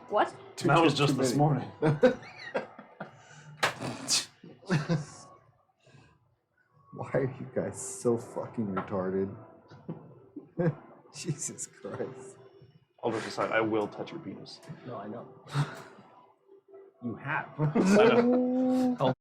What? That was just this morning. Why are you guys so fucking retarded? Jesus Christ. All jokes aside, I will touch your penis. No, I know. You have. I know.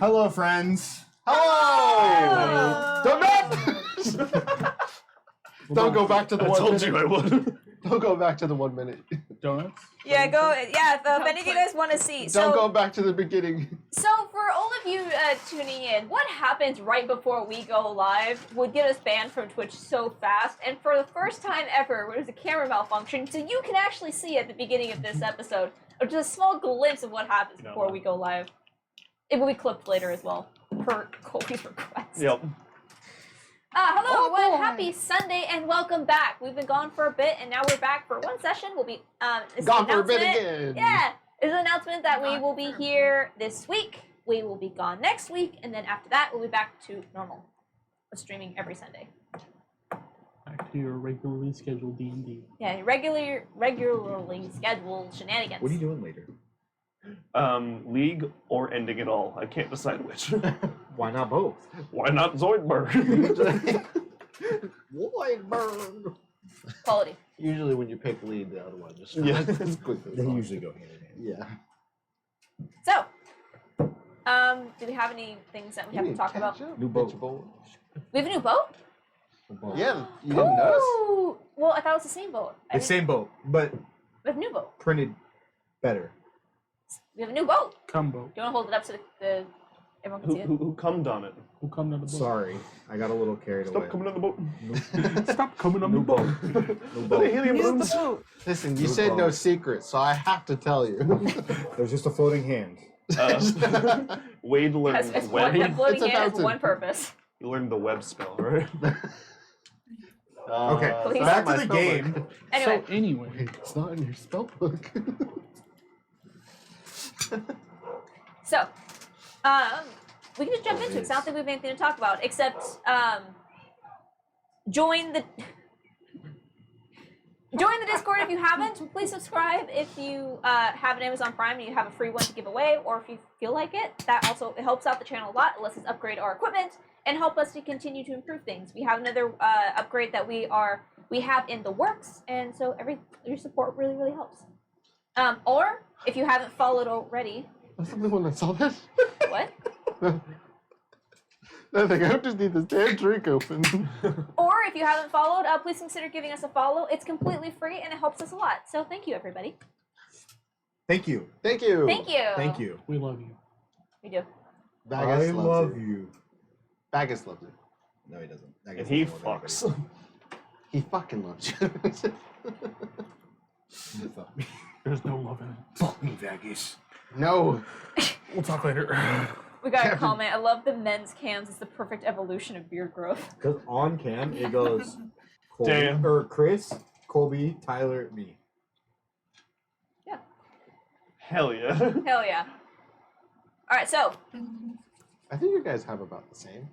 Hello, friends. Hello! Don't go back to the I 1 told minute. you I would. Don't go back to the 1 minute. Donuts? Yeah, go. Yeah, if any of you guys want to see. Don't go So, back to the beginning. so for all of you tuning in, what happens right before we go live would get us banned from Twitch so fast. And for the first time ever, there's a camera malfunction, so you can actually see at the beginning of this episode just a small glimpse of what happens before we go live. It will be clipped later as well, per Colby's request. Yep. Hello Oh, everyone, boy. happy Sunday and welcome back. We've been gone for a bit and now we're back for one session. We'll be it's Gone an for a bit announcement. again. Yeah, it's an announcement that we will be here this week. We will be gone next week, and then after that we'll be back to normal. We're streaming every Sunday. Back to your regularly scheduled D&D. Yeah, regularly scheduled shenanigans. What are you doing later? League or ending it all. I can't decide which. Why not both? Why not Zoidberg? Lloydberg. Quality. Usually when you pick lead, the other one just Yeah. it's quickly. They gone. usually go hand in hand. Yeah. So, do we have any things that we have to talk about? New boat. We have a new boat? Yeah, you didn't notice? Ooh! Well, I thought it was the same boat. The same boat, but We have a new boat. printed better. We have a new boat. Combo. Do you want to hold it up so the everyone can see it? who cummed on it? Who come to the boat? Sorry, I got a little carried away. Stop coming on the boat. Stop coming on the New boat. boat. New The boat. helium balloons. Listen, you New said no boat. secret, so I have to tell you. There's just a floating hand. Wade learned Has one, that web. floating It's a hand has fountain. one purpose. You learned the web spell, right? Okay, Please. back to my the spell game. book. Anyway, So anyway, It's not in your spell book. so we can just jump into it. 'Cause I don't think we have anything to talk about except join the Discord if you haven't. Please subscribe if you have an Amazon Prime and you have a free one to give away, or if you feel like it. That also it helps out the channel a lot. It lets us upgrade our equipment and help us to continue to improve things. We have another upgrade that we have in the works, and so your support really helps. Or if you haven't followed already, I'm the only one that saw that. what? Nothing. I just need this damn drink open. Or if you haven't followed, please consider giving us a follow. It's completely free and it helps us a lot. So thank you, everybody. Thank you. Thank you. Thank you. Thank you. we love you. We do. Bagus I loves love you. you. Bagus loves you. No, he doesn't. I And guess he doesn't love fucks. He fucking loves you. anybody. You fuck me. There's no love in it. Fuck me, Vegas. No. We'll talk later. We got a Kevin. comment. I love the men's cams. It's the perfect evolution of beard growth. Because on cam, it goes Colby, Damn. or Chris, Colby, Tyler, me. Hell yeah. Hell yeah. All right, so I think you guys have about the same.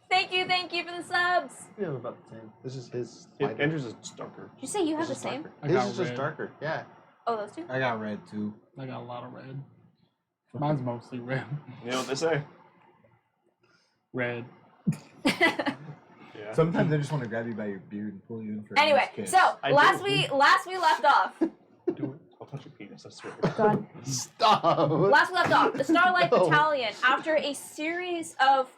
thank you for the subs. We have about the same. This is his. Andrew's is just darker. Did you say you have the His is same? darker. I His got is just red. darker. Yeah. Oh, those two? I got red too. I got a lot of red. Mine's mostly red. You know what they say? Red. Yeah. Sometimes I just want to grab you by your beard and pull you in for a Anyway, nice kiss. so I last do. we left off. Do it. I'll touch your penis, I swear. God. Stop. Last we left off, the Starlight No. Battalion, after a series of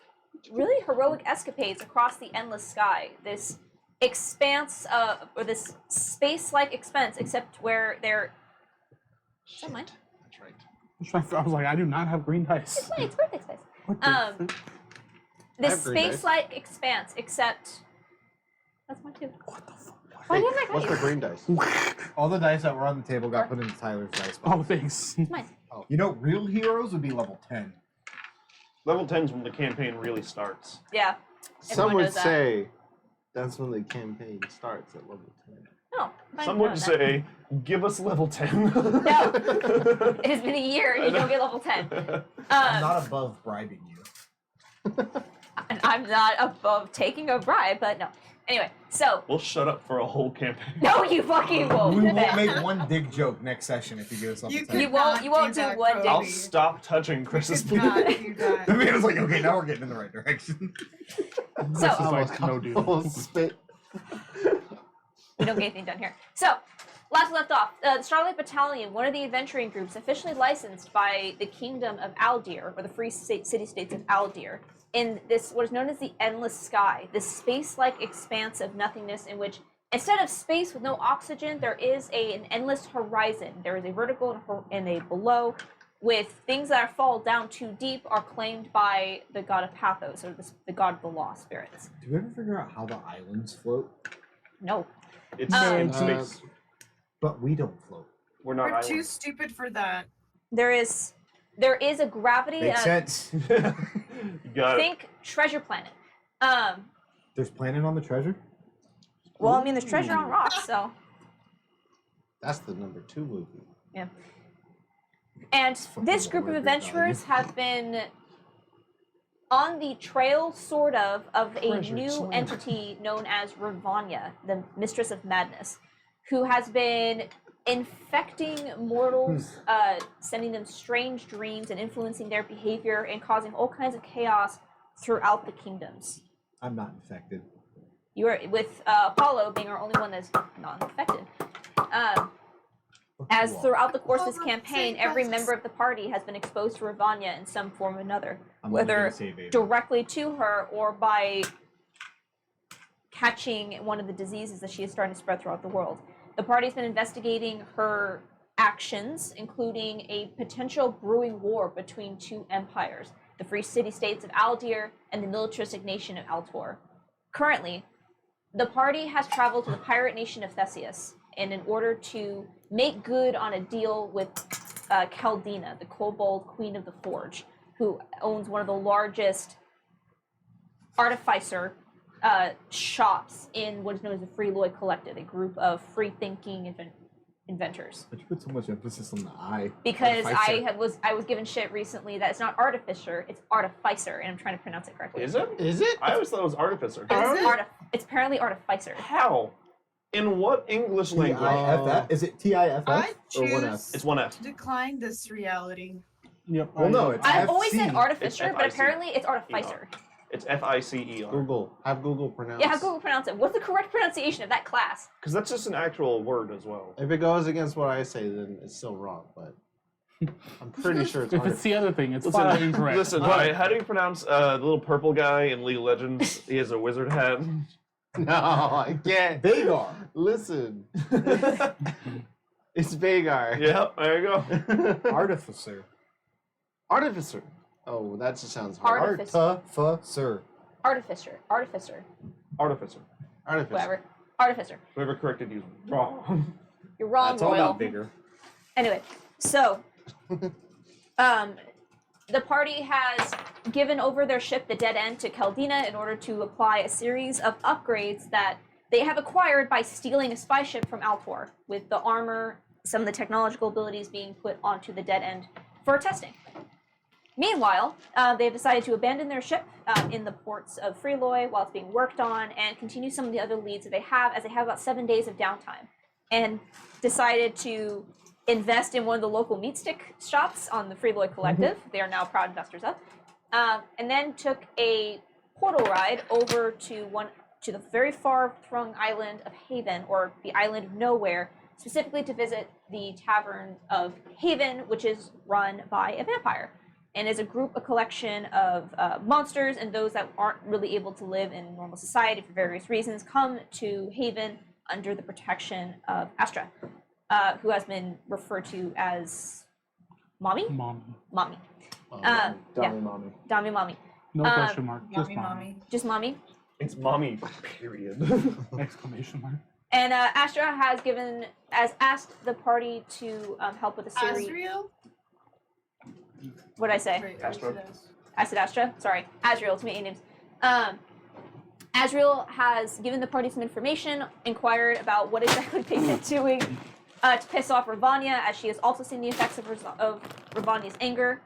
really heroic escapades across the endless sky, this expanse, or this space-like expanse, except where they're... Is that mine? That's right. I was like, I do not have green dice. It's mine, it's birthday space. What the fuck? This have green dice. space-like expanse, except... That's mine too. What the fuck? Why Hey, didn't I what's grab the you? green dice? all the dice that were on the table got put into Tyler's dice box. Oh, thanks. It's mine. You know, real heroes would be level 10. Level 10's when the campaign really starts. Yeah. Some Everyone would knows that. say that's when the campaign starts at level 10. No. fine, Some no, would that- say, give us level 10. No. It has been a year and you don't get level 10. I'm not above bribing you. And I'm not above taking a bribe, but no. Anyway, so... We'll shut up for a whole campaign. No, you fucking won't. We won't make one dick joke next session if you give us level You 10. You won't do that, one Cody. I'll dig. stop touching Chris's penis. The man was like, okay, now we're getting in the right direction. So, This is like, no, dude. Almost spit. we don't get anything done here. So, last we left off, the Starlight Battalion, one of the adventuring groups officially licensed by the Kingdom of Aldir, or the Free City-States of Aldir, in this, what is known as the Endless Sky, this space-like expanse of nothingness in which, instead of space with no oxygen, there is an endless horizon. There is a vertical and a below, with things that fall down too deep are claimed by the god of Pathos, or the god of the lost spirits. Do we ever figure out how the islands float? No. It's Um, in space. But we don't float. We're not We're too islands. stupid for that. There is a gravity. Makes sense. You got it. Think treasure planet. There's planet on the treasure? Well, I mean, there's treasure on rocks, so That's the number 2 movie. yeah. And fucking this group of Lord of the adventurers have been on the trail, sort of a Treasure new slam. entity known as Ravanya, the Mistress of Madness, who has been infecting mortals, sending them strange dreams and influencing their behavior and causing all kinds of chaos throughout the kingdoms. I'm not infected. You are with Apollo being our only one that's not infected. As throughout the course of this campaign, every member of the party has been exposed to Ravanya in some form or another, I'm only whether gonna say Vader. directly to her or by catching one of the diseases that she is starting to spread throughout the world. The party's been investigating her actions, including a potential brewing war between two empires, the Free City-States of Aldir and the militaristic nation of Altor. Currently, the party has traveled to the pirate nation of Theseus, and in order to make good on a deal with Caldina, the kobold queen of the forge, who owns one of the largest artificer shops in what is known as the Free Lloyd Collective, a group of free-thinking inventors. But you put so much emphasis on the I. Because Artificer. I was given shit recently that it's not artificer, it's artificer, and I'm trying to pronounce it correctly. Is it? Is it? I always thought it was artificer. It's apparently artificer. How? In what English language? T-I-F-F? Is it T-I-F-F? I or one F? choose It's one F. to decline this reality. Yep. Well, no, it's I've always said FC. artificer, It's but F-I-C. apparently it's artificer. It's F-I-C-E-R. Google. Have Google pronounce. Yeah, how Google pronounce it? What's the correct pronunciation of that class? Because that's just an actual word as well. If it goes against what I say, then it's still wrong. But I'm pretty sure it's If hard. it's the other thing, it's flat incorrect. Listen, alright, how do you pronounce the little purple guy in League of Legends? He has a wizard hat. No, I can't. Vagar. Listen. It's Vagar. Yeah, there you go. Artificer. Artificer. Oh, that just sounds hard. Artificer. Artificer. Artificer. Artificer. Artificer. Artificer. Whatever. Artificer. Whoever corrected you is wrong. You're wrong, That's all Royal. about bigger. Anyway, so the party has given over their ship, the Dead End, to Caldina in order to apply a series of upgrades that they have acquired by stealing a spy ship from Altor, with the armor, some of the technological abilities being put onto the Dead End for testing. Meanwhile, they have decided to abandon their ship in the ports of Freeloy while it's being worked on and continue some of the other leads that they have, as they have about 7 days of downtime, and decided to invest in one of the local meat stick shops on the Freeloy Collective. They are now proud investors of, and then took a portal ride over to the very far-flung island of Haven, or the island of nowhere, specifically to visit the Tavern of Haven, which is run by a vampire, and is a collection of monsters and those that aren't really able to live in normal society for various reasons come to Haven under the protection of Astra, who has been referred to as Mommy? Mommy. Mommy. Um, Yeah, Mommy. Dami Mommy. No question mark. Just Mommy, mommy. mommy. Just Mommy. It's mommy, period. Exclamation mark. And Astra has asked the party to help with a series. Azriel? What did I say? Wait, Astra. what's this? I said Astra. Sorry, Azriel. Too many names. Azriel has given the party some information, inquired about what exactly they've been doing to piss off Ravanya, as she has also seen the effects of Ravanya's anger,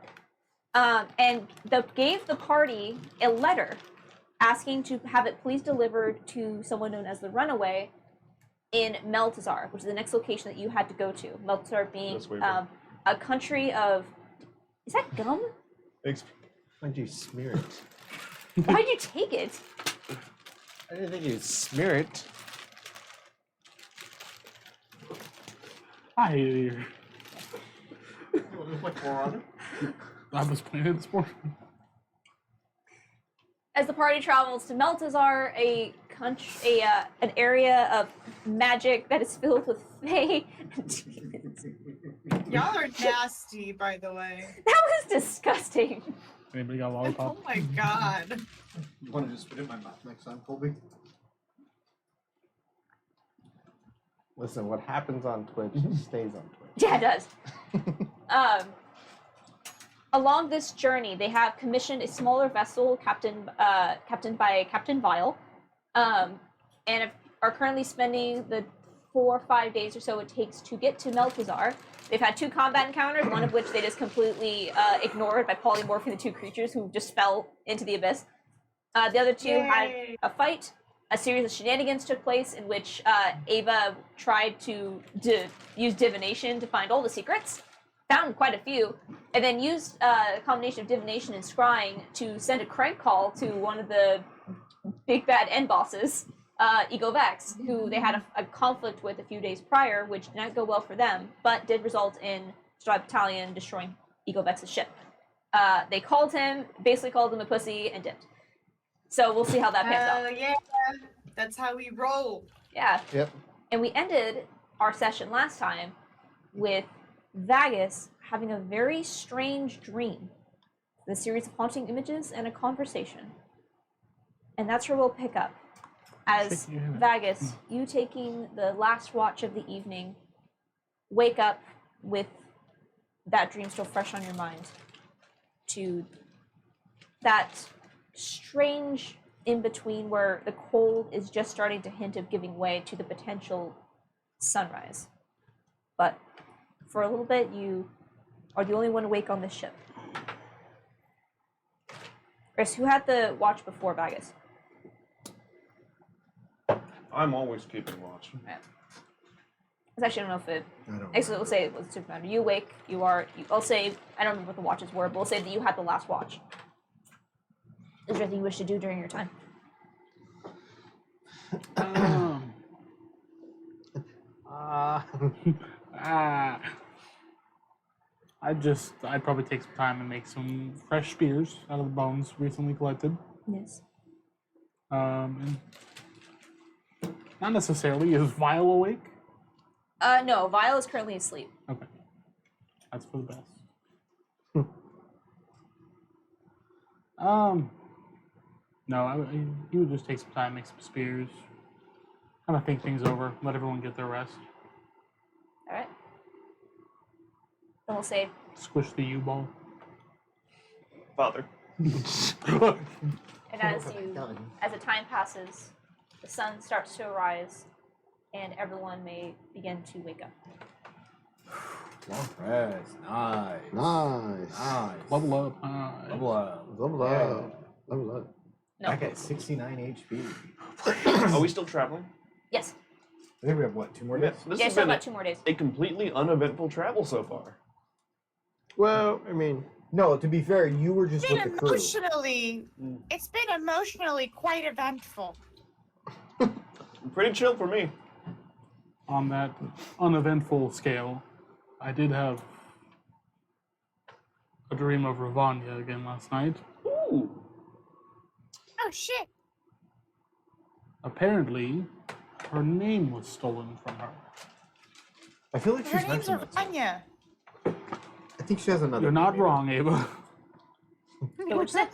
and gave the party a letter asking to have it please delivered to someone known as the Runaway in Meltazar, which is the next location that you had to go to. Meltazar being That's weird. a country of... Is that gum? Why'd you smear it? Why'd you take it? I didn't think you'd smear it. Hi. You want to play For Honor? I was playing it this morning. As the party travels to Meltazar, an area of magic that is filled with fae and demons. Y'all are nasty, by the way. That was disgusting. Anybody got a Oh lollipop? my god. You want to just spit in my mouth next time, Colby? Listen, what happens on Twitch stays on Twitch. Yeah, it does. Along this journey, they have commissioned a smaller vessel captained by Captain Vile, and are currently spending the 4 or 5 days or so it takes to get to Meltazar. They've had 2 combat encounters, one of which they just completely ignored by polymorphing the 2 creatures who just fell into the abyss. The other 2 had Yay. a fight. A series of shenanigans took place in which Ava tried to use divination to find all the secrets, found quite a few, and then used a combination of divination and scrying to send a crank call to one of the big bad end bosses, Ego Vex, who they had a conflict with a few days prior, which did not go well for them, but did result in Stride Battalion destroying Ego Vex's ship. They called him, basically called him a pussy, and dipped. So we'll see how that pans out. Hell yeah. That's how we roll. Yeah. Yep. And we ended our session last time with Vagus having a very strange dream, a series of haunting images and a conversation. And that's where we'll pick up. As Vagus, you taking the last watch of the evening, wake up with that dream still fresh on your mind, to that strange in-between where the cold is just starting to hint of giving way to the potential sunrise. But for a little bit, you are the only one awake on this ship. Chris, who had the watch before Vagus? I'm always keeping watch. Because actually, I don't know if it. I don't Actually, we'll say it was Superman. You awake. I'll say. I don't remember what the watches were, but we'll say that you had the last watch. Is there anything you wish to do during your time? I'd probably take some time and make some fresh spears out of the bones recently collected. Yes. And not necessarily. Is Vile awake? No, Vile is currently asleep. Okay. That's for the best. No, you would just take some time, make some spears, kind of think things over, let everyone get their rest. All right. Then we'll say, Squish the U-ball. Father. and as the time passes, the sun starts to arise, and everyone may begin to wake up. Long press. Nice. Nice. Nice. Level up. Level up. Level up. Level up. No. Back at 69 HP. Are we still traveling? Yes. I think we have, what, 2 more days? This Yeah, has still been about 2 more days. a completely uneventful travel so far. Well, I mean, No, to be fair, you were just with the crew. It's been emotionally quite eventful. Pretty chill for me. On that uneventful scale, I did have a dream of Ravanya again last night. Ooh. Oh shit. Apparently, her name was stolen from her. I feel like Her she's name's mentioned that. Ravanya. I think she has another You're not name. wrong, Ava. Okay, what'd you say?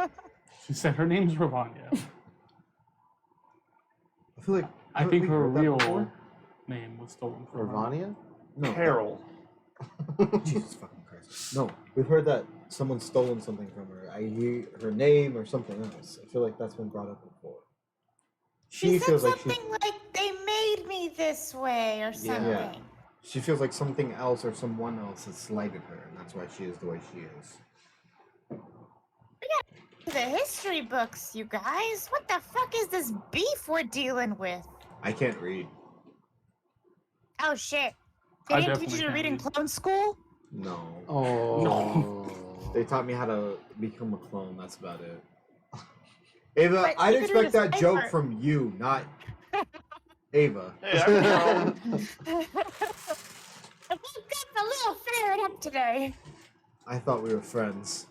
She said her name's Ravanya. I feel like I think we her heard that real before? name was stolen from her. Ravania? No. Carol. Jesus fucking Christ. No, we've heard that someone's stolen something from her. I hear her name or something else. I feel like that's been brought up before. She said feels like something like they made me this way or something. Yeah. She feels like something else or someone else has slighted her, and that's why she is the way she is. The history books, you guys. What the fuck is this beef we're dealing with? I can't read. Oh shit. I They didn't teach definitely you to can't read in read. clone school? No. Oh. No. They taught me how to become a clone. That's about it. Ava, But I'd you could read expect a that joke cipher. from you, not Ava. Hey, I'm grown. I woke up a little fired up today. I thought we were friends.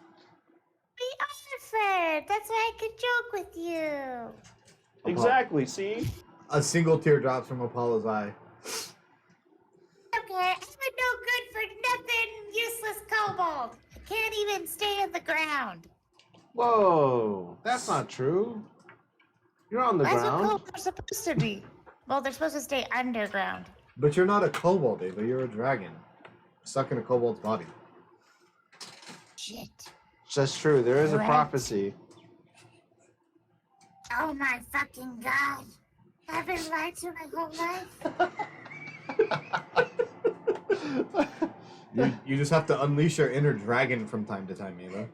We are friends. That's why I could joke with you. Exactly. See. A single tear drops from Apollo's eye. Okay, I'm a no good for nothing useless kobold. I can't even stay in the ground. Whoa, that's not true. You're on the That's what ground. kobolds are supposed to be. Well, they're supposed to stay underground. But you're not a kobold, Ava. You're a dragon. Stuck in a kobold's body. Shit. That's true. There is a Right. prophecy. Oh my fucking god. I've been lied to my whole life. You just have to unleash your inner dragon from time to time, Ava.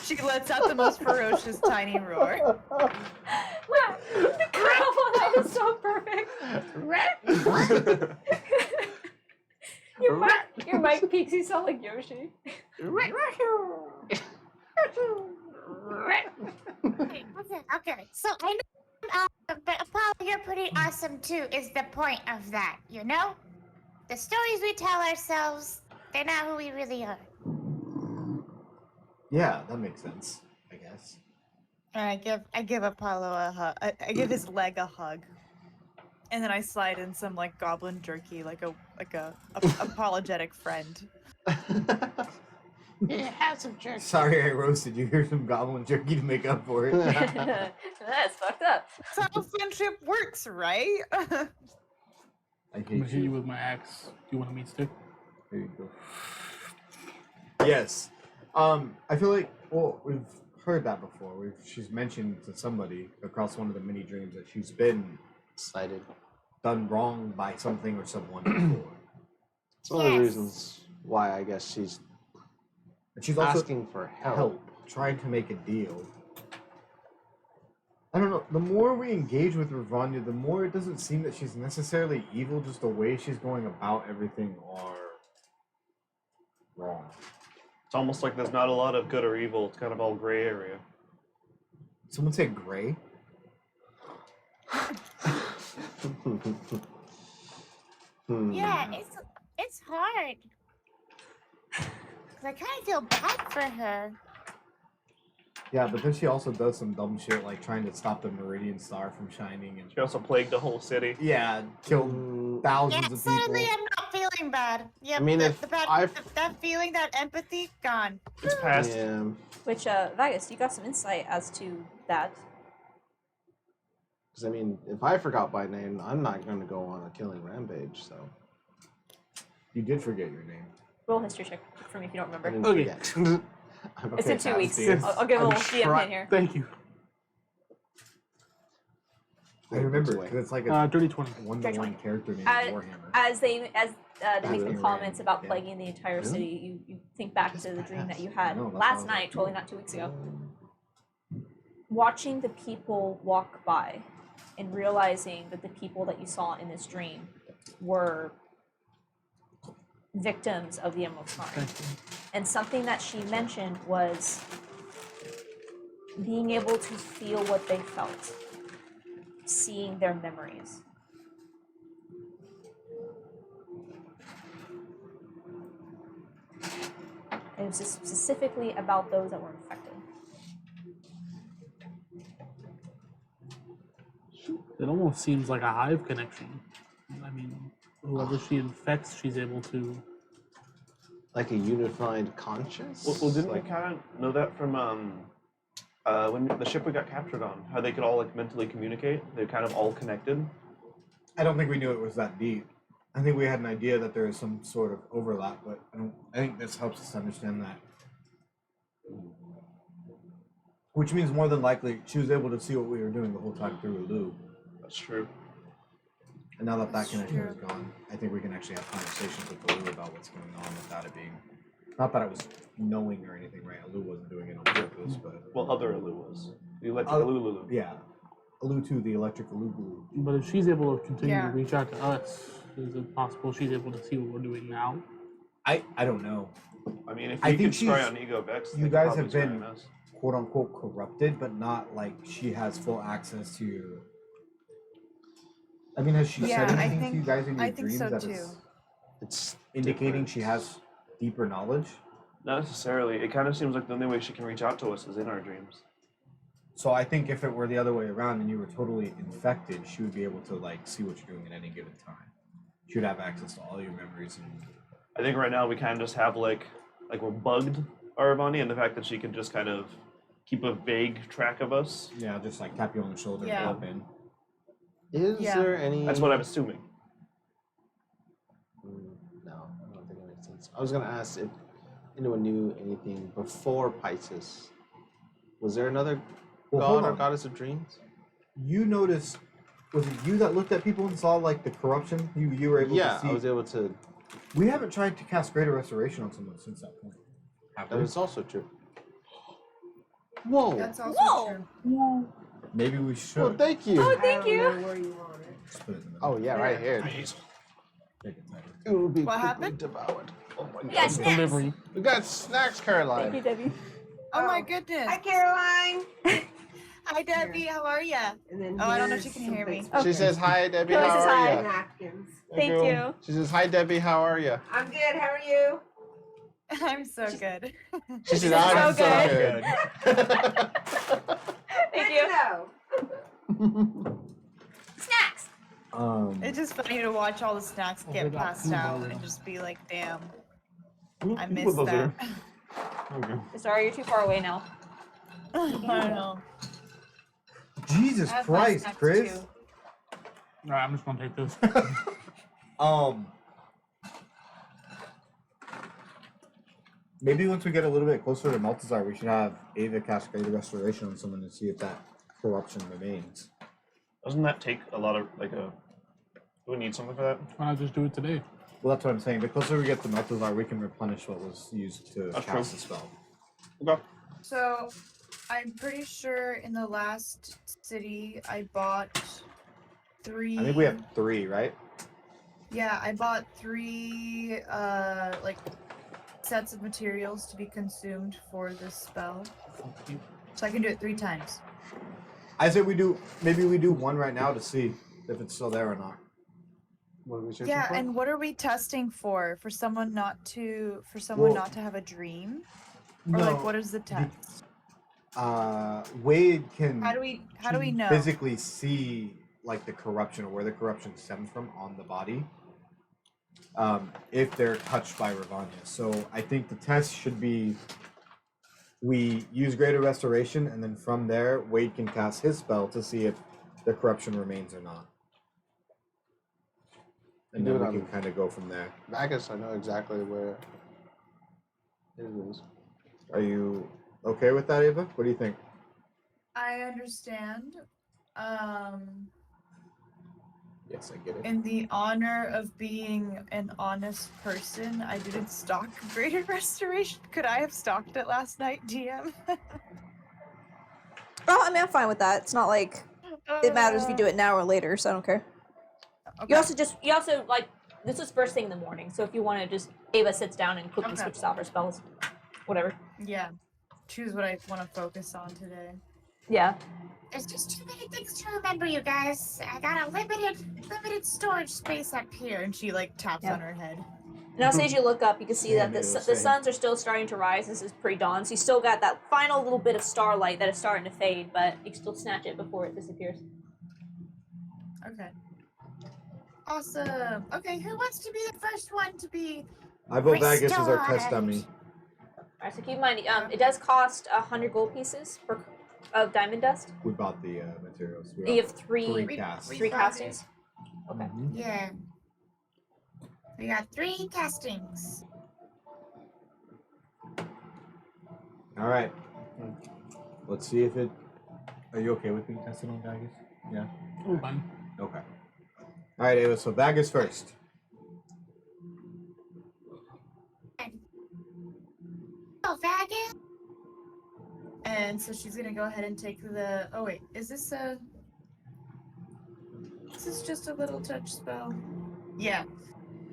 She lets out the most ferocious tiny roar. The crown on that was so perfect. Your mic peaks, you sound like Yoshi. Okay. So I know, but Apollo, you're pretty awesome too. Is the point of that, you know? The stories we tell ourselves, they're not who we really are. Yeah, that makes sense, I guess. And I give Apollo a hug. I give his leg a hug, and then I slide in some like goblin jerky, like a apologetic friend. Yeah, have some jerky. Sorry I roasted you. Here's some goblin jerky to make up for it. That's fucked up. That's how friendship works, right? I I'm gonna hate hit you you. with my axe. Do you want a meat stick? There you go. Yes. I feel like, well, we've heard that before. She's mentioned to somebody across one of the mini dreams that she's been Excited. done wrong by something or someone before. It's one of the Yes. reasons why I guess she's And she's also asking for help. help, trying to make a deal. I don't know. The more we engage with Ravanya, the more it doesn't seem that she's necessarily evil. Just the way she's going about everything are wrong. It's almost like there's not a lot of good or evil. It's kind of all gray area. Someone say gray. Yeah, it's hard. 'Cause I kind of feel bad for her. Yeah, but then she also does some dumb shit like trying to stop the Meridian Star from shining and She also plagued the whole city. yeah, killed Mm, thousands Yeah, of people. suddenly I'm not feeling bad. Yep, I mean, if that feeling, that empathy, gone. It's past. yeah. Which, Vegas, you got some insight as to that. Because I mean, if I forgot by name, I'm not going to go on a killing rampage. So You did forget your name. Roll history check for me if you don't I remember. didn't Okay. forget. I'm It's in Okay, 2 weeks. Sebastian. I'll give a I'm little DM try- hint here. Thank you. I remember Wait, because it's like a Dirty 20. one-to-one character name Uh, in Warhammer. As they make That's some right. comments about Yeah. plaguing the entire Really? city, you think back Just to the dream that pass. you had No, that's last not- night, totally not 2 weeks ago. Watching the people walk by and realizing that the people that you saw in this dream were victims of the Emerald Shrine. Thank you. And something that she mentioned was being able to feel what they felt, seeing their memories. It was just specifically about those that were infected. It almost seems like a hive connection. I mean, whoever she infects, she's able to. like a unified conscience. Well, didn't like, we kind of know that from when the ship we got captured on? How they could all like mentally communicate? They're kind of all connected. I don't think we knew it was that deep. I think we had an idea that there is some sort of overlap, but I think this helps us understand that. Which means more than likely she was able to see what we were doing the whole time through Lou. That's true. And now that that That's connection true. is gone, I think we can actually have conversations with Lou about what's going on without it being. Not that it was knowing or anything, right? Lou wasn't doing it on purpose, but. Well, other Alu was. The electric Oh, Lulu. Yeah. Allu to the electric Allu. But if she's able to continue Yeah. to reach out to us, is it possible she's able to see what we're doing now? I don't know. I mean, if I you think could spray she's- on Ego Vex, you they could guys probably have spray been- on us. Quote unquote corrupted, but not like she has full access to I mean, has she Yeah, said I anything to you think- guys in your I think dreams so that too. is It's indicating different. she has deeper knowledge? Not necessarily. It kind of seems like the only way she can reach out to us is in our dreams. So I think if it were the other way around and you were totally infected, she would be able to like see what you're doing at any given time. She would have access to all your memories and I think right now we kind of just have like we're bugged, Aravani, and the fact that she can just kind of keep a vague track of us. yeah, just like tap you on the shoulder Yeah. and in. Is Yeah. there any? That's what I'm assuming. No, I don't think it makes sense. I was gonna ask if anyone knew anything before Pisces. Was there another Well, hold god or on. goddess of dreams? You noticed, was it you that looked at people and saw like the corruption? You were able Yeah, to see. I was able to. We haven't tried to cast greater restoration on someone since that point. Have That we? is also true. Whoa! That's also Whoa. true. Maybe we should. Well, thank you. Oh, thank you. Where you want it. Just put it in the middle. Oh yeah, right here. Take it tighter. It will be What quickly happened? devoured. Oh my god. Yeah, snacks. Delivery. We got snacks, Caroline. Thank you, Debbie. Oh my Oh. goodness. Hi, Caroline. Hi, Debbie. How are ya? And then Oh, I don't know if here's you can hear me. some She says hi, Debbie. Kelly How says are hi. you? napkins. Thank you. She says hi, Debbie. How are you? I'm good. How are you? I'm so good. She says She's I'm so so good. good. Thank Good you. to know. Snacks. It's just funny to watch all the snacks Oh, get they got passed food out already. and just be like, damn, I You put missed those that. Okay. Sorry, you're too far away now. I don't know. Jesus I have my Christ, snacks Chris. too. All right, I'm just gonna take this. Maybe once we get a little bit closer to Maltazar, we should have Ava cast Greater Restoration on someone to see if that corruption remains. Doesn't that take a lot of do we need something for that? Why not just do it today? Well, that's what I'm saying. The closer we get to Maltazar, we can replenish what was used to That's cast true. the spell. Okay. So, I'm pretty sure in the last city I bought 3. I think we have 3, right? Yeah, I bought 3 like sets of materials to be consumed for this spell, so I can do it 3 times. I say maybe we do one right now to see if it's still there or not. What are we searching Yeah, for? and what are we testing for? For someone not to Well- not to have a dream, or like what is the test? Wade can How do we know? physically see like the corruption or where the corruption stems from on the body if they're touched by Ravanya. So I think the test should be we use Greater Restoration, and then from there Wade can cast his spell to see if the corruption remains or not. And Do then it we on- can kind of go from there. I guess I know exactly where it is. Are you okay with that, Ava? What do you think? I understand. Yes, I get it. In the honor of being an honest person, I didn't stock Greater Restoration. Could I have stocked it last night, DM? Oh, I mean, I'm fine with that. It's not like it matters if you do it now or later, so I don't care. Okay. You also like this was first thing in the morning, so if you want to just Ava sits down and quickly Okay. switches out her spells, whatever. Yeah. Choose what I want to focus on today. Yeah. There's just too many things to remember, you guys. I got a limited storage space up here. And she like taps Yeah. on her head. And also, as you look up, you can see Yeah, that maybe the we'll the say. suns are still starting to rise. This is pre-dawn, so you still got that final little bit of starlight that is starting to fade, but you can still snatch it before it disappears. Okay. Awesome. Okay, who wants to be the first one to be? I vote Vagus as our test Restored. dummy. Alright, so keep in mind, it does cost 100 gold pieces of diamond dust. We bought the materials. We And you got have three casts. three castings. Okay. Mhm. Yeah. We got 3 castings. All right. Let's see if it. Are you okay with being tested on Vagus? Yeah. Fine. Okay. All right, Ava. So Vagus first. Oh, faggot. And so she's gonna go ahead and take the. Oh wait, is this a? Is this just a little touch spell? Yeah.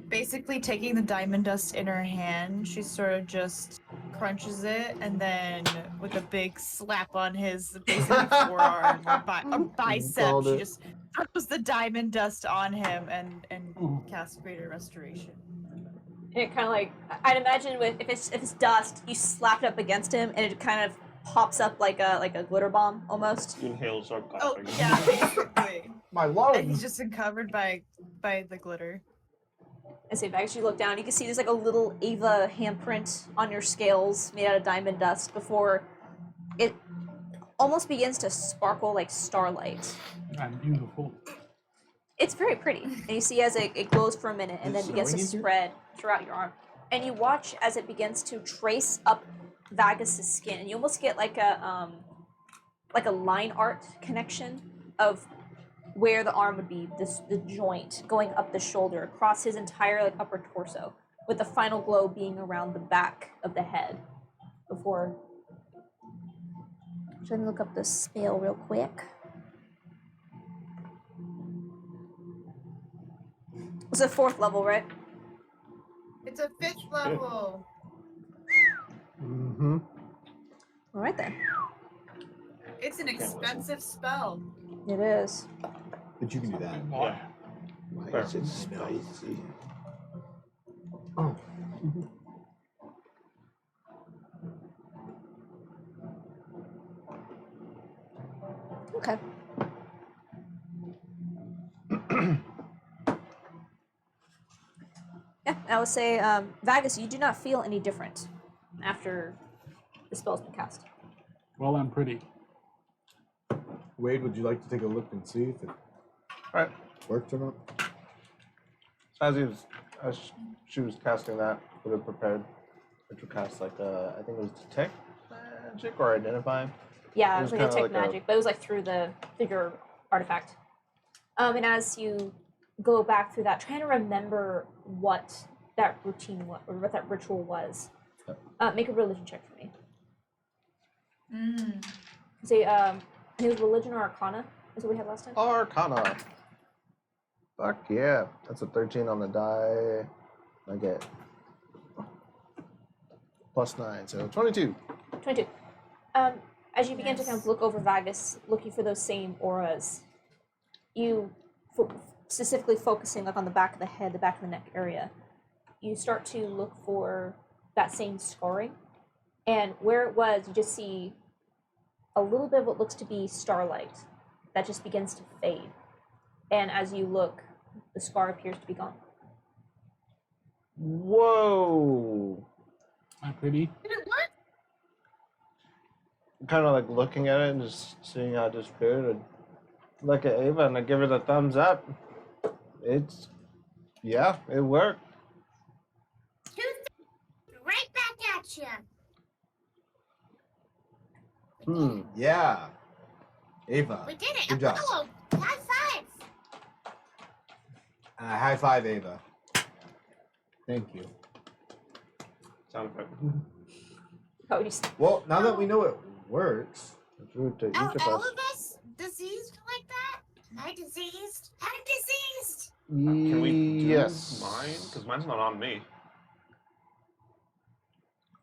Basically, taking the diamond dust in her hand, she sort of just crunches it, and then with a big slap on his basically forearm or, or bicep, Called she it. just throws the diamond dust on him and Ooh. casts greater restoration. And it kind of like I'd imagine with if it's dust, you slap it up against him, and it kind of pops up like a glitter bomb almost. You inhale, start Oh coughing. yeah, basically. My And lungs. he's just uncovered by the glitter. I say, as you look down, you can see there's like a little Ava handprint on your scales made out of diamond dust before it almost begins to sparkle like starlight. I'm beautiful. It's very pretty. And you see as it glows for a minute and Is then it begins to snowing in here? spread throughout your arm. And you watch as it begins to trace up Vagus's skin. And you almost get like a line art connection of where the arm would be, the joint going up the shoulder, across his entire like upper torso, with the final glow being around the back of the head. Before, let me look up the spell real quick. It's a 4th level, right? It's a 5th level. Mm-hmm. All right then. It's an expensive spell. It is. But you can do that. Yeah. Why is it spicy? Oh. Okay. Yeah, I would say, Vagus, you do not feel any different after the spell's been cast. Well, I'm pretty. Wade, would you like to take a look and see if it Right. worked or not? As she was casting that, would have prepared her to cast like I think it was detect magic or identify. Yeah, It it was was like a kinda take like a- magic, but it was like through the figure artifact. And as you go back through that, trying to remember what that routine was, or what that ritual was, make a religion check for me. Say, I think it was religion or arcana, is what we had last time. Arcana. Fuck yeah. That's a 13 on the die. I get +9, so 22. 22. As you begin to kind of look over Vagus, looking for those same auras, you specifically focusing like on the back of the head, the back of the neck area, you start to look for that same scarring, and where it was, you just see a little bit of what looks to be starlight that just begins to fade, and as you look, the scar appears to be gone. Whoa. Am I pretty? Did it work? Kind of like looking at it and just seeing how it disappeared. And look at Ava and I give her the thumbs up. It's, yeah, it worked. Right back at you. Yeah. Ava. We did it. Good job. Apollo, high five. High five, Ava. Thank you. Sound effect. Oh, you just, Well, now that we know it works, It's rude to each Are of all us. of us diseased like that? Am I diseased? I'm diseased. Can we do Yes. mine? Because mine's not on me.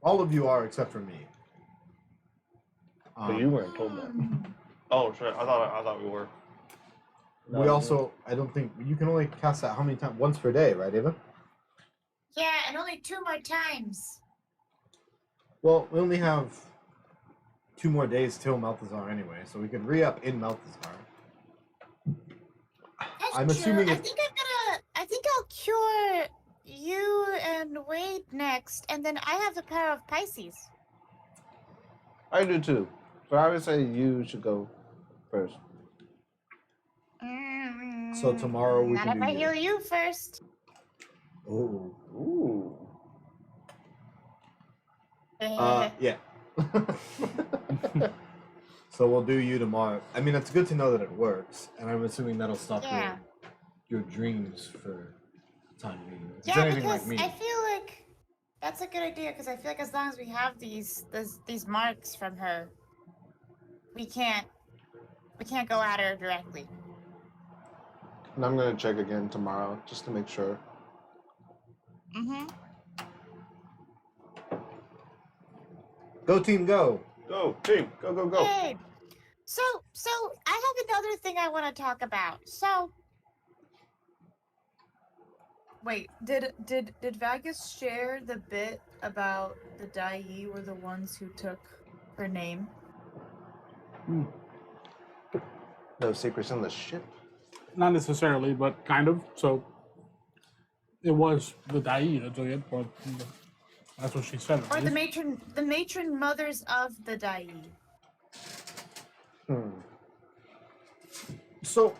all of you are except for me. But you weren't told that. Oh shit! I thought we were. We also, I don't think, you can only cast that how many times? Once per day, right, Ava? Yeah, and only 2 more times. Well, we only have 2 more days till Malthazar anyway, so we can re-up in Malthazar. That's I'm true. assuming I if- think I think I'll cure you and Wade next, and then I have the power of Pisces. I do too. So I would say you should go first. So tomorrow we Not can if I do heal you first. Oh. Ooh. Yeah. So we'll do you tomorrow. I mean, it's good to know that it works, and I'm assuming that'll stop Yeah. your dreams for the time being. If it's Yeah, anything because like me. I feel like that's a good idea. Because I feel like as long as we have these marks from her, we can't go at her directly. And I'm gonna check again tomorrow just to make sure. Mm-hmm. Go team, go! Go team! Go go go! Yay! So I have another thing I want to talk about. So Wait, did Vagus share the bit about the Dai were the ones who took her name? Those secrets in the ship. Not necessarily, but kind of. So it was the Dai that took it, but that's what she said. at Or the least. matron mothers of the Dai. So,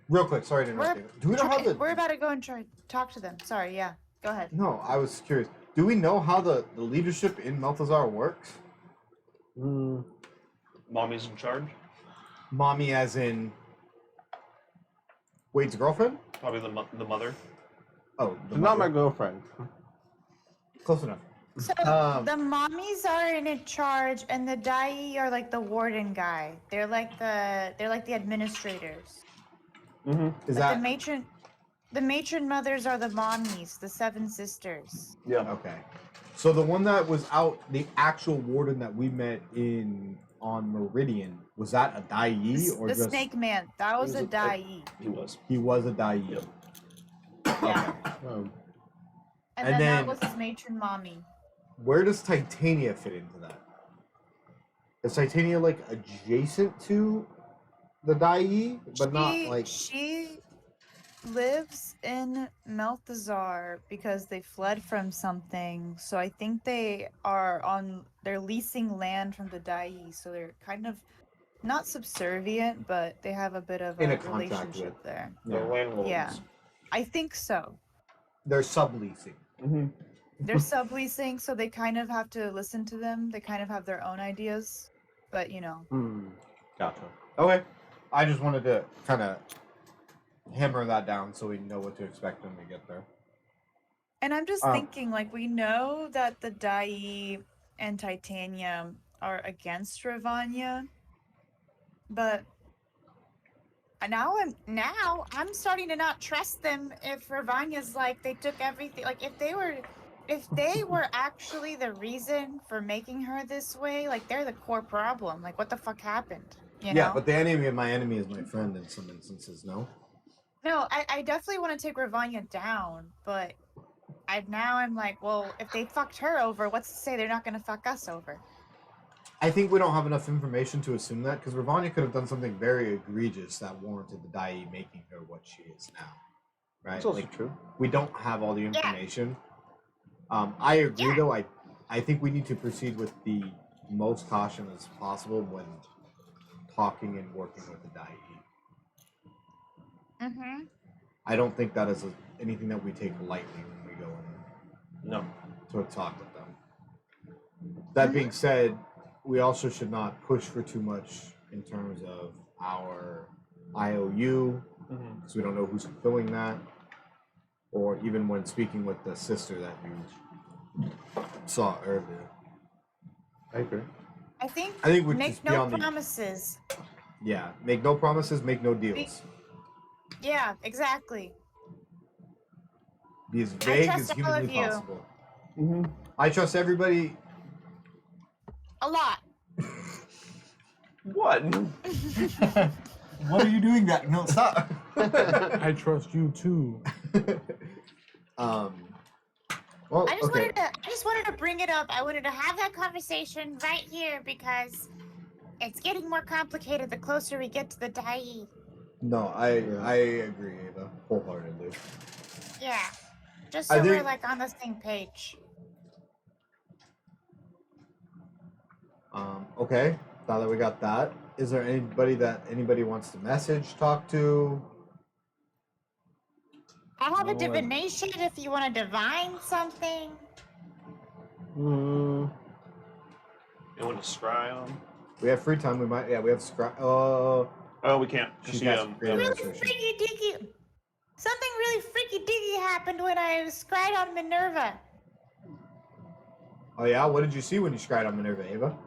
real quick, sorry to interrupt. David. Do we know how the? We're about to go and try talk to them. Sorry, yeah. Go ahead. No, I was curious. Do we know how the leadership in Meltazar works? Mommy's in charge. Mommy, as in Wade's girlfriend? Probably the mother. Oh, the She's not my mother. girlfriend. Close enough. So the mommies are in charge, and the Dai are like the warden guy. They're like the administrators. Is But that the matron mothers are the mommies, the seven sisters. Yeah. okay? So the one that was out, the actual warden that we met on Meridian, was that a Dai or The just snake man, that was was a a- Dai. He was. he was a Dai? Yep. Yeah. Um, And And then that then- was his matron mommy. Where does Titania fit into that? Is Titania like adjacent to the Dai, but not like? She lives in Meltazar because they fled from something. So I think they're leasing land from the Dai, so they're kind of not subservient, but they have a bit of In a a contract relationship with- there. The landlords. Yeah. I think so. They're subleasing. Mm-hmm. They're subleasing, so they kind of have to listen to them. They kind of have their own ideas, but you know. Gotcha. Okay. I just wanted to kind of hammer that down so we know what to expect when we get there. And I'm just Um, thinking, like, we know that the Dai and Titanium are against Ravanya, but now I'm starting to not trust them. If Ravanya's like they took everything, like if they were actually the reason for making her this way, like they're the core problem. Like, what the fuck happened? You Yeah, know? but the enemy of my enemy is my friend in some instances, no? No, I definitely want to take Ravanya down, but I'm like, well, if they fucked her over, what's to say they're not gonna fuck us over? I think we don't have enough information to assume that, because Ravanya could have done something very egregious that warranted the Dai making her what she is now. Right? That's also Like, true. we don't have all the information. I agree, though. I think we need to proceed with the most caution as possible when talking and working with the Dai. Mm-hmm. I don't think that is anything that we take lightly when we go in No. to talk with them. That being said, we also should not push for too much in terms of our IOU, Mm-hmm. because we don't know who's fulfilling that, or even when speaking with the sister that you saw earlier. I agree. I think I think we make just be no on the promises. make no promises, make no deals. Yeah, exactly. Be as vague as trust all humanly of you. possible. Mm-hmm. I trust everybody. A lot. What? What are you doing that? No, stop. I trust you too. Well, I just okay. wanted to bring it up. I wanted to have that conversation right here because it's getting more complicated the closer we get to the Dai. No, I agree, Ava, wholeheartedly. Yeah. Just I so we're think- like on the same page. Okay. Now that we got that, is there anybody that anybody wants to message, talk to? I have a No, divination if you want to divine something. Mm, You want to scry on? We have free time. We might. Yeah, we have scrap. Oh, we can't. She's She, got great Really restoration. freaky deaky. Something really freaky deaky happened when I scried on Minerva. Oh yeah, what did you see when you scryed on Minerva, Ava?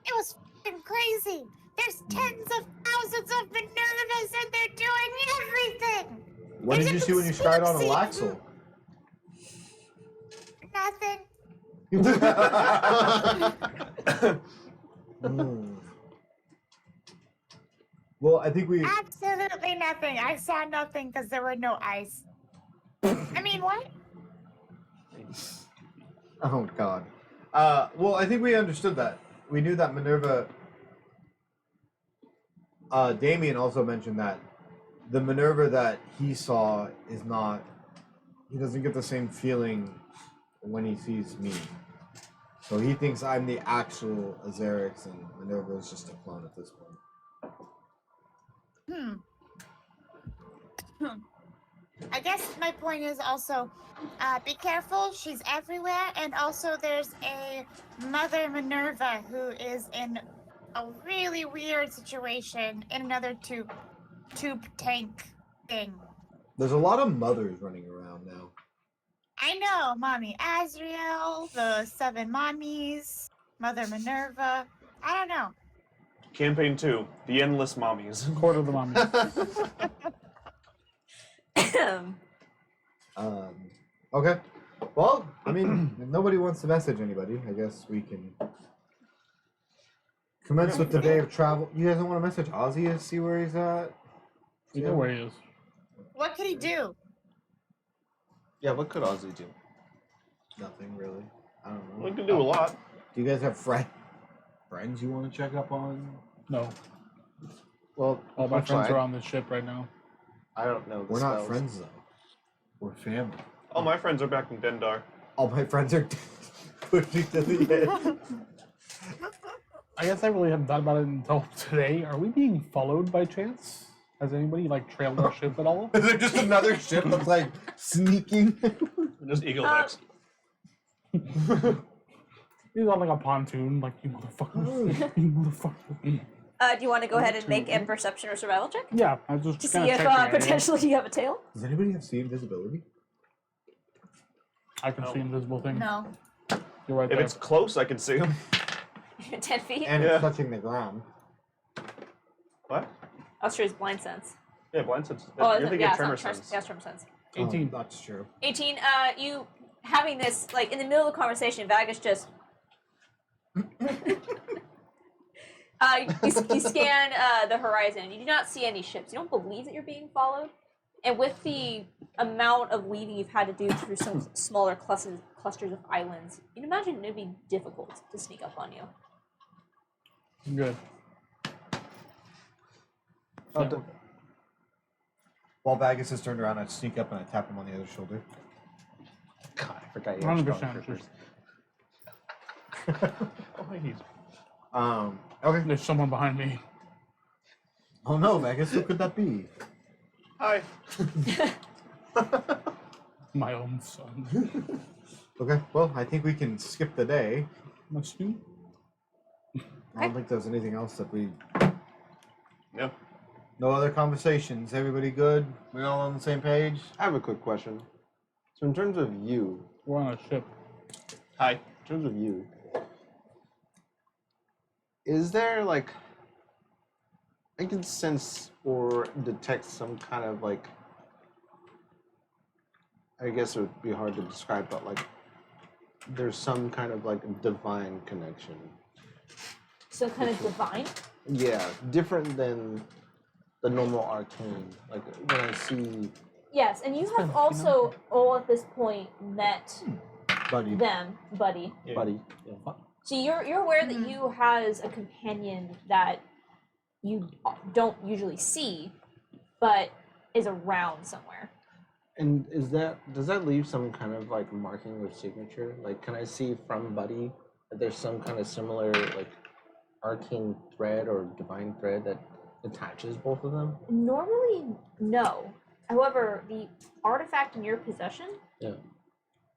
It was fucking crazy. There's tens of thousands of Minervas and they're doing everything. What did you see when you scryed on Alaxel? Nothing. Well, I think we. Absolutely nothing. I saw nothing because there were no eyes. I mean, what? Oh God. Well, I think we understood that. We knew that Minerva. Damien also mentioned that the Minerva that he saw is not. He doesn't get the same feeling when he sees me. So he thinks I'm the actual Azerix, and Minerva is just a clone at this point. I guess my point is also, be careful. She's everywhere, and also there's a Mother Minerva who is in a really weird situation in another tube tank thing. There's a lot of mothers running around now. I know, Mommy Azrael, the 7 mommies, Mother Minerva. I don't know. Campaign 2, the endless mommies. Court of the Mummy. Okay. Well, I mean, if nobody wants to message anybody, I guess we can commence with the day of travel. You guys don't want to message Ozzy to see where he's at? You know where he is. What could he do? Yeah, what could Ozzy do? Nothing really. I don't know. We can do a lot. Do you guys have friends you want to check up on? No. Well, All my which friends side? are on the ship right now. I don't know. The We're not spells. friends though. We're family. All my friends are back in Dendar. All my friends are pushing to the edge. I guess I really haven't thought about it until today. Are we being followed by chance? Has anybody like trailed our ship at all? Is there just another ship that's like sneaking? Just Eagle X. He's on like a pontoon, like you motherfucker. You motherfucker. Do you want to go ahead and make a perception or survival check Yeah, I just to see kinda if checking it, you know? potentially you have a tail? Does anybody have see invisibility? I can see invisible things. No. You're right If there. it's close, I can see him. 10 feet? And Yeah. it's touching the ground. What? Austria's blind sense. Yeah, blind sense. Oh, You're is it? thinking Yeah, of it's tremor not sense. yeah, it's tremor sense. 18. Oh, that's true. 18, you having this, like, in the middle of the conversation, Vagus just... you scan the horizon. You do not see any ships. You don't believe that you're being followed. And with the amount of weaving you've had to do through some smaller clusters of islands, you'd imagine it'd be difficult to sneak up on you. Good. Oh, Yeah. While Vagus is turned around, I sneak up and I tap him on the other shoulder. God, I forgot you had strong 100%. troopers. Oh, he's Okay. There's someone behind me. Oh no, Vagus, who could that be? hi. My own son. Okay, well, I think we can skip the day. My student? I don't think there's anything else that we. No. No other conversations. Everybody good? We all on the same page? I have a quick question. So, in terms of you, We're on a ship. Hi. in terms of you, is there like I can sense or detect some kind of like I guess it would be hard to describe, but like there's some kind of like divine connection. So kind of divine. Yeah, different than the normal arcane. Like when I see Yes, and you have also all at this point met Buddy. them, buddy. Yeah. Buddy. Yeah. So you're aware that you has a companion that you don't usually see, but is around somewhere. And does that leave some kind of like marking or signature? Like can I see from Buddy that there's some kind of similar like arcane thread or divine thread that attaches both of them? Normally, no. However, the artifact in your possession, Yeah.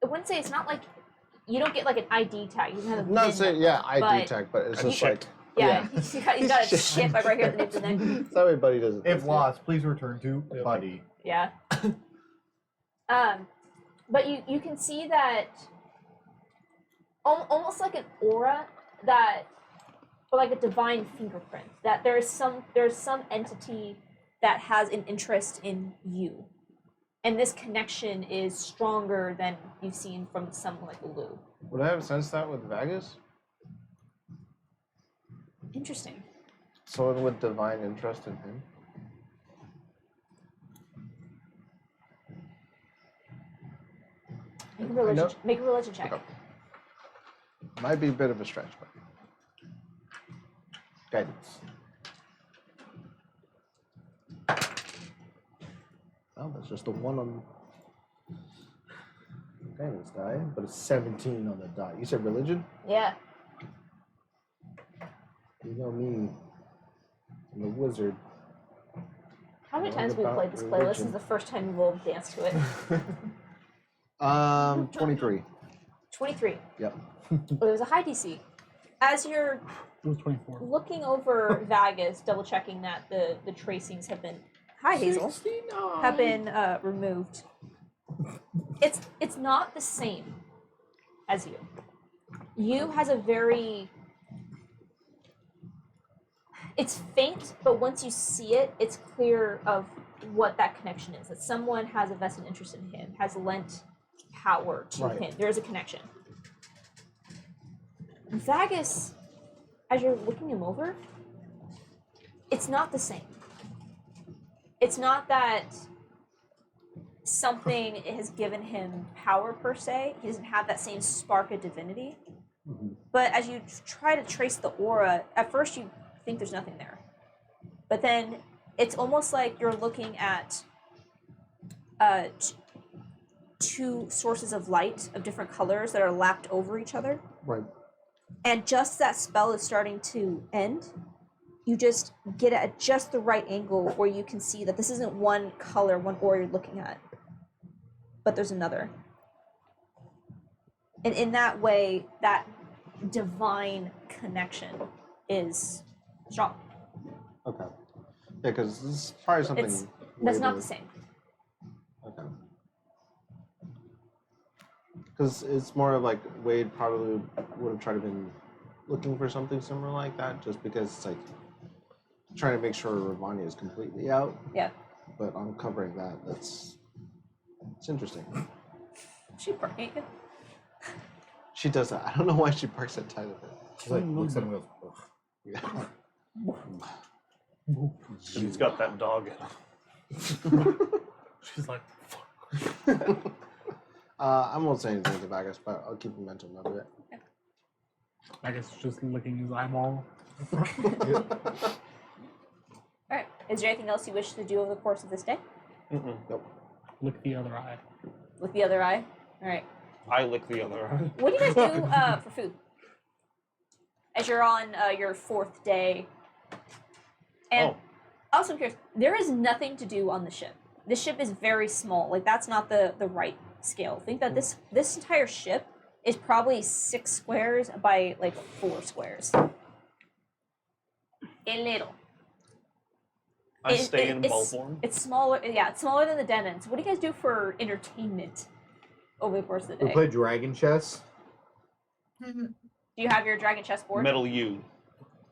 I wouldn't say it's not like you don't get like an ID tag. You have a I'm not VIN saying number, ID but- tag, but it's A just chip. like Yeah, he's got a chip like right here at the nape of the neck. that way Buddy doesn't. If lost, please return to Yep. Buddy. Yeah. But you can see that almost like an aura that, or like a divine fingerprint, that there's some entity that has an interest in you, and this connection is stronger than you've seen from someone like Lou. Would I have sensed that with Vagus? Interesting. Someone with divine interest in him. Make a religion check. Okay. Might be a bit of a stretch, but guidance. Well, that's just a 1 on guidance die, but it's 17 on the die. You said religion? Yeah. You know me, I'm the wizard. How many What times have we about played this playlist? religion? This is the first time we've all danced to it. 23. 23. Yep. It was a high DC. As you're It was 24. looking over Vagus, double checking that the tracings have been Hazel have been removed. It's not the same as you. You has a very it's faint, but once you see it, it's clear of what that connection is. That someone has a vested interest in him, has lent power to Right. him. There is a connection. Vagus, as you're looking him over, it's not the same. It's not that something has given him power per se. He doesn't have that same spark of divinity. But as you try to trace the aura, at first you think there's nothing there. But then it's almost like you're looking at two sources of light of different colors that are lapped over each other. Right. And just that spell is starting to end, you just get it at just the right angle where you can see that this isn't one color, one aura you're looking at, but there's another. And in that way, that divine connection is strong. Okay. Yeah, because this is probably something. That's way not to- the same. Okay. Because it's more of like Wade probably would have tried to been looking for something similar like that, just because it's like trying to make sure Ravania is completely out. Yeah. But uncovering that, it's interesting. She barking. She does that. I don't know why she barks at tight of it. She like looks at him and goes, "Ugh." Yeah. She's got that dog in her. She's like, I won't say anything to Vagus, but I'll keep a mental note of it. I guess just licking his eyeball. Alright. Is there anything else you wish to do over the course of this day? Nope. Lick the other eye. With the other eye? Alright. I lick the other eye. What do you guys do for food? As you're on your 4th day. And also I'm curious, there is nothing to do on the ship. The ship is very small. Like that's not the right scale. Think that this entire ship is probably 6 squares by like 4 squares. A little. I stay in ball it's, form. It's smaller. Yeah, it's smaller than the den ends. What do you guys do for entertainment over the course of the We day? play dragon chess. Do you have your dragon chess board? Metal U.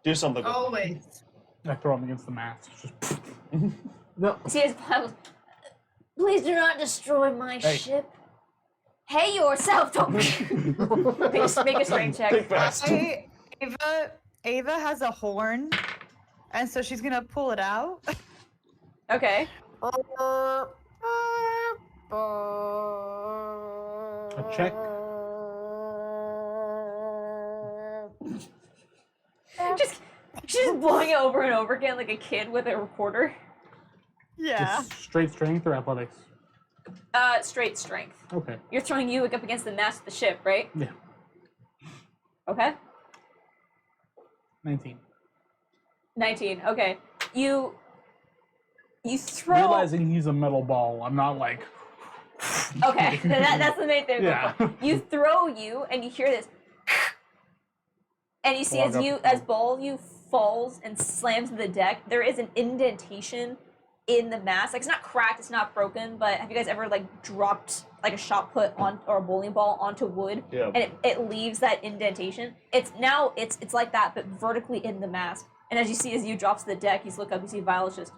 Do something. with it. Always. I throw him against the mast. It's just No. See his pile. Please do not destroy my ship. Hey yourself! Don't make a strength check. Think fast. Ava has a horn, and so she's gonna pull it out. Okay. a check. She's just blowing it over and over again like a kid with a recorder. Yeah. Just straight strength or athletics. Straight strength. Okay. You're throwing you up against the mast of the ship, right? Yeah. Okay. 19. 19. Okay. You throw. Realizing he's a metal ball, I'm not like. Okay, that's the main thing. Yeah. You throw you, and you hear this, and you see as ball you falls and slams to the deck. There is an indentation in the mast. Like it's not cracked, it's not broken. But have you guys ever like dropped like a shot put on or a bowling ball onto wood, Yeah. and it leaves that indentation? It's like that, but vertically in the mast. And as you drops to the deck, you look up, you see Violet's just.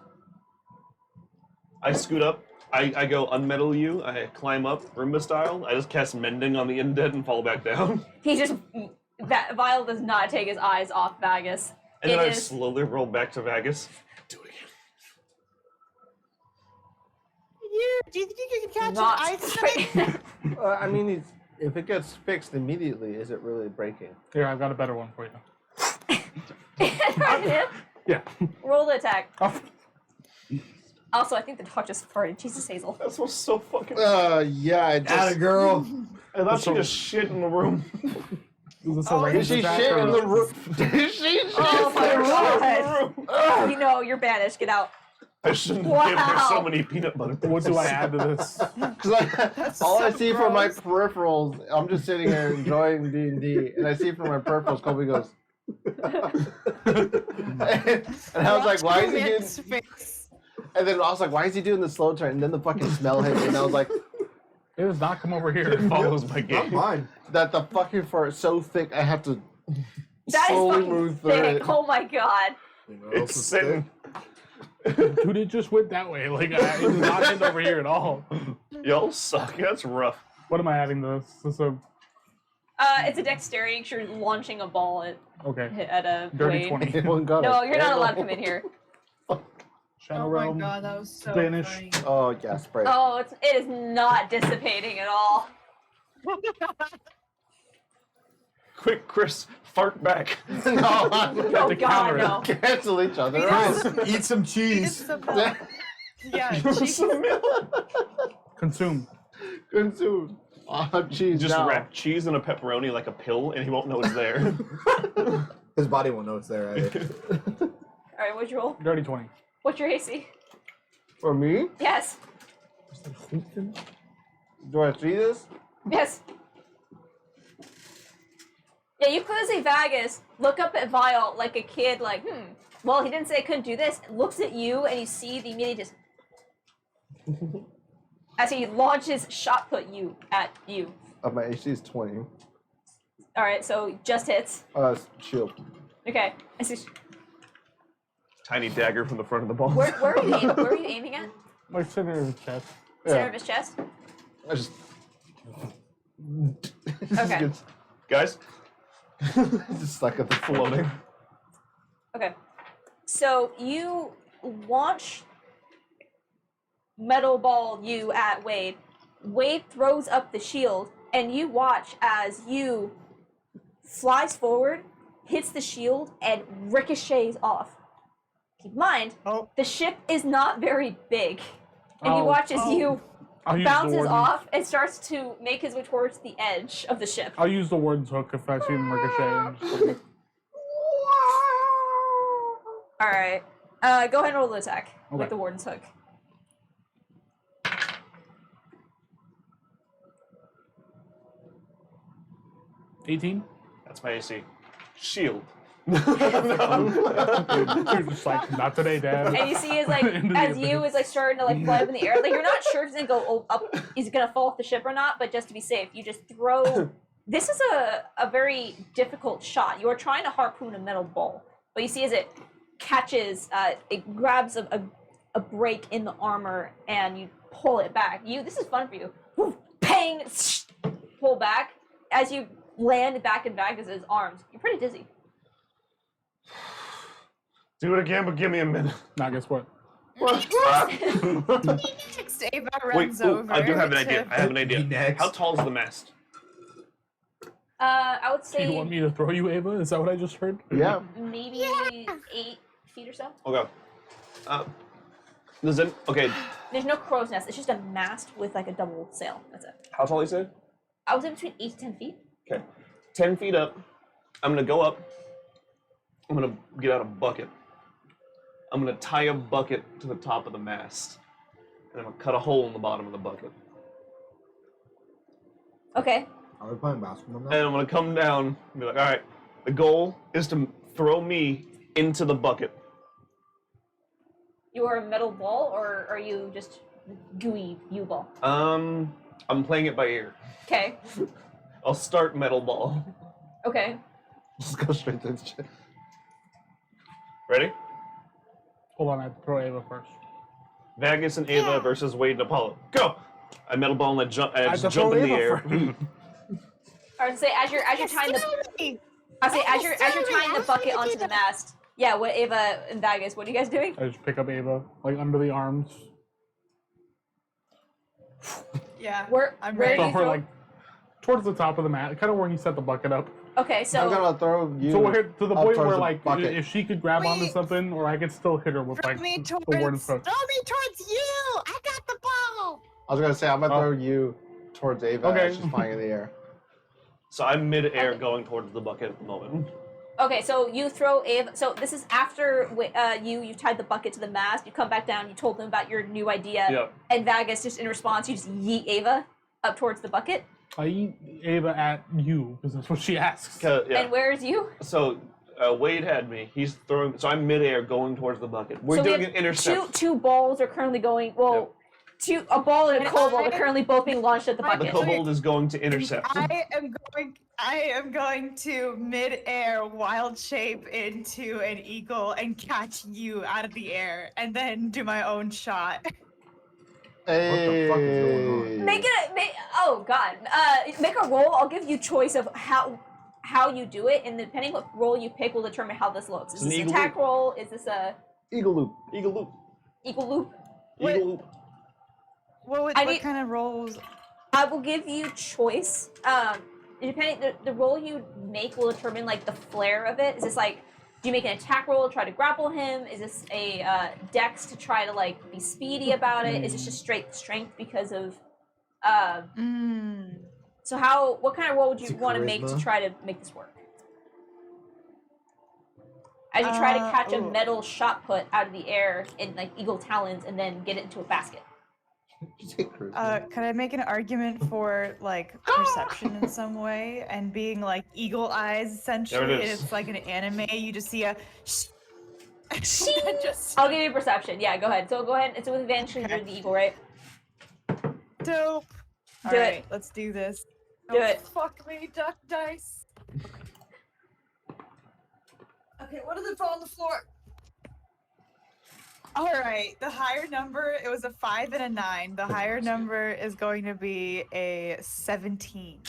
I scoot up. I go unmetal you. I climb up Roomba style. I just cast mending on the indent and fall back down. Violet does not take his eyes off Vagus. And then It I is- slowly roll back to Vagus. Do it again. Do you think you can catch Not an ice snake? I mean, if it gets fixed immediately, is it really breaking? Here, I've got a better one for you. Yeah. Roll the attack. Oh, Also, I think the dog just farted. Jesus, Hazel. That smells so fucking. Yeah, I Atta just. girl. I thought she so- just shit in the room. is this a Oh, random Did she attack shit or- in the room? Did she shit Oh my in the room? god. You know, you're banished. Get out. I shouldn't give her so Wow. many peanut butter. What do I add to this? 'Cause all I so see from my gross. peripherals, I'm just sitting here enjoying D&D, and I see from my peripherals, Kobe goes. and I was like, why is he doing? Man's face. And then I was like, why is he doing the slow turn? And then the fucking smell hit me, and I was like, It does not come over here. It follows my Not game. mine. that the fucking fart is so thick, I have to That is slowly fucking move through thick. it. Oh my god. You know what else It's is sitting. thick? Dude, it just went that way. Like, it does not hit over here at all. Y'all suck. That's rough. What am I adding to this? This is a It's a dexterity because you're launching a ball okay. at a Dirty Wade. 20. Everyone got No, it. you're not allowed to come in here. Shadow Oh my Realm. god, that was so Banish. funny. Oh yeah, spray. Oh, it is not dissipating at all. Quick, Chris, fart back. no, Oh to god, counter it. no. cancel each other. Yes. out. Eat some It's cheese. the milk. Yeah, cheese. Consume. Consume. Cheese Just now. wrap cheese in a pepperoni like a pill, and he won't know it's there. His body won't know it's there. Either. Alright, what'd you roll? Dirty 20. What's your AC? For me? Yes. Do I see this? Yes. Yeah, you clearly see Vagus look up at Vile like a kid, like, well, he didn't say I couldn't do this. Looks at you, and you see the immediate just. As he launches shot put you at you. My AC is 20. Alright, so just hits. Shield. Okay. I see. Tiny dagger from the front of the ball. Where are you aiming at? My center of the chest. Center of his chest? I just. Okay. Guys, Just stuck at the floating. Okay. So you launch metal ball you at Wade. Wade throws up the shield, and you watch as you flies forward, hits the shield, and ricochets off. Keep in mind, Oh. the ship is not very big. And you Oh. watch as you I'll use the bounces warden's, off and starts to make his way towards the edge of the ship. I'll use the warden's hook if I see him ricochet. And just, Alright. Go ahead and roll the attack with Okay. the warden's hook. 18? That's my AC. Shield. You're just like, not today, Dad. And you see is like Into the as you abyss. is like starting to like fly up in the air. Like you're not sure if he's gonna go up, he's gonna fall off the ship or not. But just to be safe, you just throw. This is a very difficult shot. You are trying to harpoon a metal ball, but you see as it catches, it grabs a break in the armor, and you pull it back. This is fun for you. Woof, pang, pull back as you land back in Vagus's arms. You're pretty dizzy. Do it again, but give me a minute. Now, guess what? Next, Ava Wait, runs ooh, over. I do have an to- idea. I have an idea. Next. How tall is the mast? I would Do say you want me to throw you, Ava? Is that what I just heard? Yeah. maybe 8 feet or so. Okay. Does it? Okay. There's no crow's nest. It's just a mast with like a double sail. That's it. How tall you say? I would say between 8 to 10 feet. Okay. 10 feet up. I'm gonna go up. I'm gonna get out a bucket. I'm gonna tie a bucket to the top of the mast. And I'm gonna cut a hole in the bottom of the bucket. Okay. Are we playing basketball now? And I'm gonna come down and be like, alright, the goal is to throw me into the bucket. You are a metal ball, or are you just gooey U-ball? I'm playing it by ear. Okay. I'll start metal ball. Okay. Just go straight to the shit. Ready? Hold on, I have to throw Ava first. Vagus and Ava versus Wade and Apollo. Go! I metal ball and I jump have to jump throw in the Ava air. Or say as you're tying the I say as you're tying the bucket onto the mast, Yeah, what Ava and Vagus, what are you guys doing? I just pick up Ava, like under the arms. Yeah. Where I'm where ready. are you So we're throwing? like towards the top of the mat, kind of where he set the bucket up. Okay, I'm so gonna throw you. So we're hit to the up point towards where the like bucket. if she could grab onto Wait. something, or I could still hit her with Throw like me the wooden towards. foot. Throw me towards you! I got the ball! I was gonna say I'm gonna Oh. throw you towards Ava Okay. as she's flying in the air. So I'm mid-air Okay. going towards the bucket at the moment. okay, so you throw Ava. So this is after you tied the bucket to the mast. You come back down. You told them about your new idea, Yep. and Vagus just in response, you just yeet Ava up towards the bucket. I eat Ava at you because that's what she asks. Yeah. And where is you? So Wade had me. He's throwing. So I'm mid-air going towards the bucket. We're So we doing have an intercept. Two balls are currently going. Well, a ball and a And kobold are I- currently both being launched at the I- The bucket. kobold is going to intercept. I am going to mid-air wild shape into an eagle and catch you out of the air, and then do my own shot. Hey. fuck is going on? Oh god. Make a roll. I'll give you choice of how you do it, and depending what roll you pick will determine how this looks. Is It's an this an eagle attack roll? Is this a Eagle loop. Eagle loop. equal loop? Wait. Eagle loop. What I need- kind of rolls? I will give you choice. Depending the roll you make will determine like the flair of it. Is this like, do you make an attack roll to try to grapple him? Is this a dex to try to like be speedy about it? Is this just straight strength because of so what kind of roll would you Is it want to make to charisma? try to make this work? As you try to catch a ooh. metal shot put out of the air in like eagle talons and then get it into a basket. Could I make an argument for like perception in some way and being like eagle eyes essentially? And is. it's like an anime. You just see a. just I'll give you perception. Yeah, go ahead. So go ahead. It's with advantage because you're the eagle, right? dope. Do it. Alright, let's do this. Do it. Fuck me, duck dice. Okay, what does it fall on the floor? Alright, the higher number, it was a 5 and a 9. The higher number is going to be a 17.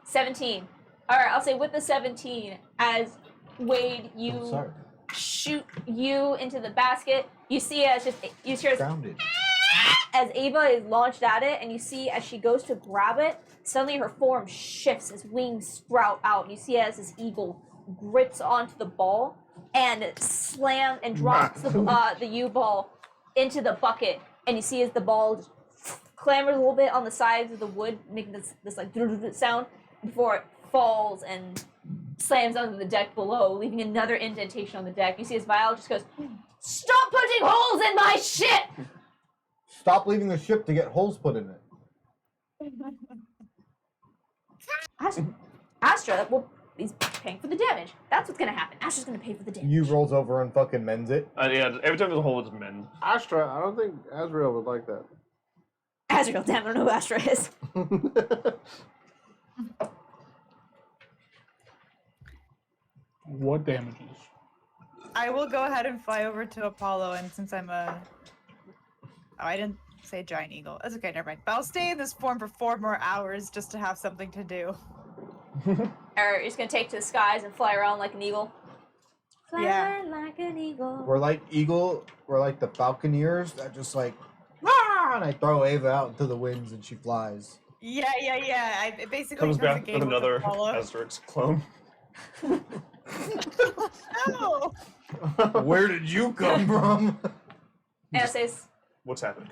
17. All right, I'll say with the 17, as Wade, you Sorry. shoot you into the basket. You see as you hear Grounded. as Ava is launched at it, and you see as she goes to grab it, suddenly her form shifts as wings sprout out. You see as this eagle grips onto the ball and slams and drops the U ball into the bucket, and you see as the ball just clambers a little bit on the sides of the wood, making this like sound before it falls and slams onto the deck below, leaving another indentation on the deck. You see as Violet just goes, "Stop putting holes in my shit!" Stop leaving the ship to get holes put in it. Astra, well, he's paying for the damage. That's what's gonna happen. Astra's gonna pay for the damage. You rolls over and fucking mends it. Yeah, every time there's a hole, it's men. Astra, I don't think Azrael would like that. Azrael, damn, I don't know who Astra is. What damages? I will go ahead and fly over to Apollo, and since I'm a... Oh, I didn't say giant eagle. That's okay, never mind. But I'll stay in this form for 4 more hours just to have something to do. Or you're just gonna take to the skies and fly around like an eagle. Fly Yeah. like an eagle. We're like we're like the Falconeers that just like, ah, and I throw Ava out into the winds and she flies. Yeah. It basically Comes becomes a back game with another Apollo. Asterix clone. No! Where did you come from? And it says, What's happening?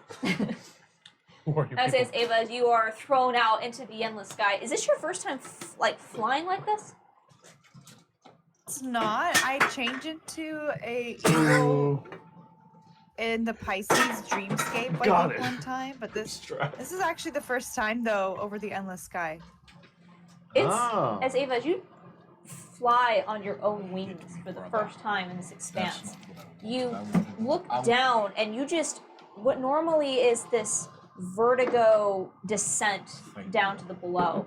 Who are you and it says, people? Ava, as you are thrown out into the endless sky. Is this your first time flying like this? It's not. I changed into a eagle in the Pisces Dreamscape Got it. one time, but this Strap. is actually the first time though over the endless sky. It's Ah. as Ava, as you fly on your own wings for the first time in this expanse. You look down and you just what normally is this vertigo descent down to the below.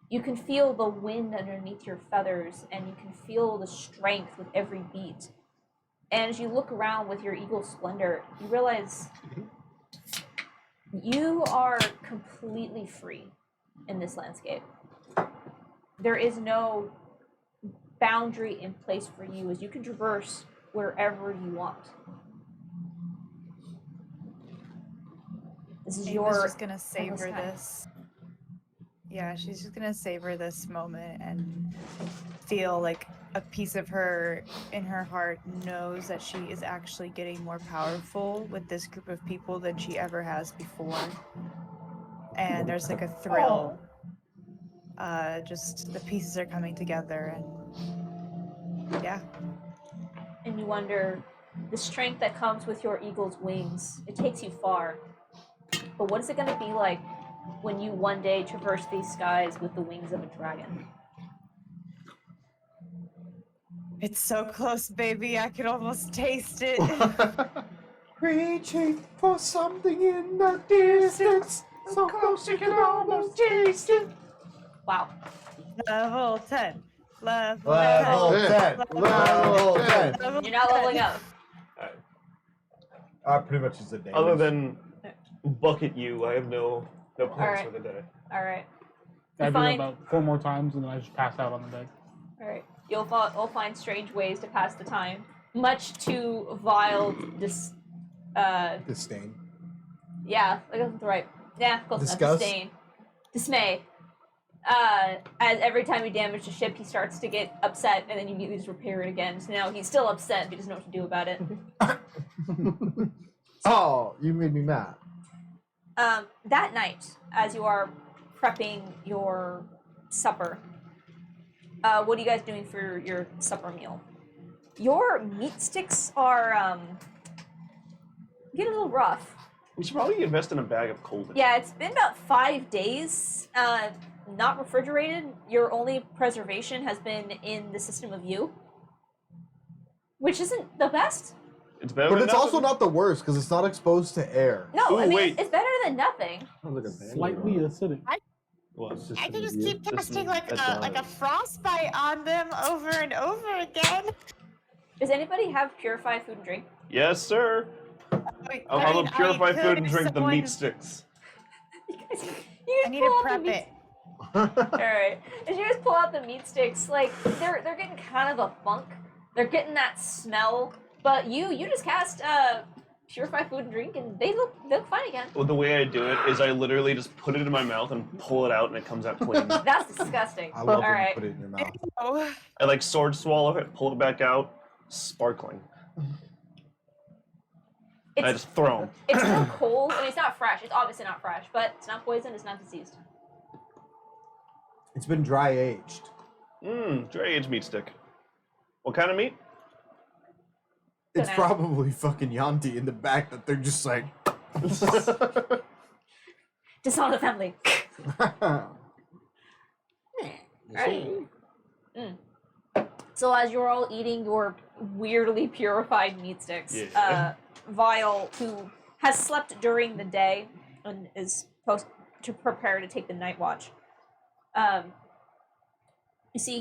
You can feel the wind underneath your feathers and you can feel the strength with every beat. And as you look around with your eagle splendor, you realize you are completely free in this landscape. There is no boundary in place for you, as you can traverse wherever you want. This is Ava's your just gonna savor time. this. Yeah, she's just gonna savor this moment and feel like a piece of her in her heart knows that she is actually getting more powerful with this group of people than she ever has before. And there's like a thrill. Just the pieces are coming together, and yeah. And you wonder, the strength that comes with your eagle's wings, it takes you far. But what is it going to be like when you one day traverse these skies with the wings of a dragon? It's so close, baby. I can almost taste it. Reaching for something in the distance, so close you can almost taste it. Wow. Level 10. Level Level 10. 10. Level 10. Level You're not 10. leveling up. Pretty much just a damage. Other than bucket you, I have no plans Alright. for the day. All right. I You do it find, about 4 more times and then I just pass out on the bed. all right. You'll find strange ways to pass the time, much to Vile disdain. yeah, that's right. Yeah, close enough. Disgust? Disdain. Dismay. As every time you damage the ship, he starts to get upset, and then you immediately just repair it again. So now he's still upset, but he doesn't know what to do about it. Oh, you made me mad. That night, as you are prepping your supper, what are you guys doing for your supper meal? Your meat sticks are get a little rough. We should probably invest in a bag of cold. Yeah, it's been about 5 days. Not refrigerated. Your only preservation has been in the system of you, which isn't the best. It's better But than it's nothing. also not the worst because it's not exposed to air. No, Ooh, I mean wait. it's better than nothing. Sounds like a band Slightly acidic. Well, it's I can System just of you. keep casting like That's a frostbite on them over and over again. Does anybody have purified food and drink? yes, sir. Wait, I'll I have mean, a purified I food and could drink the meat someone- sticks. You guys I need pull to out the prep meat- it. Alright. As you guys pull out the meat sticks, like they're getting kind of a funk. They're getting that smell. But you just cast purify food and drink and they look fine again. Well, the way I do it is I literally just put it in my mouth and pull it out and it comes out clean. That's disgusting. I love when you Alright. put it in your mouth. Oh, I like sword swallow it, pull it back out, sparkling. I It's just throw them. it's still cold. I mean it's not fresh. It's obviously not fresh, but it's not poisoned, it's not diseased. It's been dry aged. Dry aged meat stick. What kind of meat? It's Banana. probably fucking Yanti in the back that they're just like. Dishonor the family. Alright. So as you're all eating your weirdly purified meat sticks, Yeah. Vile, who has slept during the day and is supposed to prepare to take the night watch, you see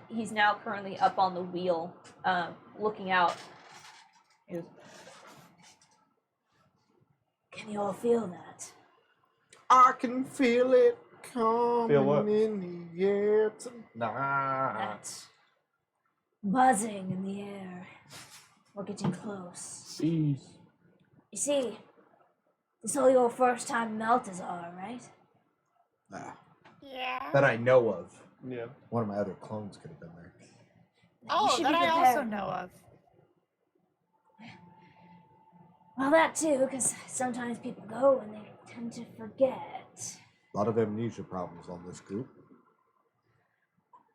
he's now currently up on the wheel, looking out. He goes, can you all feel that? I can feel it coming Feel what? in the air tonight. That buzzing in the air. We're getting close. Jeez. You see, this is all your first time Meltazar, right? Yeah. That I know of. Yeah. One of my other clones could have been there. You oh, should that be I also prepared. know of. Well, that too, because sometimes people go and they tend to forget. A lot of amnesia problems on this group.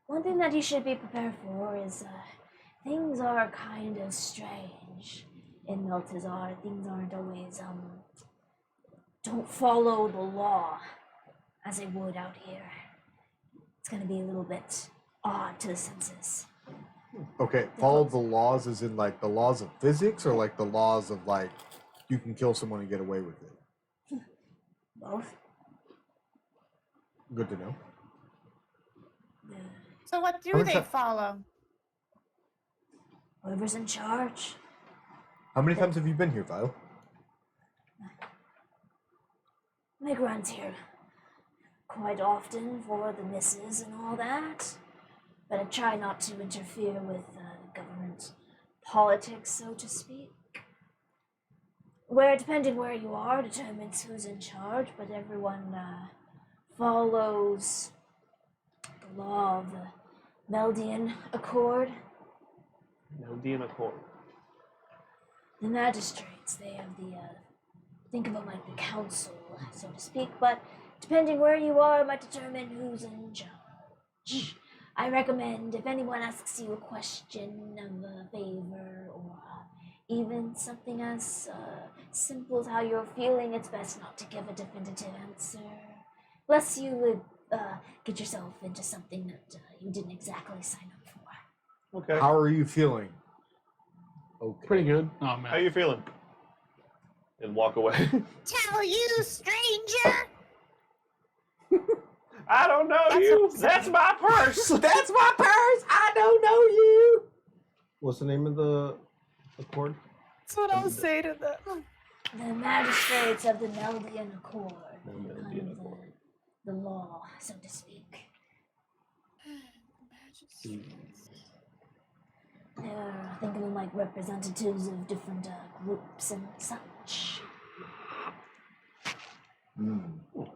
One thing that you should be prepared for is things are kind of strange in Meltazar. Things aren't always don't follow the law as they would out here. It's gonna be a little bit odd to the senses. Okay, follow the laws as in like the laws of physics or like the laws of like you can kill someone and get away with it. Both. Good to know. So what How do many they ti- follow? Whoever's in charge. How many times have you been here, Vile? Make runs here quite often for the misses and all that. but I try not to interfere with government politics, so to speak. Where, depending where you are, determines who's in charge, but everyone follows the law of the Meldian Accord. Meldian Accord. The magistrates, they have the, think of them like the council, so to speak, but depending where you are, might determine who's in charge. I recommend if anyone asks you a question of a favor or even something as simple as how you're feeling, it's best not to give a definitive answer, lest you would get yourself into something that you didn't exactly sign up for. Okay. How are you feeling? Okay. Pretty good. Oh How man. you feeling? And walk away. Tell you, stranger. I don't know That's you. upsetting. That's my purse. That's my purse. I don't know you. What's the name of the accord? That's what I'll say to them. The magistrates of the Meldian Accord, The kind Meldian of Accord. the law, so to speak. They're, think of them like representatives of different groups and such.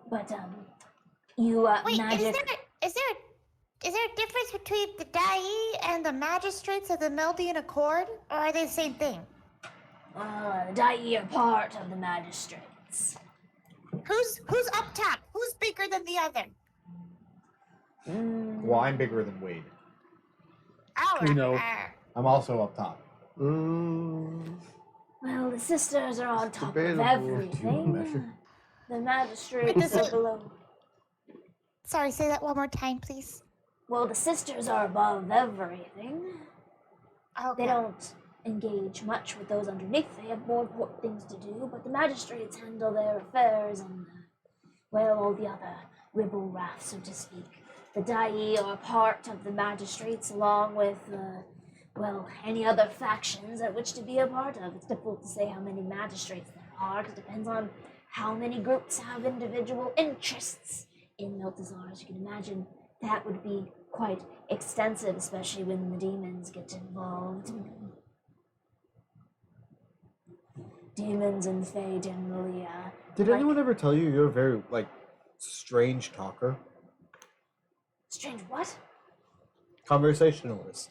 But you Wait, magic. is there a difference between the Dai and the magistrates of the Meldian Accord, or are they the same thing? The Dai are part of the magistrates. Who's up top? Who's bigger than the other? Well, I'm bigger than Wade. Oh, We know. I'm also up top. Well, the sisters are on top of debatable. Do you measure? everything. The magistrates Wait, are below. Sorry, say that one more time, please. Well, the sisters are above everything. Okay. They don't engage much with those underneath. They have more important things to do, but the magistrates handle their affairs and, well, all the other ribble raff, so to speak. The Dai are part of the magistrates along with, well, any other factions at which to be a part of. It's difficult to say how many magistrates there are, because it depends on how many groups have individual interests in Meltazar. As you can imagine, that would be quite extensive, especially when the demons get involved. Demons and Fae generally, Did like- anyone ever tell you you're a very, strange talker? strange what? Conversationalist.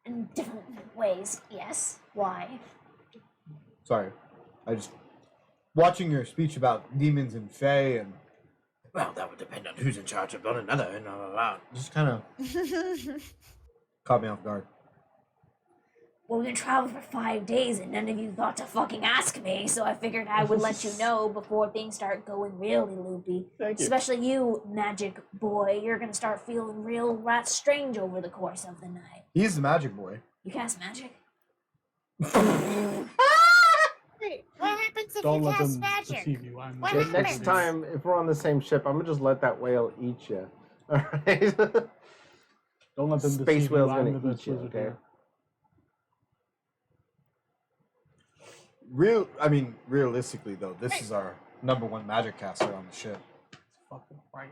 In different ways, yes. Why? Sorry. I just... Watching your speech about demons and fae and... Well, that would depend on who's in charge of one another and blah, blah, blah. Just kind of caught me off guard. Well, we've been traveling for 5 days and none of you thought to fucking ask me, so I figured I would let you know before things start going really loopy. Thank you. Especially you, magic boy. You're gonna start feeling real rat strange over the course of the night. He's the magic boy. You cast magic? Wait, what happens if Don't you let cast them magic? deceive you. I'm What Okay, happens? next time, if we're on the same ship, I'm gonna just let that whale eat you. All right. Don't let them Space deceive whale's you. gonna I'm the eat you, wizard okay? here. Realistically, though, this is our #1 magic caster on the ship. Fucking right.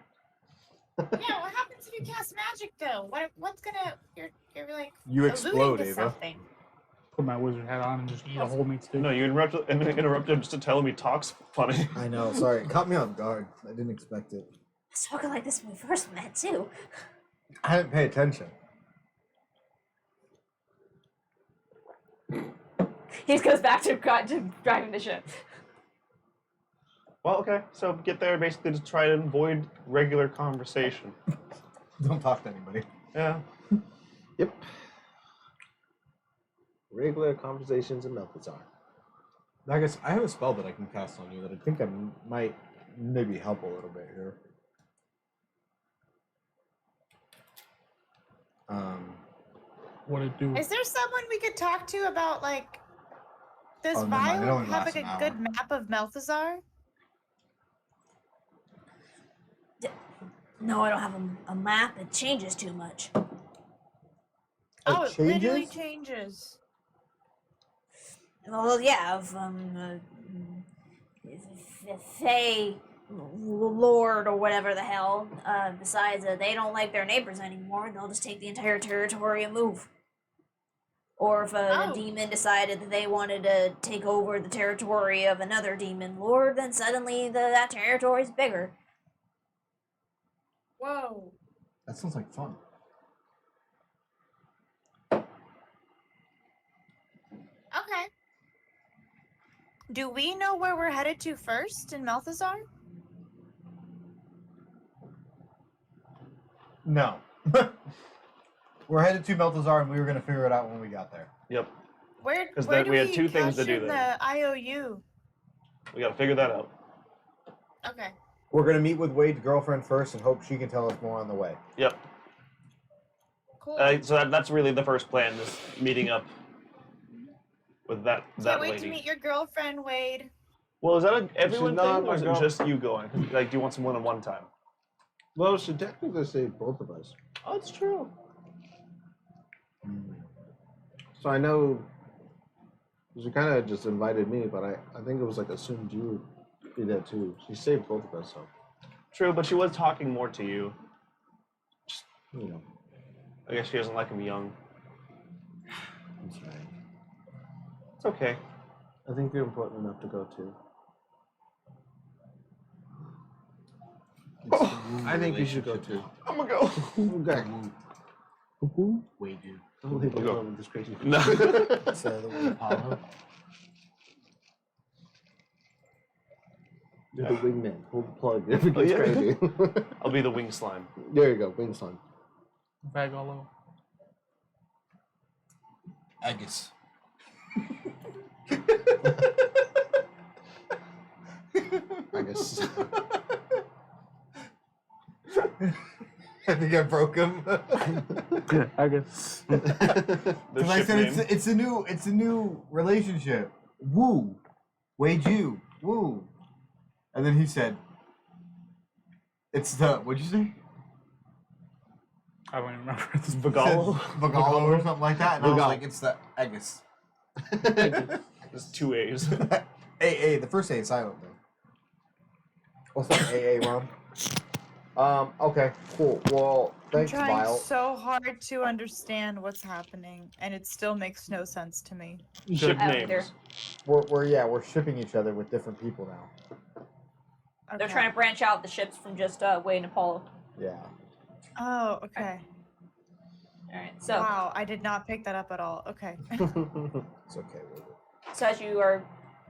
Yeah, what happens if you cast magic though? What's gonna you're like You alluding explode, to Ava. something. Put my wizard hat on and just eat a whole meat steak. No, you interrupted him just to tell him he talks funny. I know, sorry. It caught me off guard. I didn't expect it. I was talking like this when we first met, too. I didn't pay attention. He just goes back to driving the ship. Well, okay. So get there, basically just try to avoid regular conversation. Don't talk to anybody. Yeah. Yep. Regular conversations in Meltazar. I guess I have a spell that I can cast on you that I think I might maybe help a little bit here. What it do? Is there someone we could talk to about does Oh, never mind, it Violet only have lasts a an good map of Melthazar? No, I don't have a map. It changes too much. Oh, it literally changes? changes. Well, yeah, Fae lord or whatever the hell decides that they don't like their neighbors anymore, they'll just take the entire territory and move. Or if a demon decided that they wanted to take over the territory of another demon lord, then suddenly that territory's bigger. Whoa. That sounds like fun. Okay. Do we know where we're headed to first in Malthazar? No. We're headed to Meltazar, and we were going to figure it out when we got there. Yep. Where 'Cause where then do we had two things to cash do in there. the IOU? We gotta figure that out. Okay. We're going to meet with Wade's girlfriend first and hope she can tell us more on the way. Yep. Cool. So that's really the first plan, is meeting up with that Can't wait lady. to meet your girlfriend, Wade. Well, is that an everyone not thing, my or is it girl. just you going? Like, do you want some one-on-one time? Well, she technically saved both of us. Oh, it's true. So I know she kind of just invited me, but I think it was like assumed you would be there too. She saved both of us, so True, but she was talking more to you. you know. I guess she doesn't like him young. That's right. It's okay. I think you're important enough to go too. I think you should go too. I'm gonna go. Okay. Wade, dude. Don't leave me Go. alone with this crazy. No. So the Wade Apollo. You're the wingman. Hold the plug. If it Oh, gets yeah. crazy. I'll be the wing slime. There you go. Wing slime. Bag all over. Agus. I guess. I think I broke him. I guess. The Because I ship said name. it's a new relationship. Woo. Wade you. Woo. And then he said, it's the, what'd you say? I don't even remember this. Bagalo? Bagalo or something like that. And I was Bagalo. like, it's the Agus. There's two A's. AA, the first A is silent though. What's that AA, Ron? Okay, cool. Well, thanks, I'm trying Vile. so hard to understand what's happening, and it still makes no sense to me. Ship I don't either. names. We're shipping each other with different people now. They're Okay. trying to branch out the ships from just Wade and Apollo. Yeah. Oh, okay. Alright, so Wow, I did not pick that up at all. Okay. It's okay. Wade. so as you are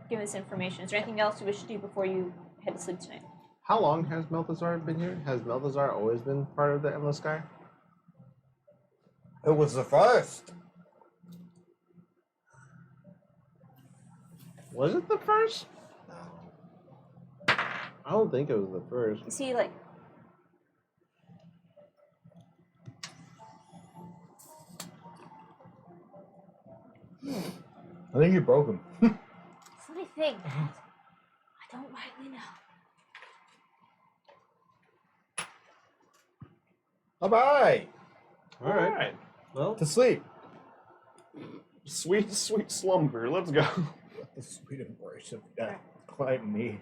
giving this information, is there anything else you wish to do before you head to sleep tonight? How long has Melthazar been here? Has Melthazar always been part of the Endless Sky? It was the first. Was it the first? No. I don't think it was the first. You see, like, I think you broke him. funny thing, I don't rightly know. Bye-bye. All right. Well, To sleep. Sweet, sweet slumber. Let's go. The sweet embrace of death. Quite me.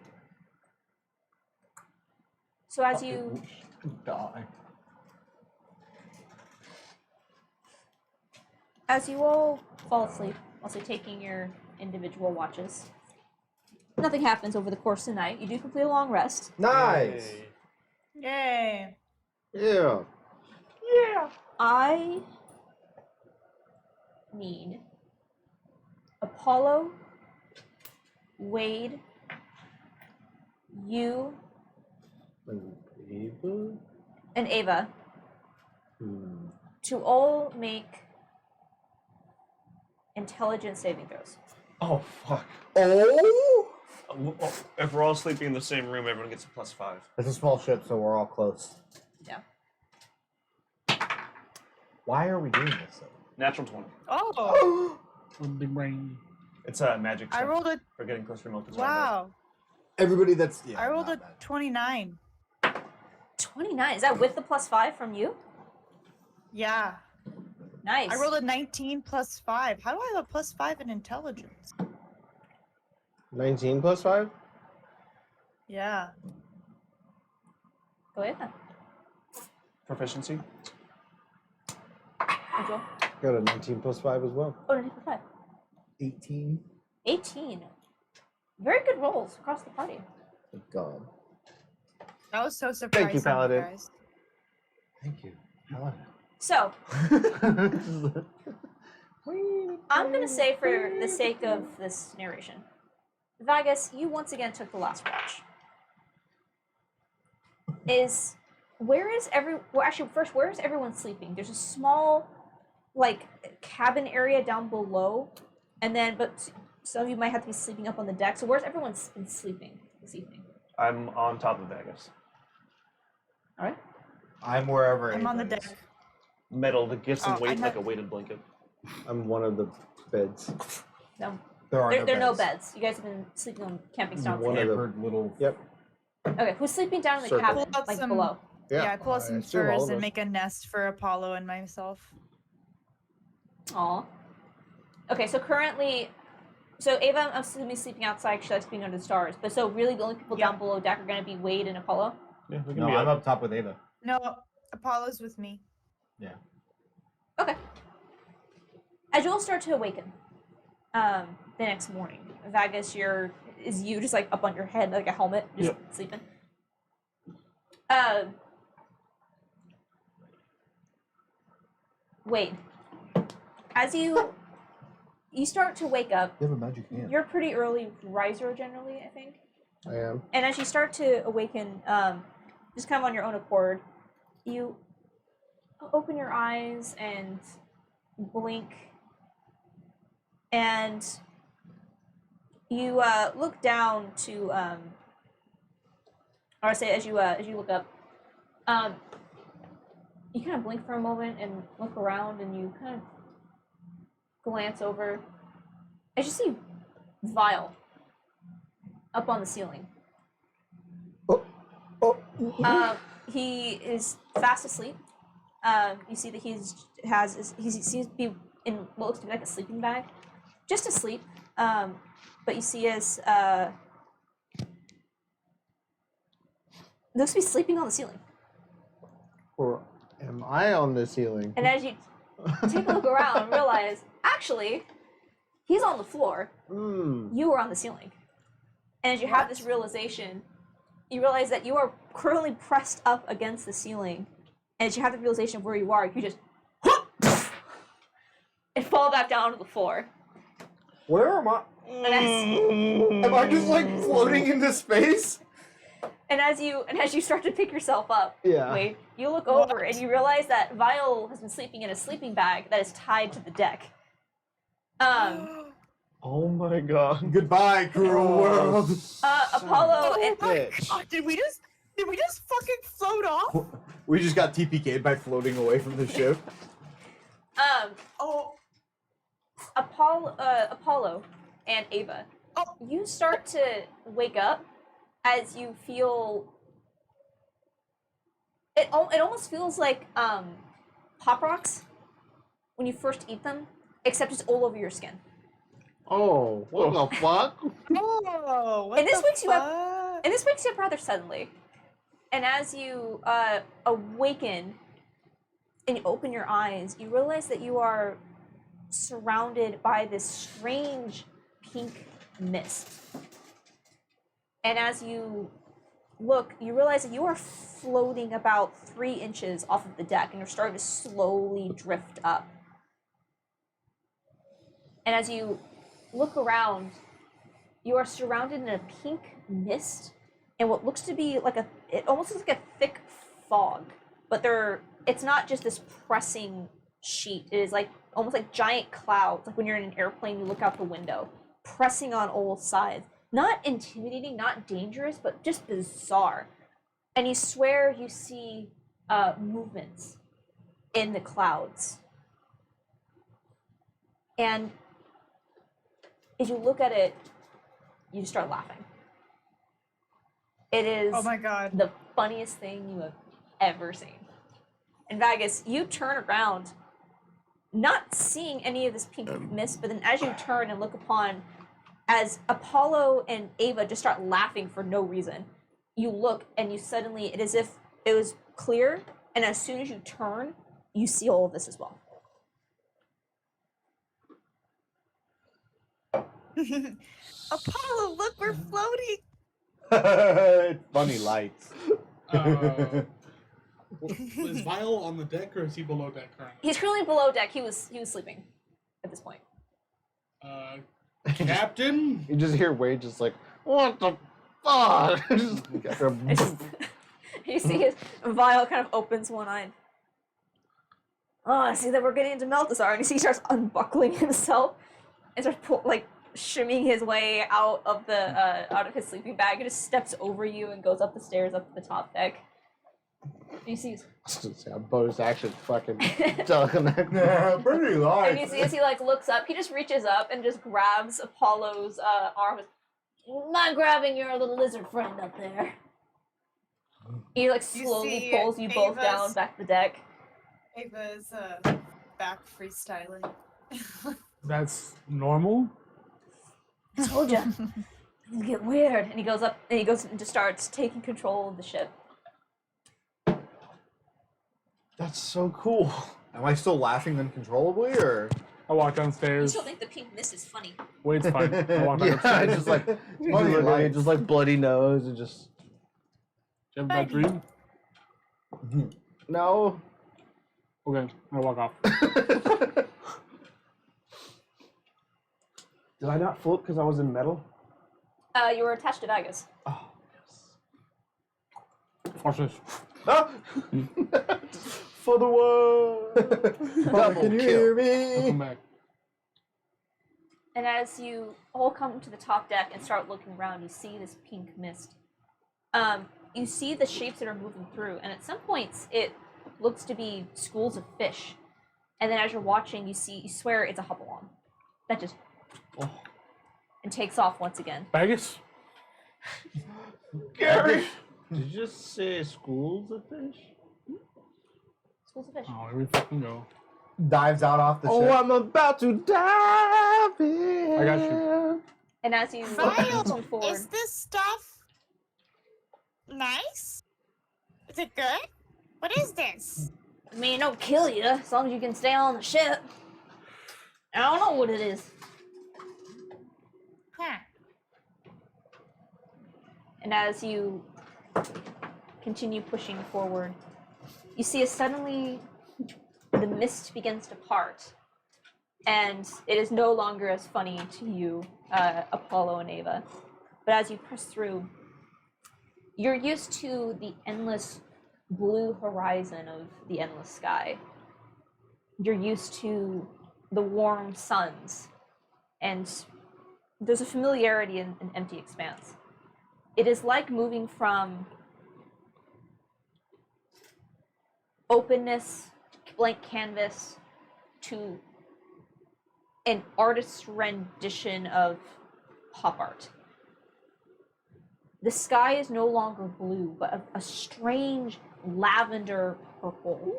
So as you Die. all fall asleep, also taking your individual watches, nothing happens over the course of the night. You do complete a long rest. Nice. Yay. yeah. Yeah. I need Apollo, Wade, you, And Ava? and Ava Hmm. to all make intelligence saving throws. Oh, fuck. Oh! If we're all sleeping in the same room, everyone gets a +5. It's a small ship, so we're all close. Yeah. Why are we doing this though? Natural 20. Oh, With big brain. It's a magic I stuff rolled a for getting closer to Meltazar. wow. Everybody that's I rolled a not bad. 29. 29. Is that with the +5 from you? Yeah. Nice. I rolled a 19 plus 5. How do I have a +5 in intelligence? 19 plus 5? Yeah. Go ahead then. Proficiency. Angel. Got a 19 plus 5 as well. Oh, 95. 18. 18. Very good rolls across the party. Thank God. That was so surprising. Paladin. Guys. Thank you. Paladin. So, I'm going to say for the sake of this narration, Vagus, you once again took the last watch. Where is everyone sleeping? There's a small, like, cabin area down below, and then, but some of you might have to be sleeping up on the deck. So where's everyone been sleeping this evening? I'm on top of Vagus. All right. I'm wherever. I'm on the Ava deck. is. Metal that gives some Oh, weight I'm like not- a weighted blanket. I'm one of the beds. No, There are there are no beds. beds. You guys have been sleeping on camping stones. One of the- Pampered little. Yep. Okay, who's sleeping down in the Circle. cabin, Pull out like some- below? Yeah, I pull out some assume all furs of and us. make a nest for Apollo and myself. Aw. Okay, so currently, so Ava, I'm assuming sleeping outside. 'Cause she likes being under the stars. But so really, the only people Yeah. down below deck are going to be Wade and Apollo. Yeah, we can No, be I'm up. up top with Ava. No, Apollo's with me. Okay. As you all start to awaken, the next morning, Vagus, you just like up on your head like a helmet, just sleeping. Wade, as you start to wake up, You have a magic hand. you're a pretty early riser generally, I think. I am. And as you start to awaken, just kind of on your own accord, you open your eyes and blink, and you look down to, or I say as you look up, you kind of blink for a moment and look around, and you kind of glance over, as you see Vile up on the ceiling. He is fast asleep. You see that he seems to be in what looks to be like a sleeping bag, just asleep. But you see as looks to be sleeping on the ceiling. Or am I on the ceiling? And as you take a look around and realize, actually, he's on the floor. You are on the ceiling. And as you have this realization, you realize that you are currently pressed up against the ceiling. And as you have the realization of where you are, you just and fall back down to the floor. Where am I? Am I just like floating into space? And as you start to pick yourself up, Yeah. Wade, you look over and you realize that Vile has been sleeping in a sleeping bag that is tied to the deck. Oh my god. Goodbye, cruel world. Apollo and Bitch. God, did we just fucking float off? We just got TPK'd by floating away from the ship. Oh, Apollo and Ava, you start to wake up as you feel. It almost feels like Pop Rocks when you first eat them, except it's all over your skin. Oh, what the fuck? oh, what And this the wakes you up- fuck? And this wakes you up rather suddenly. And as you awaken and you open your eyes, you realize that you are surrounded by this strange pink mist. And as you look, you realize that you are floating about 3 inches off of the deck and you're starting to slowly drift up. And as you look around, you are surrounded in a pink mist and what looks to be like it almost looks like a thick fog, but it's not just this pressing sheet. It is like almost like giant clouds, like when you're in an airplane, you look out the window, pressing on all sides. Not intimidating, not dangerous, but just bizarre. And you swear you see movements in the clouds. And as you look at it, you just start laughing. It is Oh my god. the funniest thing you have ever seen. And Vagus, you turn around, not seeing any of this pink mist, but then as you turn and look upon, as Apollo and Ava just start laughing for no reason, you look and you suddenly, it is if it was clear, and as soon as you turn, you see all of this as well. Apollo, look, we're floating. Funny lights. Is Vile on the deck or is he below deck currently? He's currently below deck. He was sleeping at this point. Captain? You just hear Wade just like, what the fuck? Just like, after a- It's just- you see his Vile kind of opens one eye. Oh, I see that we're getting into Meltasar, and you see he starts unbuckling himself and starts shimmying his way out of his sleeping bag and just steps over you and goes up the stairs up to the top deck. You see, a bonus action fucking telekinetic. Yeah, pretty and you light. see as he looks up, he just reaches up and just grabs Apollo's arm. Not grabbing your little lizard friend up there. He slowly see pulls you both Ava's- down back the deck. Ava's back freestyling. That's normal? I told you. Things get weird. And he goes up and just starts taking control of the ship. That's so cool. Am I still laughing uncontrollably, or? I walk You downstairs. still think the pink mist is funny. Wade's fine. I walk back Yeah, upstairs. just like Funny lights. just like bloody nose and just Do you have a bad dream? no. Okay, I walk off. Did I not float because I was in metal? You were attached to Vagus. Oh, Watch this. yes. For the world. Mama, can you hear I'll me? come back. And as you all come to the top deck and start looking around, you see this pink mist. You see the shapes that are moving through, and at some points it looks to be schools of fish. And then as you're watching, you swear it's a hopalong that just and takes off once again. Bagus? Gary. Did you just say schools of fish? Schools of fish. Oh, here we fucking go. Dives out off the Oh, ship. I'm about to dive in. I got you. And as you Vile, move forward, is this stuff nice? Is it good? What is this? I mean, it don't kill you as long as you can stay on the ship. I don't know what it is. Huh. And as you continue pushing forward, you see suddenly the mist begins to part. And it is no longer as funny to you, Apollo and Ava. But as you press through, you're used to the endless blue horizon of the endless sky. You're used to the warm suns. And there's a familiarity in an empty expanse. It is like moving from openness, blank canvas, to an artist's rendition of pop art. The sky is no longer blue, but a strange lavender purple.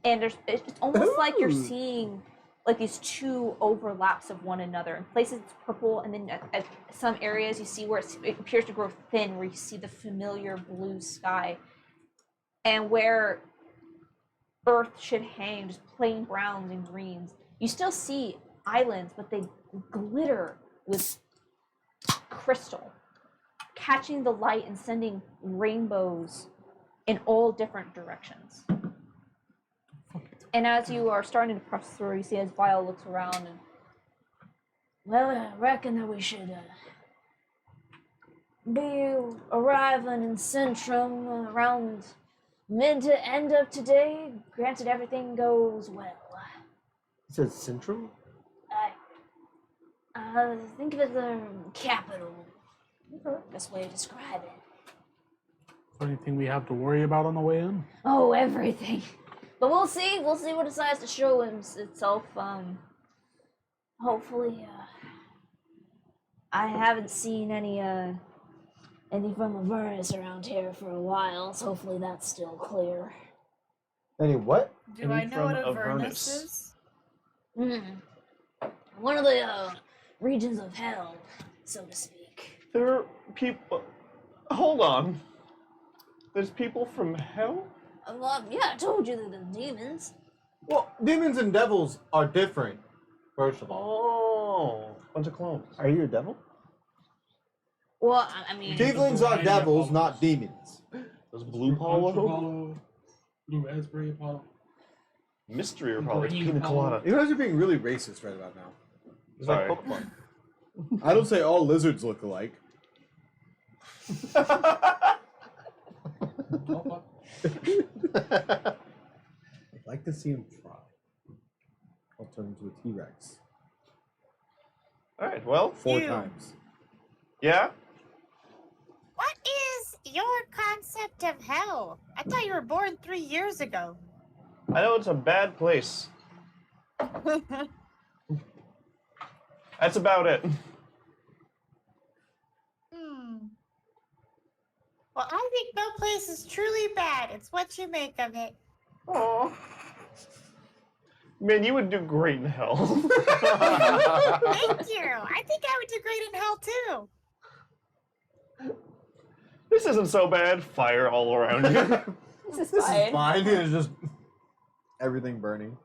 And it's almost like you're seeing like these two overlaps of one another. In places it's purple, and then at some areas you see where it appears to grow thin, where you see the familiar blue sky. And where earth should hang, just plain browns and greens, you still see islands, but they glitter with crystal, catching the light and sending rainbows in all different directions. And as you are starting to press through, you see as Vile looks around and, well, I reckon that we should be arriving in Centrum around mid to end of today, granted everything goes well. It says Central? I think of it as the capital. Best way to describe it. Is there anything we have to worry about on the way in? Oh, everything. But we'll see. We'll see what decides to show itself. Hopefully, I haven't seen any from Avernus around here for a while, so hopefully that's still clear. Any what? Do And I know what from Avernus Avernus. is? One of the regions of hell, so to speak. There are people. Hold on. There's people from hell? Well, yeah, I told you that the demons. Well, demons and devils are different. First of all, Oh, bunch of clones. Are you a devil? Well, I mean, Devlins are devils, not demons. Those blue Apollo, Apollo? Blue Raspberry Apollo. Mystery or probably Green pina Apollo. colada. You guys are being really racist right about now. It's like Sorry. Pokemon. I don't say all lizards look alike. I'd like to see him try. I'll turn into a T-Rex. Alright, well, 4 Ew. times. yeah. What is your concept of hell? I thought you were born 3 years ago. I know it's a bad place. That's about it. Well, I think no place is truly bad. It's what you make of it. Oh. Man, you would do great in hell. Thank you. I think I would do great in hell too. This isn't so bad. Fire all around you. this is This fine. is fine. It's just everything burning.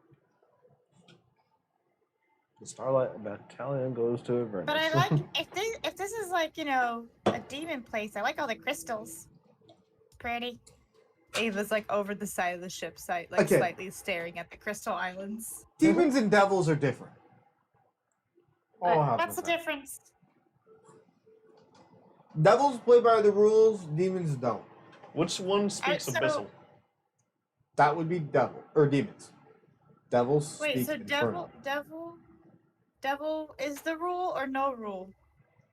The Starlight Battalion goes to Avernus. But I like if this is like, you know, a demon place. I like all the crystals. Pretty. Ava's like over the side of the ship site, like Okay. slightly staring at the crystal islands. Demons and devils are different. All have What's the different. difference? Devils play by the rules. Demons don't. Which one speaks so- abyssal? That would be devil or demons. Devils. Wait, speak so infernal. devil is the rule or no rule?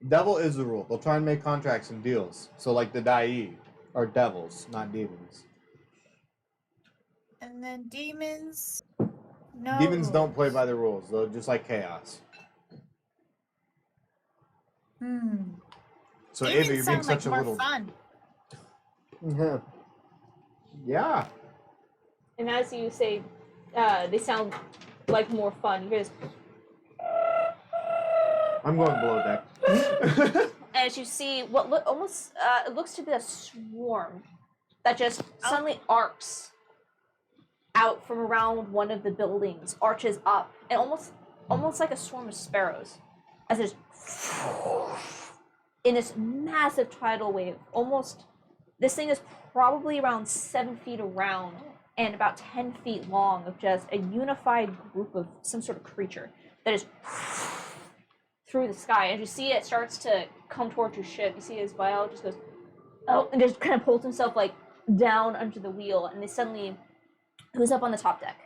Devil is the rule. They'll try and make contracts and deals. So like the Dai are devils, not demons. And then demons. No. Demons don't play rules. by the rules. They're just like chaos. So Demons Ava, you're being sound like such a more little. fun. Yeah. And as you say, they sound like more fun. You hear this, I'm going below deck. as you see what look almost it looks to be a swarm that just suddenly arcs out from around one of the buildings, arches up, and almost like a swarm of sparrows, as there's in this massive tidal wave. Almost, this thing is probably around 7 feet around and about 10 feet long, of just a unified group of some sort of creature that is through the sky. As you see it starts to come towards your ship, you see his Vial just goes, oh, and just kind of pulls himself like down under the wheel, and they suddenly, who's up on the top deck?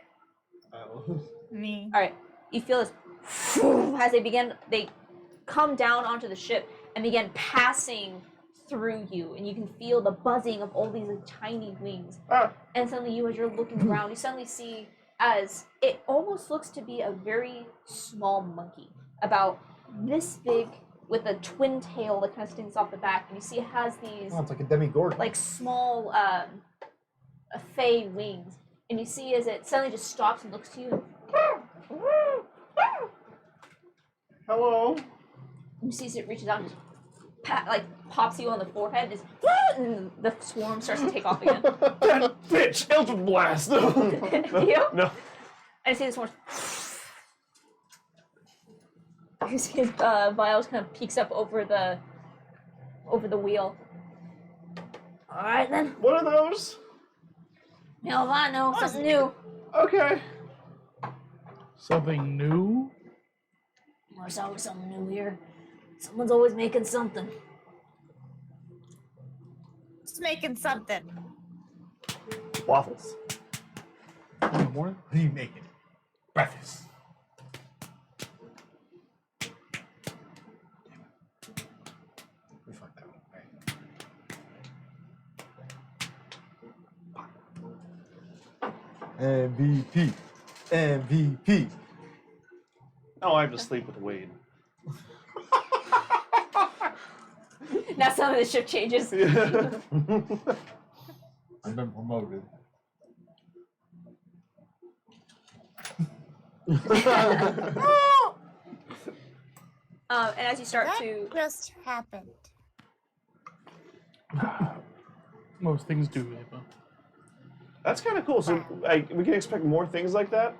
Me. All right, you feel this as they come down onto the ship and begin passing through you, and you can feel the buzzing of all these like, tiny wings. And suddenly, you, as you're looking around, you suddenly see as it almost looks to be a very small monkey, about this big, with a twin tail that kind of sticks off the back, and you see it has these Oh, it's like a demigorgon. like small fey wings, and you see as it suddenly just stops and looks to you. Hello. You see as it reaches out and just pops you on the forehead, just and the swarm starts to take off again. That bitch! Eldritch Blast! You? No. I see this one. You see his Vials kind of peeks up over the wheel. All right then. What are those? Hell if I know, something new. Okay. Something new? There's always something new here. Someone's always making something. Just making something. Waffles. In the morning? What are you making? Breakfast. We fucked that one. Right. MVP. MVP. Oh, I have to sleep with Wade. Now some of the ship changes. Yeah. I've been promoted. And as you start That to just happened. Most things do, Ava. That's kind of cool. So we can expect more things like that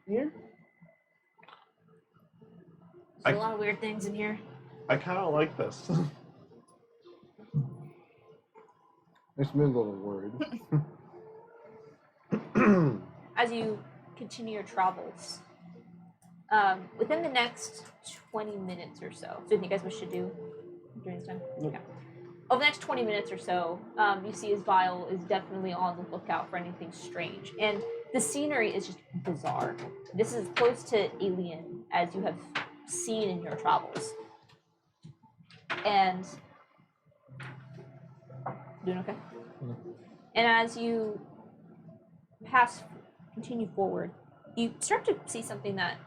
here? There's a lot of weird things in here. I kind of like this. Makes me a little worried. As you continue your travels, within the next 20 minutes or so, so you guys wish to do during this time? Okay. Over the next 20 minutes or so, you see as Vile is definitely on the lookout for anything strange. And the scenery is just bizarre. This is close to alien as you have seen in your travels. And doing okay? And as you continue forward, you start to see something that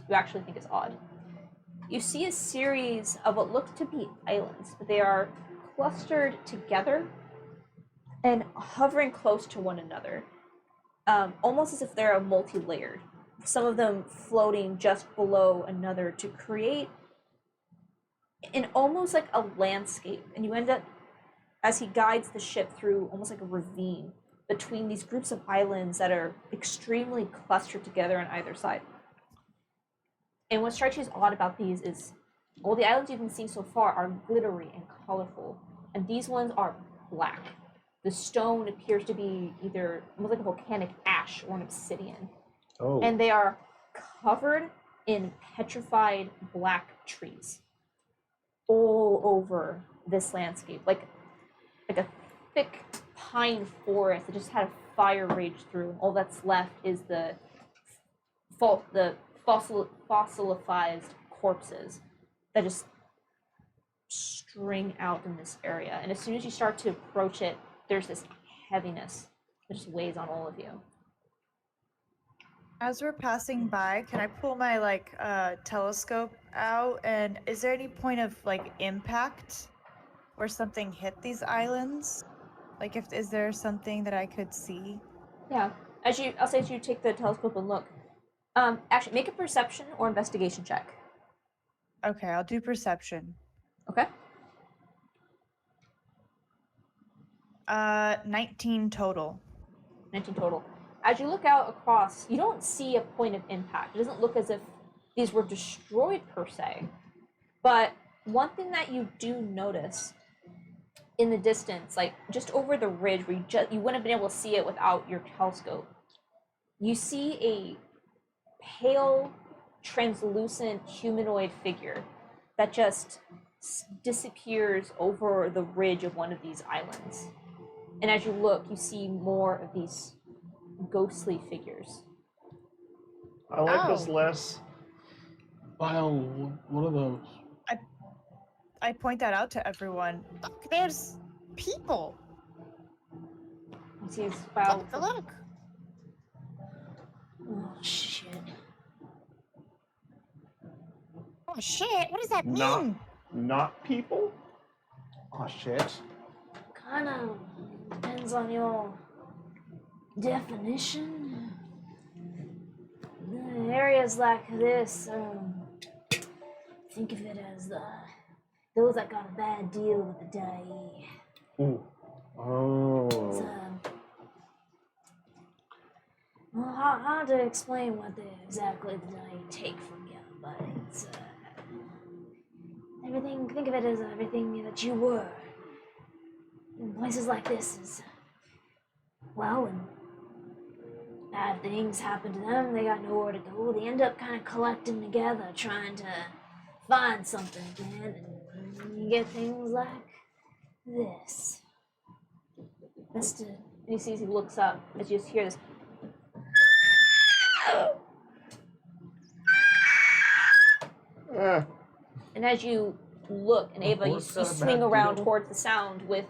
you actually think is odd. You see a series of what look to be islands, but they are clustered together and hovering close to one another, almost as if they're multi-layered. Some of them floating just below another to create an almost like a landscape. And you end up, as he guides the ship through almost like a ravine between these groups of islands that are extremely clustered together on either side. And what strikes you as odd about these is all the islands you've been seeing so far are glittery and colorful, and these ones are black. The stone appears to be either almost like a volcanic ash or an obsidian. Oh. And they are covered in petrified black trees all over this landscape, like a thick pine forest that just had a fire rage through. All that's left is the fossilized corpses that just string out in this area. And as soon as you start to approach it, there's this heaviness that just weighs on all of you. As we're passing by, can I pull my telescope out? And is there any point of impact where something hit these islands? Is there something that I could see? Yeah. I'll say as you take the telescope and look. Actually, make a perception or investigation check. Okay, I'll do perception. Okay. 19 total. 19 total. As you look out across, you don't see a point of impact. It doesn't look as if these were destroyed per se. But one thing that you do notice in the distance, just over the ridge where you wouldn't have been able to see it without your telescope, you see a pale, translucent humanoid figure that just disappears over the ridge of one of these islands. And as you look, you see more of these ghostly figures. I like this less. Vile, what are those? I point that out to everyone. Look, there's people. You see Vile. Look. Oh shit. Oh shit! What does that mean? Not people? Oh shit. Kinda depends on your definition. Areas like this, think of it as those that got a bad deal with the Dai. Ooh. Oh. It's, well, hard to explain what exactly the Dai take from you, but it's everything. Think of it as everything that you were. In places like this is, well, when bad things happen to them, they got nowhere to go. They end up kind of collecting together, trying to find something again, and you get things like this. And you see as he looks up, as you just hear this. And as you look, and Ava, you swing around towards the sound with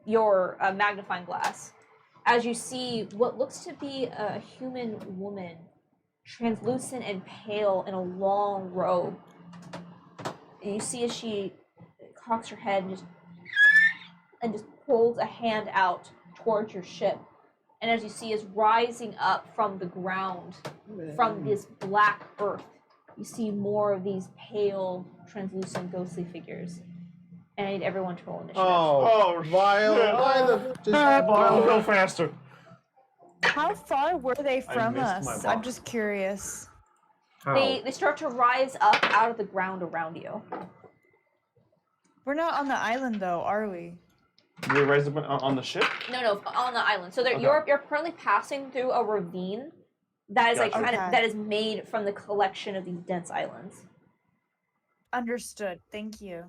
your magnifying glass. As you see what looks to be a human woman, translucent and pale in a long robe. And you see as she cocks her head and just pulls a hand out towards your ship. And as you see is rising up from the ground, from this black earth, you see more of these pale, translucent, ghostly figures. And I need everyone to roll initiative. Oh, Vile. shit. Why the just Vile, go faster. How far were they from missed my us? I'm box. just curious. They start to rise up out of the ground around you. We're not on the island though, are we? Do they rise up on the ship? No, on the island. So Okay. you're currently passing through a ravine that is like Gotcha. kind of Okay. that is made from the collection of these dense islands. Understood. Thank you.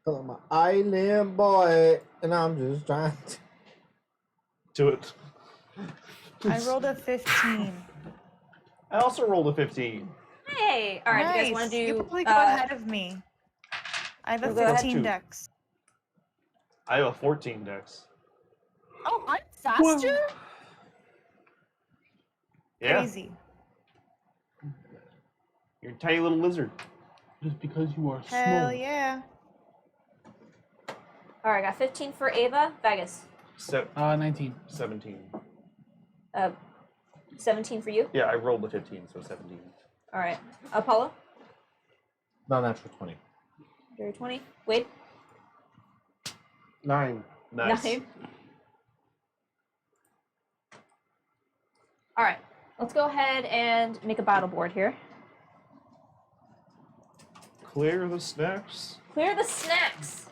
I'm an island boy, and I'm just trying to. Do it. I rolled a 15. I also rolled a 15. Hey, all right. Nice. You guys want to do? You probably go ahead of me. I have a We'll go ahead. 15 Two. dex. I have a 14 dex. Oh, I'm faster? Yeah, Crazy. you're a tiny little lizard. Just because you are Hell small. yeah. All right, I got 15 for Ava. Vegas, 19. 17. 17 for you. Yeah, I rolled a 15, so 17. All right, Apollo, Not natural 20. you're 20. Wade, 9. Nice. 9. All right, let's go ahead and make a battle board here. Clear the snacks. Clear the snacks.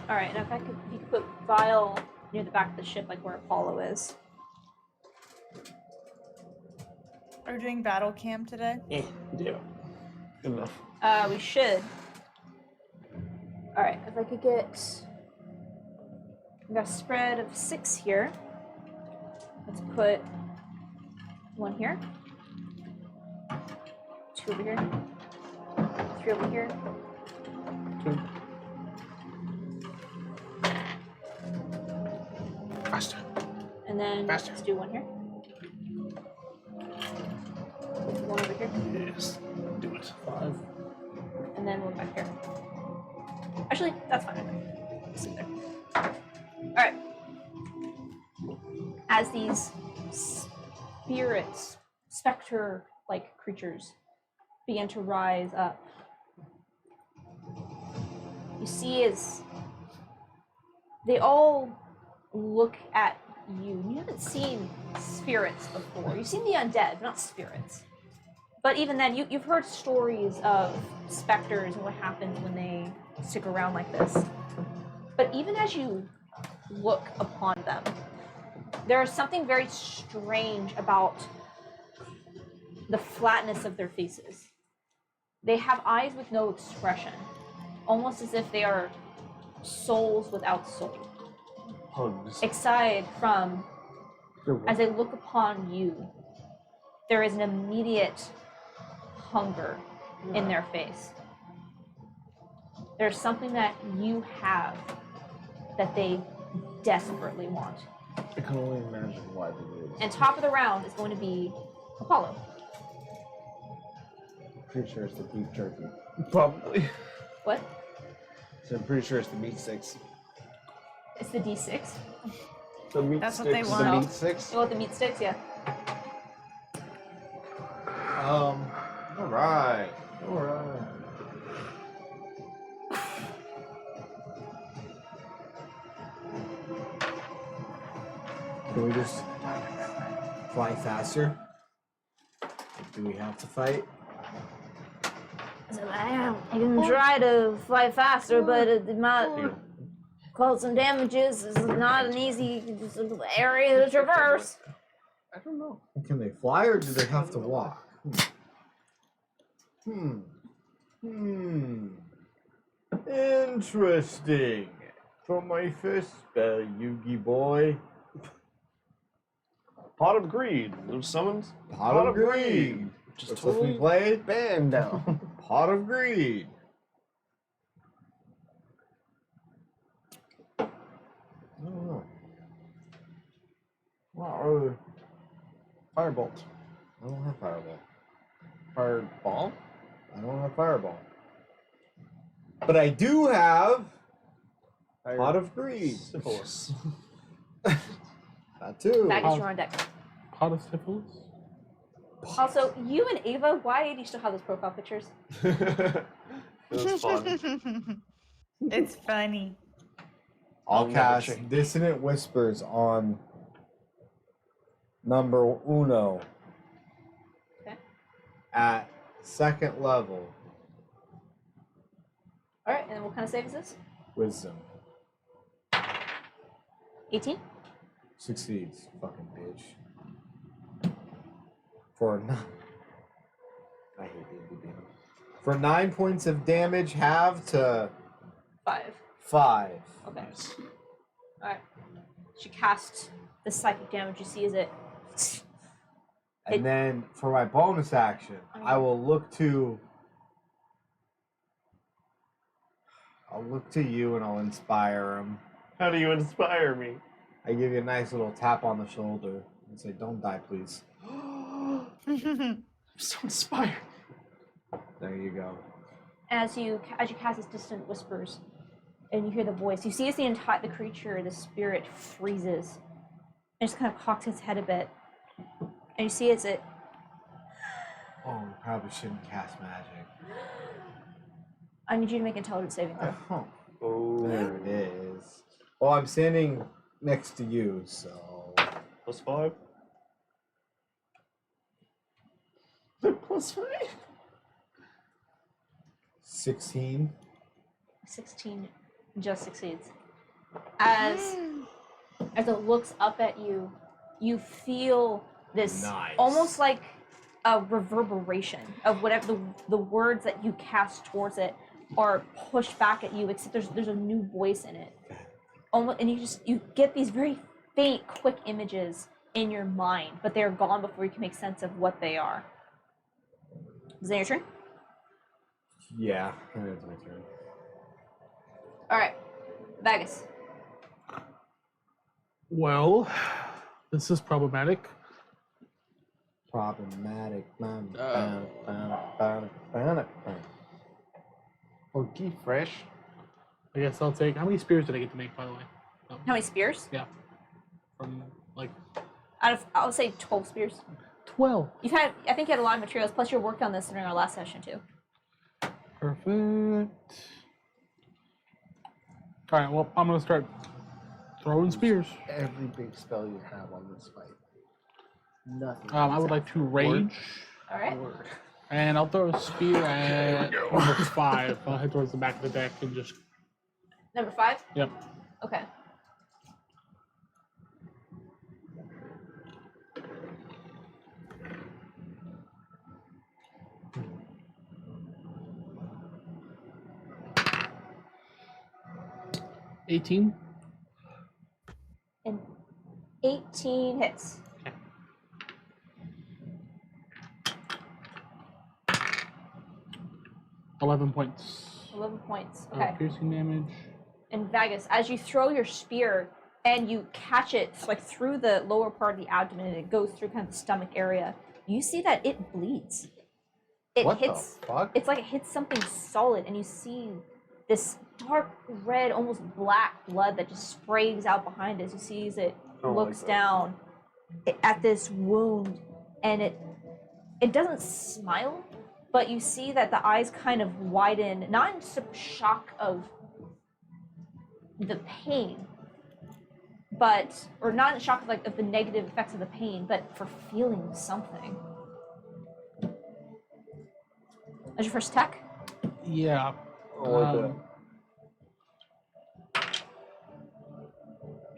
All right, now if you could put Vile near the back of the ship, like where Apollo is. Are we doing battle cam today? Yeah. Good enough. We should. All right, if I could get, we got a spread of 6 here. Let's put 1 here, 2 over here, 3 over here. 2. Faster. And then Faster. let's do 1 here. 1 over here. Yes. Do it. 5. And then 1 back here. Actually, that's fine. Just sit there. Alright. As these spirits, specter-like creatures, begin to rise up, you see as they all look at you. You haven't seen spirits before. You've seen the undead, but not spirits. But even then, you've heard stories of specters and what happens when they stick around like this. But even as you look upon them, there is something very strange about the flatness of their faces. They have eyes with no expression, almost as if they are souls without soul. Hugs. Aside from, as they look upon you, there is an immediate hunger in their face. There's something that you have that they desperately want. I can only imagine why they do this. And top of the round is going to be Apollo. Pretty sure it's the beef jerky. Probably. What? So I'm pretty sure it's the meat sticks. It's the D6. The meat That's what they sticks. want. The No. meat sticks? You want the meat sticks? Yeah. Alright. Alright. Can we just fly faster? Do we have to fight? I can try to fly faster, but it might cause some damages. It's not an easy area to traverse. I don't know. Can they fly or do they have to walk? Interesting. For my first spell, Yugi boy. Pot of Greed. Those summons. Pot of Greed. Just What's supposed to be totally. played? Bam down. Pot of Greed. Wow. Firebolt. I don't have fireball. Fireball? I don't have fireball. But I do have Pot of Greed. Syphilis. That too. Magus, you're on deck. Pot of syphilis? Also, you and Ava, why do you still have those profile pictures? It was fun. It's funny. I'll I'll never cast change. Dissonant Whispers on number uno. Okay. At 2nd level. All right, and then what kind of save is this? Wisdom. 18. Succeeds. Fucking bitch. For 9. I hate D&D. For 9 points of damage, halve to 5. 5. Okay. All right. She casts the psychic damage. You see, is it? And then for my bonus action, I will look to. I'll look to you and I'll inspire him. How do you inspire me? I give you a nice little tap on the shoulder and say, "Don't die, please." I'm so inspired. There you go. As you cast this distant whispers, and you hear the voice, you see as the creature, the spirit, freezes, and just kind of cocks its head a bit, and you see as it. Oh, probably shouldn't cast magic. I need you to make an intelligence saving throw. Oh, Oh, there it is. Well, I'm standing next to you, so. +5. +5. 16. 16 just succeeds. As it looks up at you, you feel this Nice. almost like a reverberation of whatever the words that you cast towards it are pushed back at you, except there's a new voice in it. Almost, and you get these very faint, quick images in your mind, but they're gone before you can make sense of what they are. Is that your turn? Yeah, it's my turn. All right, Vagus. Well, this is problematic. Problematic. Okay, fresh. I guess I'll take. How many spears did I get to make, by the way? Oh, How many spears? yeah. From like Out of, I would say 12 spears. 12. I think you had a lot of materials, plus you worked on this during our last session too. Perfect. All right. Well, I'm gonna start throwing spears. Every big spell you have on this fight. Nothing. I would like to rage, All right. Word. and I'll throw a spear at number 5. I'll head towards the back of the deck and just. Number 5? Yep. Okay. $18. And 18 hits. 11 points. 11 points. Okay. Piercing damage. And Vagus, as you throw your spear and you catch it like through the lower part of the abdomen and it goes through kind of the stomach area, you see that it bleeds. It What hits. the fuck? It's like it hits something solid, and you see this dark red, almost black blood that just sprays out behind it. You see as it looks down at this wound, and it doesn't smile, but you see that the eyes kind of widen, not in shock of the pain, but or not in shock of like of the negative effects of the pain, but for feeling something. That's your first attack? Yeah.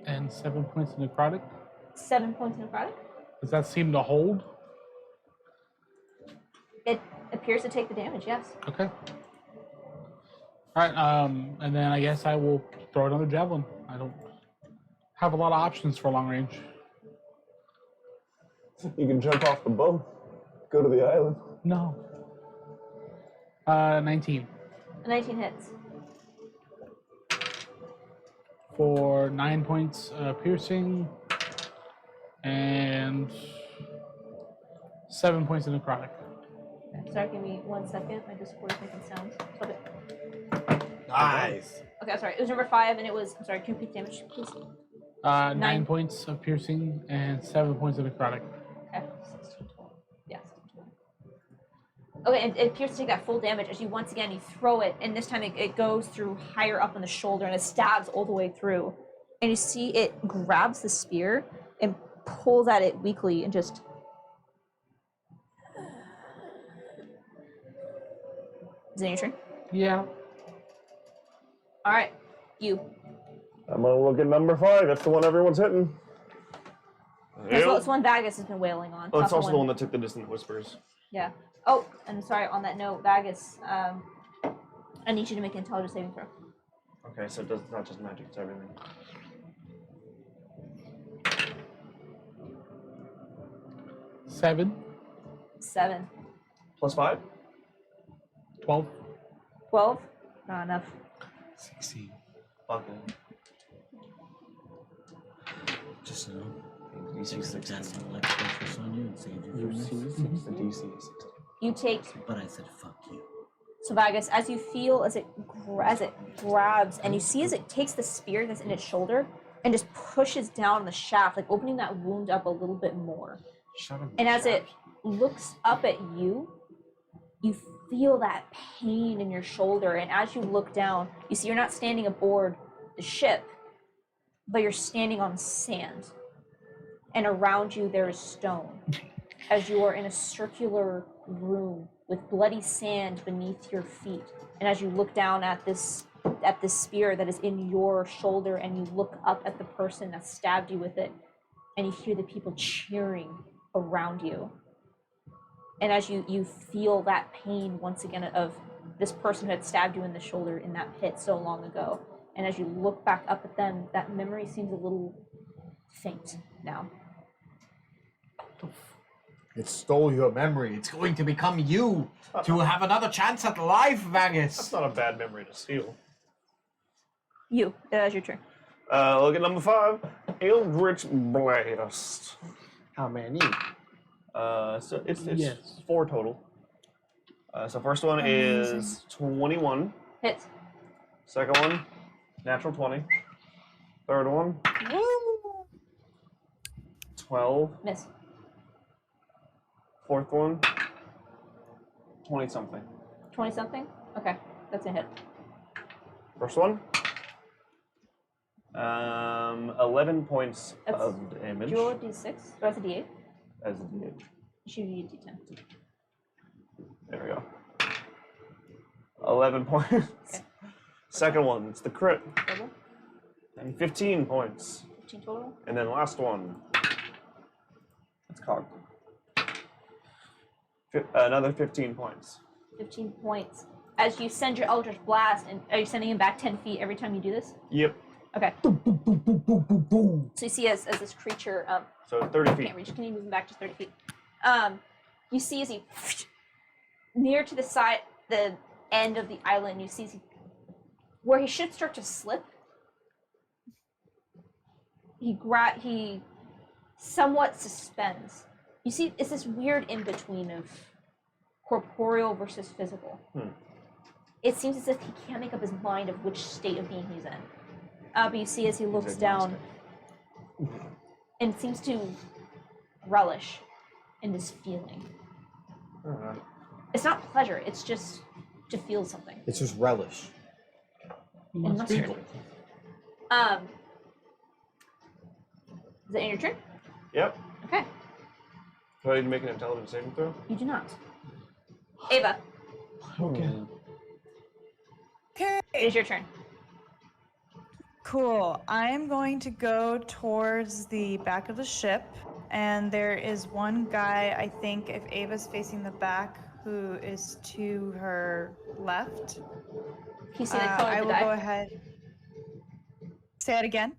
And 7 points of necrotic. 7 points of necrotic. Does that seem to hold? It appears to take the damage, yes. Okay. All right. And then I guess I will throw another javelin. I don't have a lot of options for long range. You can jump off the boat, go to the island. No. 19 19 hits. for 9 points piercing and 7 points of necrotic. Okay, sorry, give me 1 second. My Discord is making sounds. Stop it. Nice. Okay, I'm sorry. It was number 5, and it was. I'm sorry. Can you repeat damage, please? 9 9. points of piercing and 7 points of necrotic. Okay. 16 total. Yeah, 16 total. Okay, and it appears to take that full damage as you once again you throw it, and this time it goes through higher up on the shoulder and it stabs all the way through. And you see it grabs the spear and pulls at it weakly and just. Is it your turn? Yeah. All right, you. I'm gonna look at number 5. That's the one everyone's hitting. It's one Vagus has been wailing on. Oh, not it's also the one that took the distant whispers. Yeah. Oh, and sorry. On that note, Vagus, I need you to make an intelligence saving throw. Okay, so it's not just magic, it's everything. 7. 7. Plus 5? 12. 12. Not enough. 16. Fuck it. Just know. DC Six 16. that's an electrical force on you and saved you from this. The DC is 16. You take. But I said fuck you. So Vagus, as you feel as it grabs, and you see as it takes the spear that's in its shoulder and just pushes down the shaft, like opening that wound up a little bit more. Shut up. And as it looks up at you, you feel that pain in your shoulder. And as you look down, you see you're not standing aboard the ship, but you're standing on sand. And around you there is stone, as you are in a circular room with bloody sand beneath your feet. And as you look down at this spear that is in your shoulder, and you look up at the person that stabbed you with it, and you hear the people cheering around you. And as you feel that pain once again of this person who had stabbed you in the shoulder in that pit so long ago, and as you look back up at them, that memory seems a little faint now. It stole your memory. It's going to become you to have another chance at life, That's Vagus. not a bad memory to steal. You, that's your turn. Look at number 5. Eldritch Blast. How many? So it's Yes. 4 total. So first one is 21. Hits. Second one, natural 20. Third one, 12. Miss. Fourth one, 20 something. 20 something? Okay, that's a hit. First one, 11 points That's of damage Your d6, or that's a d8. as a DH. Should be a d10. There we go. 11 points. Okay. Second one, it's the crit, Double. and 15 points. 15 total. And then last one, it's cocked. Another 15 points. 15 points. As you send your Eldritch Blast, and are you sending him back 10 feet every time you do this? Yep. Okay. So you see as this creature, So 30 feet. can't reach, can you move him back just 30 feet? You see as he, near to the side, the end of the island, you see as he, where he should start to slip, he somewhat suspends. You see, it's this weird in-between of corporeal versus physical. It seems as if he can't make up his mind of which state of being he's in. But you see as he looks down and seems to relish in this feeling. It's not pleasure, it's just to feel something. It's just relish. You And must be. mustard. Is that in your turn? Yep. Okay. Do I need to make an intelligence saving throw? You do not. Ava, Okay. Okay. it is your turn. Cool. I'm going to go towards the back of the ship, and there is one guy, I think, if Ava's facing the back, who is to her left. Can you see the color I of the will die? go ahead. Say it again.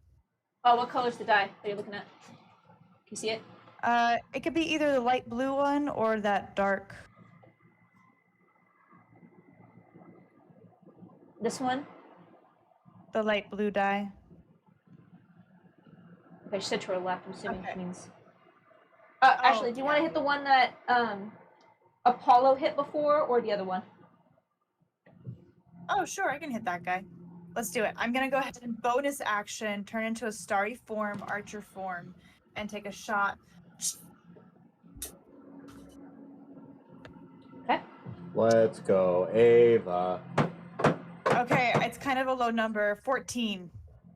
Oh, what color is the die that you're looking at? Can you see it? It could be either the light blue one or that dark. This one? The light blue die. Okay, she said to her left. I'm assuming Okay. she means Actually, do you want to hit the one that Apollo hit before, or the other one? Oh, sure, I can hit that guy. Let's do it. I'm gonna go ahead and bonus action, turn into a starry form, archer form, and take a shot. Okay. Let's go, Ava. Okay, it's kind of a low number. 14.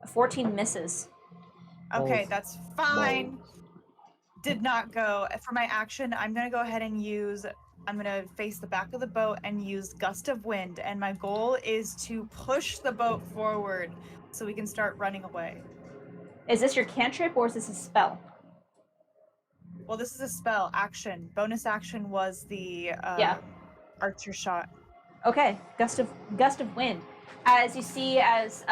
14 misses. Okay, Balls. that's fine. Did not go. For my action, I'm gonna go ahead and I'm gonna face the back of the boat and use Gust of Wind, and my goal is to push the boat forward so we can start running away. Is this your cantrip or is this a spell? Well, this is a spell. Action. Bonus action was the archer shot. Okay, gust of wind. As you see, as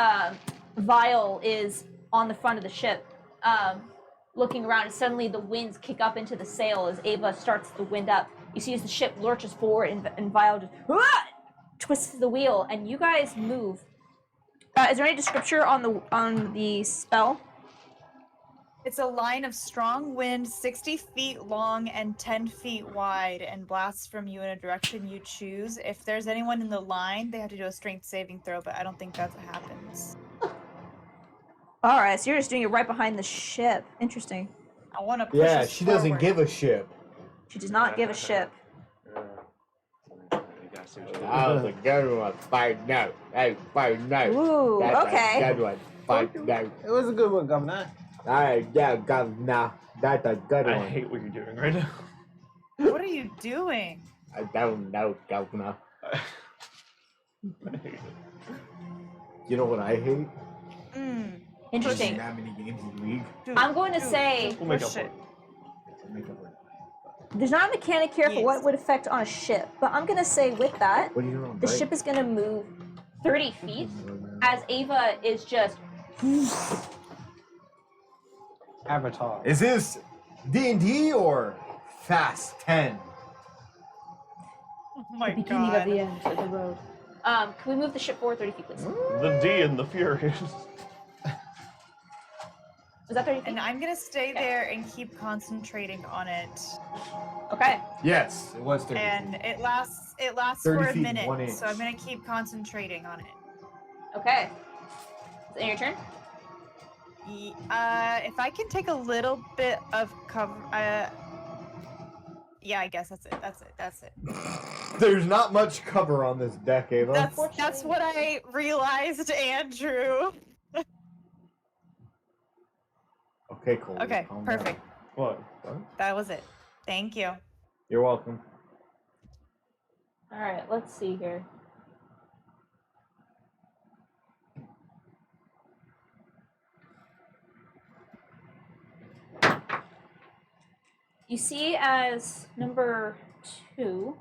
Vile is on the front of the ship, looking around, and suddenly the winds kick up into the sail as Ava starts the wind up. You see as the ship lurches forward, and Vile just twists the wheel, and you guys move. Is there any description on the spell? It's a line of strong wind, 60 feet long and 10 feet wide, and blasts from you in a direction you choose. If there's anyone in the line, they have to do a strength saving throw, but I don't think that happens. All right, so you're just doing it right behind the ship. Interesting. I want to push Yeah, us she doesn't forward. give a shit. She does not give a ship. That was a good one. Fight no. Hey, fight no. Ooh, That's okay. a good one. Fight no. It was a good one, Governor. Alright, yeah, governor. That's a good I one. hate what you're doing right now. What are you doing? I don't know, governor. I hate it. You know what I hate? Interesting. That many games in League. Dude, I'm going to dude, say We'll make push up for it. it. there's not a mechanic here for Yes. what would affect on a ship, but I'm going to say with that, What do you know? the ship is going to move 30 feet as Ava is just. Avatar. Is this D&D or Fast 10? Oh my Beginning god. of the end of the road. Can we move the ship forward 30 feet, please? The D and the Furious. Is that 30 feet? And I'm gonna stay there and keep concentrating on it. Okay. Yes, it was 30. And it lasts 30 for a feet, minute, 1 inch. so I'm gonna keep concentrating on it. Okay. Is it your turn? If I can take a little bit of cover, yeah, I guess that's it. There's not much cover on this deck, Ava. That's what I realized, Andrew. Okay, Cole. Okay, calm perfect. down. What? That was it. Thank you. You're welcome. All right, let's see here. You see as number 2,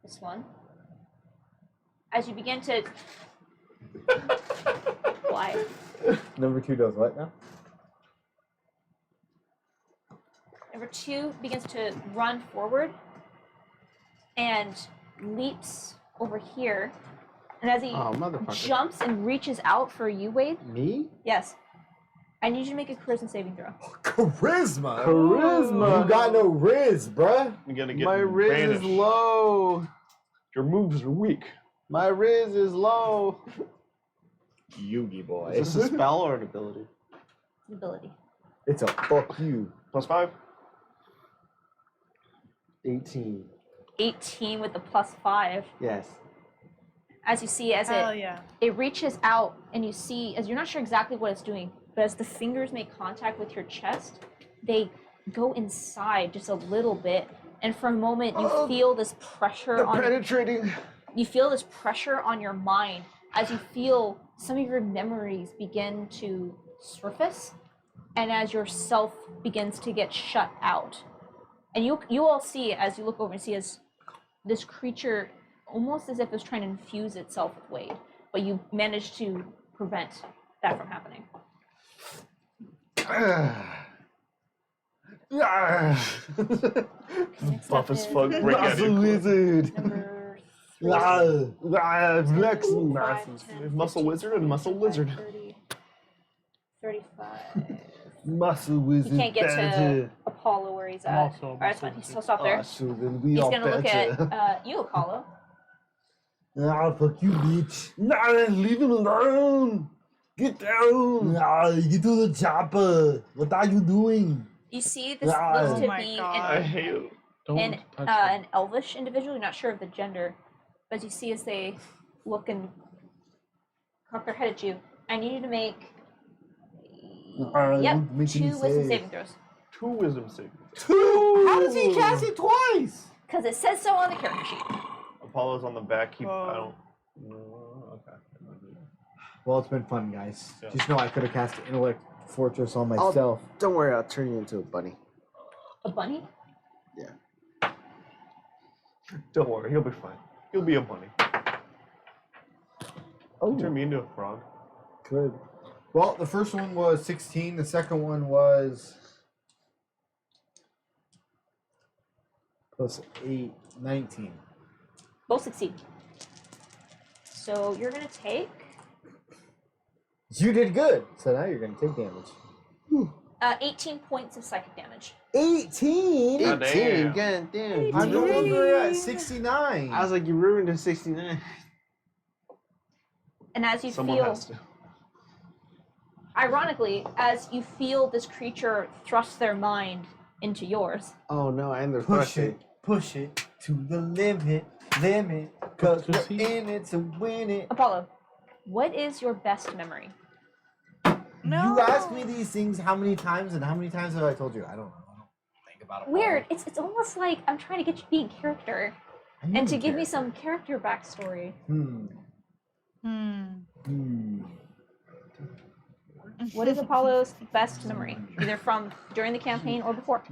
this one, as you begin to fly. Number 2 does what now? Number 2 begins to run forward and leaps over here. And as he Oh, motherfucker. jumps and reaches out for you, Wade. Me? Yes. I need you to make a charisma saving throw. Charisma. Charisma. You got no riz, bruh. You gotta get My riz is banished. low. Your moves are weak. My riz is low. Yugi boy. Is this a spell or an ability? Ability. It's a fuck you. +5. 18. 18 with the +5. Yes. As you see, as Hell it yeah. it reaches out, and you see, as you're not sure exactly what it's doing, but as the fingers make contact with your chest, they go inside just a little bit, and for a moment you feel this pressure on. Penetrating. You feel this pressure on your mind as you feel some of your memories begin to surface, and as your self begins to get shut out. And you all see, as you look over and see, as this creature, almost as if it was trying to infuse itself with Wade, but you managed to prevent that from happening. Next Buff up as is fuck. Break out of your Wizard. number Flex 5, massive. 10, There's Muscle 15, Wizard and Muscle 25, Lizard. 30, 35, Muscle He wizard. can't get to Apollo where he's I'm at. also a Alright, that's muscle fine. wizard. He'll stop there. So then we He's all gonna look better. at you, Apollo. Ah, fuck you, bitch. Nah, leave him alone. Get down. Nah, get to the chopper. What are you doing? You see, this Ah. looks Oh to my be God. I hate it. Don't an touch an elvish individual. You're not sure of the gender, but you see as they look and cock their head at you. I need you to make yep, don't make any 2 wisdom saves. saving throws. 2 wisdom saving. How does he cast it twice? Because it says so on the character sheet. Apollo's on the back. I Whoa. don't. No, okay. Well, it's been fun, guys. Yeah. Just know I could have cast Intellect Fortress on myself. Don't worry, I'll turn you into a bunny. A bunny? Don't worry, he'll be fine. He'll be a bunny. Oh, Turn me into a frog. good. Well, the first one was 16. The second one was plus 8, 19. Both succeed. So you're gonna take You did good. So now you're going to take damage. 18 points of psychic damage. 18? God 18 damn. again, damn. I'm no longer at 18. 69. I was like, you ruined a 69. And as you Someone feel, has to. ironically, as you feel this creature thrust their mind into yours, Oh no, and they're push it to the limit, cause we're Pussy. in it to win it. Apollo, what is your best memory? No. You ask me these things how many times, and how many times have I told you? I don't know. I don't think about it. Weird. It's almost like I'm trying to get you to be in character I am and to in give me character. some character backstory. What is Apollo's best memory, either from during the campaign or before?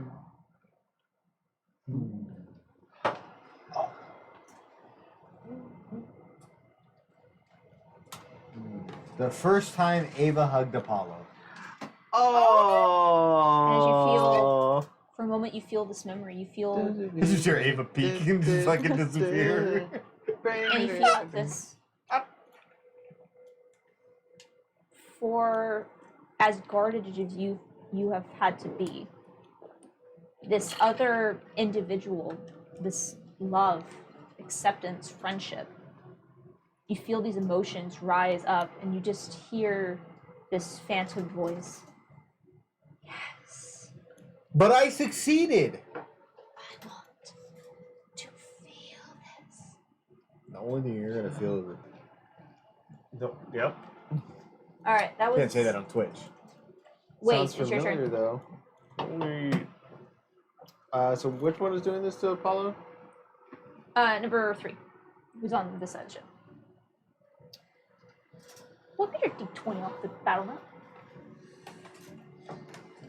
The first time Ava hugged Apollo. Oh. For a moment, you feel this memory. You feel, This is your Ava peek and just fucking disappear. and you feel this. For as guarded as you have had to be, this other individual, this love, acceptance, friendship, you feel these emotions rise up, and you just hear this phantom voice. Yes, But I succeeded. I want to feel this. The only thing you're gonna feel is it. Yep. All right, that was. Can't say that on Twitch. Wait, Sounds it's your familiar, turn. though. Only. So which one is doing this to Apollo? Number 3, who's on this side of the ship. What could your D20 off the battle map?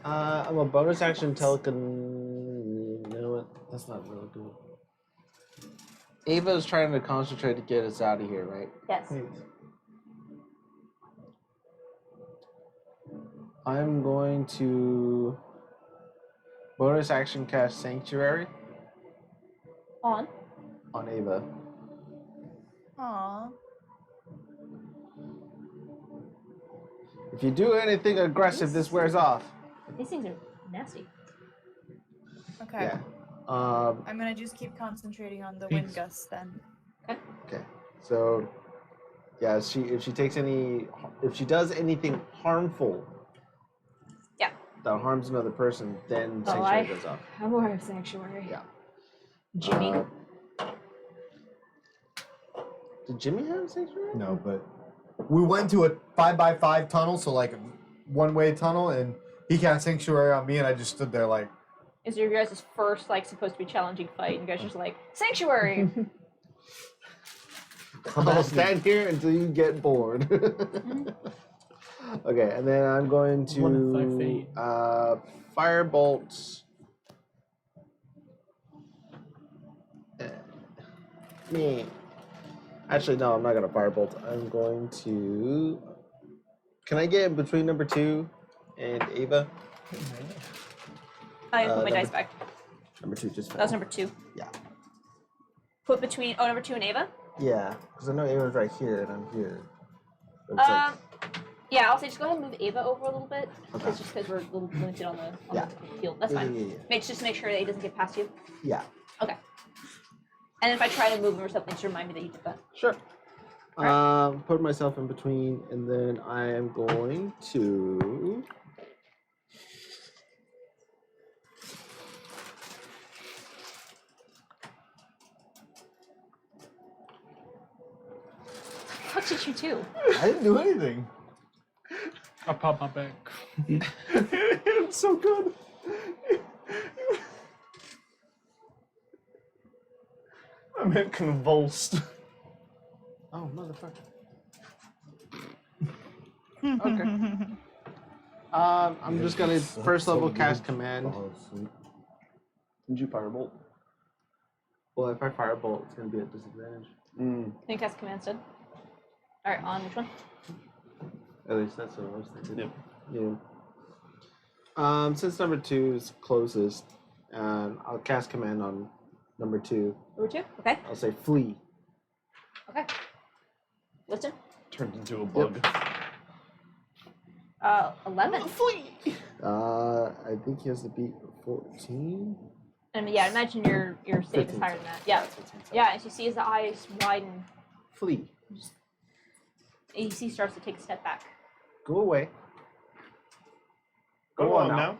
I'm a bonus action telecon. You know what? That's not really good. Ava's trying to concentrate to get us out of here, right? Yes. I'm going to bonus action cast Sanctuary On. on Ava. Aw. If you do anything aggressive, this wears off. These things are nasty. Okay. Yeah. I'm gonna just keep concentrating on the wind gusts then. Okay. So, yeah, if she does anything harmful, Yeah. that harms another person, then Oh, Sanctuary goes off. I'm aware of Sanctuary. Yeah. Jimmy. Did Jimmy have Sanctuary? No, but we went to a 5x5 tunnel, so like a one-way tunnel, and he cast Sanctuary on me, and I just stood there like. Is your guys' first, like, supposed to be challenging fight, and you guys are just like, Sanctuary! I'll stand here until you get bored. Okay, and then I'm going One in five feet. to firebolt. Me. Actually, no, I'm not gonna firebolt. I'm going to. Can I get in between number 2 and Ava? I put my number- dice back. Number 2 just fell. That was number 2. Yeah. Put between, number 2 and Ava? Yeah, because I know Ava's right here and I'm here. So it's like, Yeah, I'll say just go ahead and move Ava over a little bit. Okay. Just because we're a little limited on the Yeah. field. That's fine. Just make sure that he doesn't get past you. Yeah. Okay. And if I try to move him or something, just remind me that you did that. Sure. Put myself in between, and then I am going to. What did you do? I didn't do anything. I'll pop my back. It's so good. I meant convulsed. Oh, motherfucker. Okay. I'm just gonna first level cast command. Did you firebolt? Well, if I firebolt, it's gonna be at disadvantage. Mm. I think that's command said. Alright, on which one? At least that's what I was thinking. Yep. Yeah. Since number 2 is closest, I'll cast command on number 2. Number 2? Okay. I'll say flee. Okay. Listen. Turned into a bug. 11. I think he has to beat 14. And yeah, imagine your save is 15. higher than that. Yeah. Yeah, as you see his eyes widen, Flee. you see he starts to take a step back. Go away. Go on now.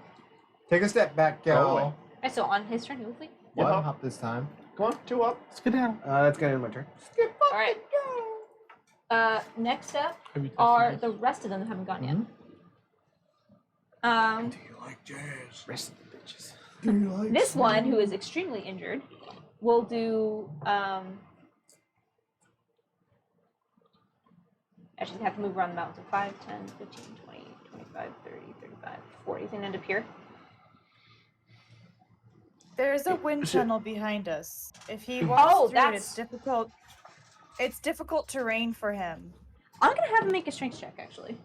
Take a step back, Go away. gal. Okay, so on his turn, he will flee. One Yep. hop this time. Come on, 2 up. Let's get down. That's gonna end my turn. Alright. Next up Have you tested are this? the rest of them that haven't gone yet. Do you like jazz? Rest of the bitches. This one, who is extremely injured, will do. Actually, have to move around the mountain. 5, 10, 15, 20, 25, 30, 35, 40. He's going to end up here. There's a wind tunnel behind us. If he walks through it, it's difficult. It's difficult terrain for him. I'm going to have him make a strength check, actually.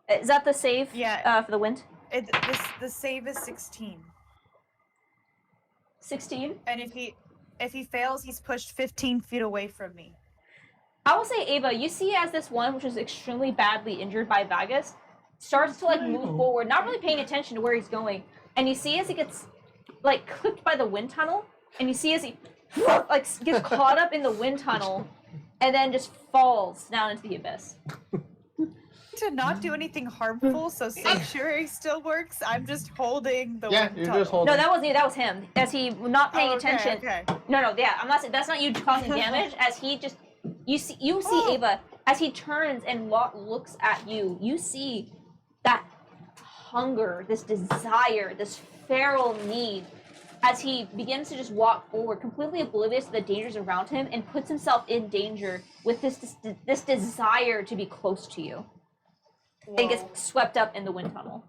Is that the save for the wind? The save is 16. 16? And if he fails, he's pushed 15 feet away from me. I will say, Ava, you see as this one, which is extremely badly injured by Vagus, starts to move forward, not really paying attention to where he's going. And you see as he gets clipped by the wind tunnel, and you see as he gets caught up in the wind tunnel, and then just falls down into the abyss. To not do anything harmful, so sanctuary still works. I'm just holding the wind you're tunnel. just holding. No, that wasn't you. That was him. As he not paying attention. Okay. No, yeah, I'm not saying that's not you causing damage. As he just, you see Ava as he turns and looks at you. You see that hunger, this desire, this feral need, as he begins to just walk forward, completely oblivious to the dangers around him, and puts himself in danger with this desire to be close to you. And gets swept up in the wind tunnel.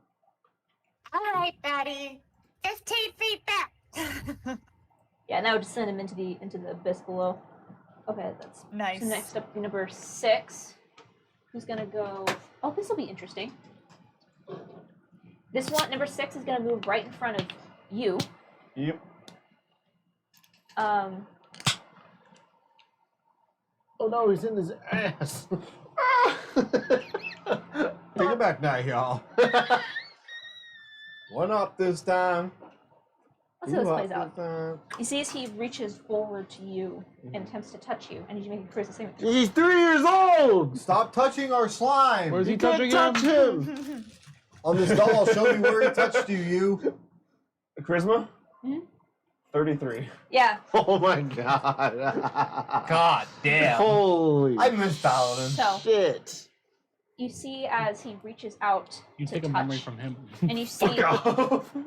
All right, Betty. 15 feet back. Yeah, now just send him into the abyss below. Okay, that's Nice. So next up, number 6. Who's gonna go? Oh, this will be interesting. This one, number 6, is gonna move right in front of you. Yep. Oh no, he's in his ass. Take it back now, y'all. One up this time. Let's see how this Two plays up out. this time. You see as he reaches forward to you and attempts to touch you. I need you to make a charisma saving throw. He's 3 years old. Stop touching our slime. Where's he You can't touching him? touch him. On this doll, I'll show you where he touched you. Charisma? Hmm? 33. Yeah, Oh my god. God damn. Holy I missed Paladin. so shit. you see as he reaches out You to take a touch, memory from him. and you see,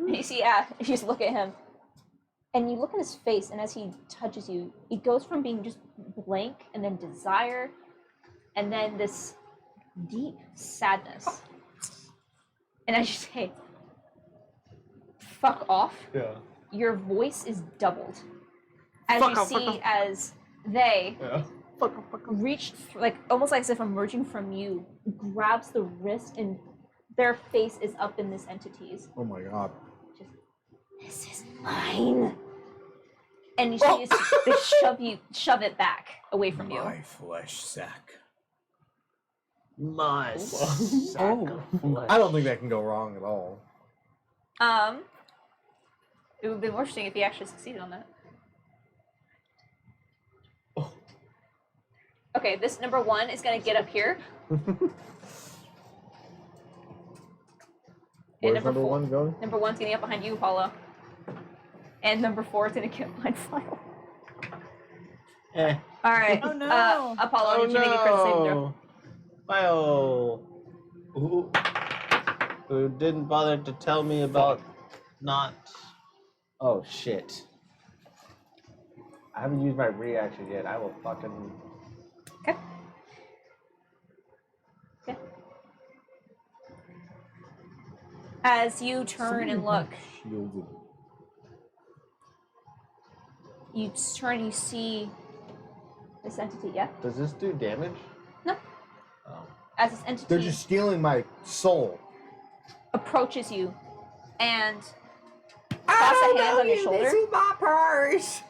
you see, you just look at him, and you look at his face, and as he touches you, it goes from being just blank, and then desire, and then this deep sadness. And as you say, "Fuck off," Yeah. your voice is doubled. As Fuck you off, fuck see, off. as they Yeah. reach, almost like as if emerging from you, grabs the wrist, and their face is up in this entity's. Oh my god. Just, this is mine. And you see, they shove it back away from you. My flesh sack. My sack of flesh. I don't think that can go wrong at all. It would be more interesting if he actually succeeded on that. Oh. Okay, this number 1 is gonna get up here. Where's number number 1 going? Number 1's gonna get behind you, Apollo. And number 4 is gonna get behind File. Eh. Alright. Oh, no. Apollo, I need you to make a critical saving throw. Bio. Who didn't bother to tell me about not. Oh shit. I haven't used my reaction yet. I will fucking. Okay. Okay. As you turn and look, Shielded. you turn, you see this entity, yeah? Does this do damage? No. Oh. As this entity They're just stealing my soul. approaches you and claps a hand on your shoulder. This is my purse.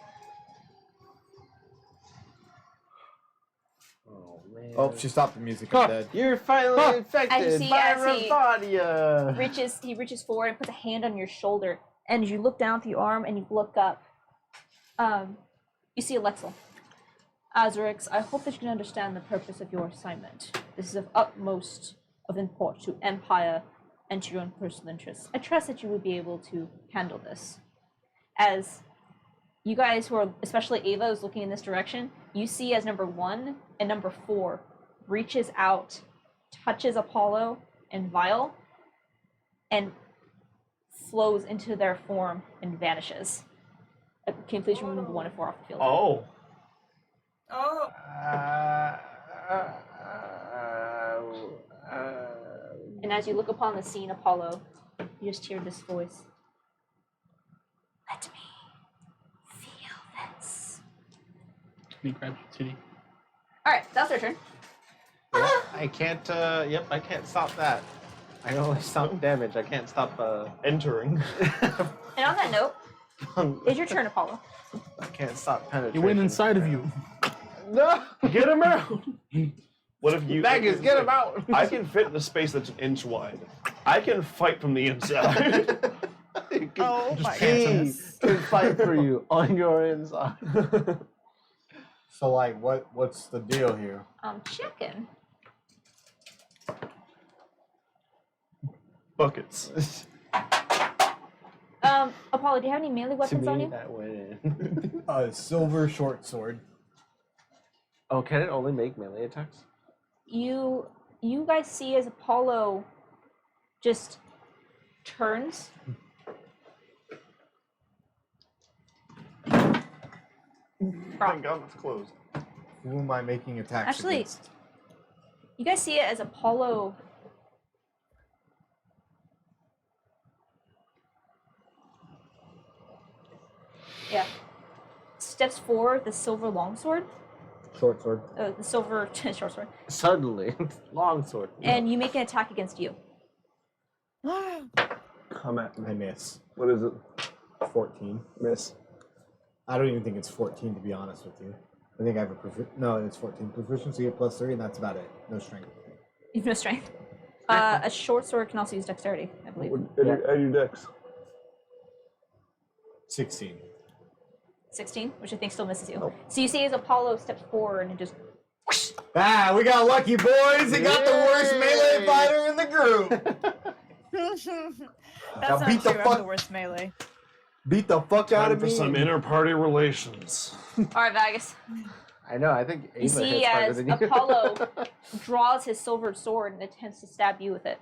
Oh man. Oh, she stopped the music. I'm dead. You're finally infected As you see, by as he- Ravadia. He reaches forward and puts a hand on your shoulder, and as you look down through your arm and you look up, you see Alexel. Azurix, I hope that you can understand the purpose of your assignment. This is of utmost of import to Empire and to your own personal interests. I trust that you will be able to handle this. As you guys who are, especially Ava, is looking in this direction, you see as number 1 and number 4 reaches out, touches Apollo and Vile, and flows into their form and vanishes. Can you please remove number 1 and 4 off the field? Oh. Oh, And as you look upon the scene, Apollo, you just hear this voice. Let me feel this. Me grab Titty. Alright, that's their turn. I can't. Yep, I can't stop that. I can only stop damage. I can't stop. Entering. And on that note, it's your turn, Apollo. I can't stop He penetration. went inside of you. No, Get him out! What if you... Baggers, get him out! I can fit in a space that's an inch wide. I can fight from the inside. Oh my He goodness. can fight for you on your inside. So, like, what's the deal here? I'm checking. Buckets. Apollo, do you have any melee To weapons on me, you? that went in. A silver short sword. Oh, can it only make melee attacks? You guys see as Apollo just turns. Thank God it's closed. Who am I making attacks Actually, against? you guys see it as Apollo steps forward, the silver longsword, Short sword. the silver short sword, Suddenly, long sword. and you make an attack against you. Come at I miss. What is it? 14. Miss. I don't even think it's 14, to be honest with you. I think I have no, it's 14. Proficiency at +3, and that's about it. No strength. You have no strength. A short sword can also use dexterity, I believe. Add your dex. 16. 16, which I think still misses you. So you see as Apollo steps forward and it just Ah, we got lucky, boys! He got the worst melee fighter in the group! That's not beat the true. I'm fuck- the worst melee. Beat the fuck out Time of for me! some inter-party relations. Alright, Vegas. I know. I think Ava You see hits harder as than you. Apollo draws his silvered sword and attempts to stab you with it.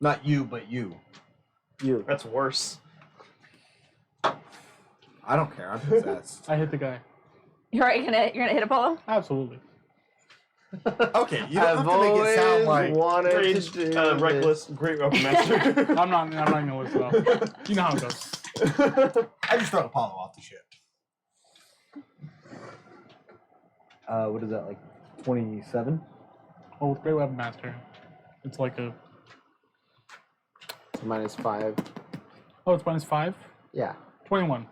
Not you, but you. You. That's worse. I don't care. I'm possessed. I hit the guy. You're gonna hit Apollo? Absolutely. Okay, you don't I've have to make it sound always like. wanted Rage, to do reckless, great weapon master. I'm not gonna listen though. You know how it goes. I just throw Apollo off the ship. What is that, like 27? Oh, with Great Weapon Master. It's like a. this. -5. Oh, it's -5? Yeah. 21.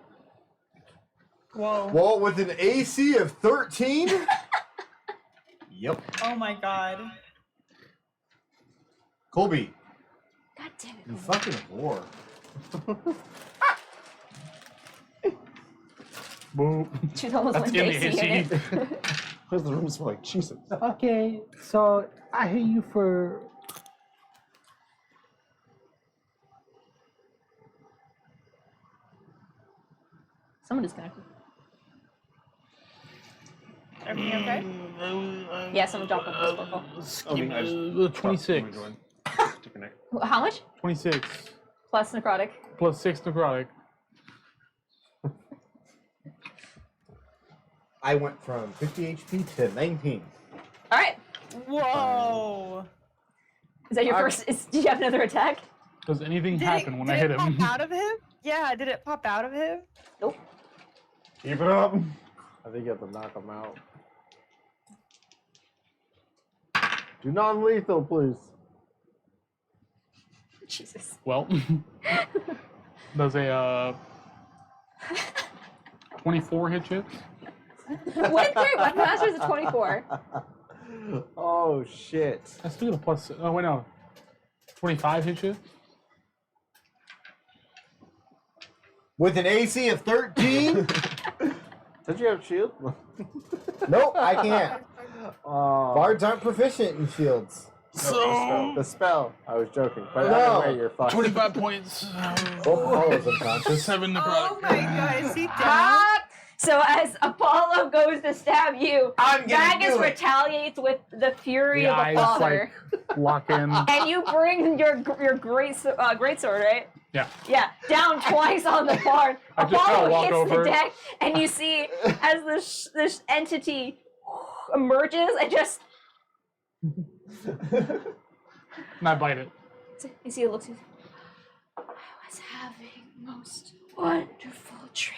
Whoa. Well, with an AC of 13? Yep. Oh my god. Colby, God damn it. you Colby. fucking whore. Boop. She's almost That's went in to the AC in AC. it. Why does the room smell like Jesus? Okay, so I hear you for. Someone disconnected. Everything okay? Yeah, someone dropped off the sparkle. Okay, I just 26. to connect. How much? 26 Plus necrotic. plus 6 necrotic. I went from 50 HP to 19. All right. Whoa. Is that your first? Did you have another attack? Does anything Did happen when I hit it him? pop out of him? Yeah, did it pop out of him? Nope. Keep it up. I think you have to knock him out. Do non-lethal, please. Jesus. Well, does a 24 hit you? With great weapon master is a 24. Oh shit! I still get a plus. Oh wait, no. 25 hit you? With an AC of 13? Did you have shield? Nope, I can't. Oh, Bards aren't proficient in shields. So the spell. I was joking, but No. anyway, you're fucked. 25 points. Oh, Apollo's unconscious. 7 necrotic. Oh my god, is he down? Ah! So as Apollo goes to stab you, I'm gonna Magus do it. retaliates with the fury The of a eyes father, like lock in. and you bring your great sword, right? Yeah. Yeah, down twice on the barn. I just kinda Apollo walk hits over. the deck, and you see as this entity emerges and just And I bite it. you see it looks. I was having most wonderful dream.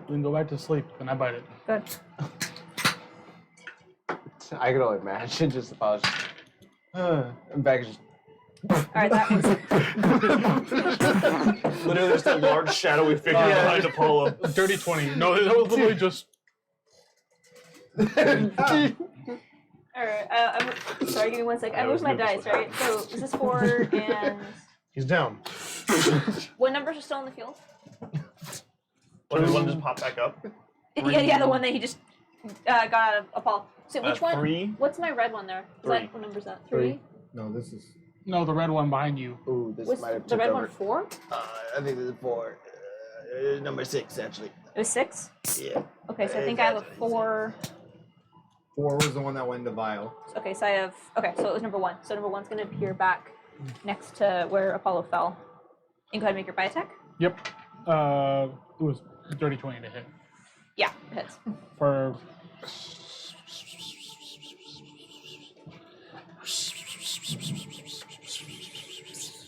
Then go back to sleep. Then I bite it. Good. I can only imagine just if I was. And back just. All right, that was. Literally just a large shadowy figure behind Apollo. Dirty 20. No, that was literally just. All right, I'm sorry. Give me 1 second. I moved my dice, right? So this is 4 and He's down. what numbers are still in the field? Did one just pop back up? Yeah, the one that he just got out of Apollo. So which one? 3. What's my red one there? Is Three. that, what number is that? 3? No, this is. No, the red one behind you. Ooh, this Was might have the took red over. one 4? I think this is 4. Number 6, actually. It was 6? Yeah. Okay, so I think I have a 4. 4 was the one that went into vial. Okay, so I have. Okay, so it was number 1. So number 1's going to appear back next to where Apollo fell. And go ahead and make your bite attack. Yep. It was dirty 20 to hit. Yeah, it hits. For.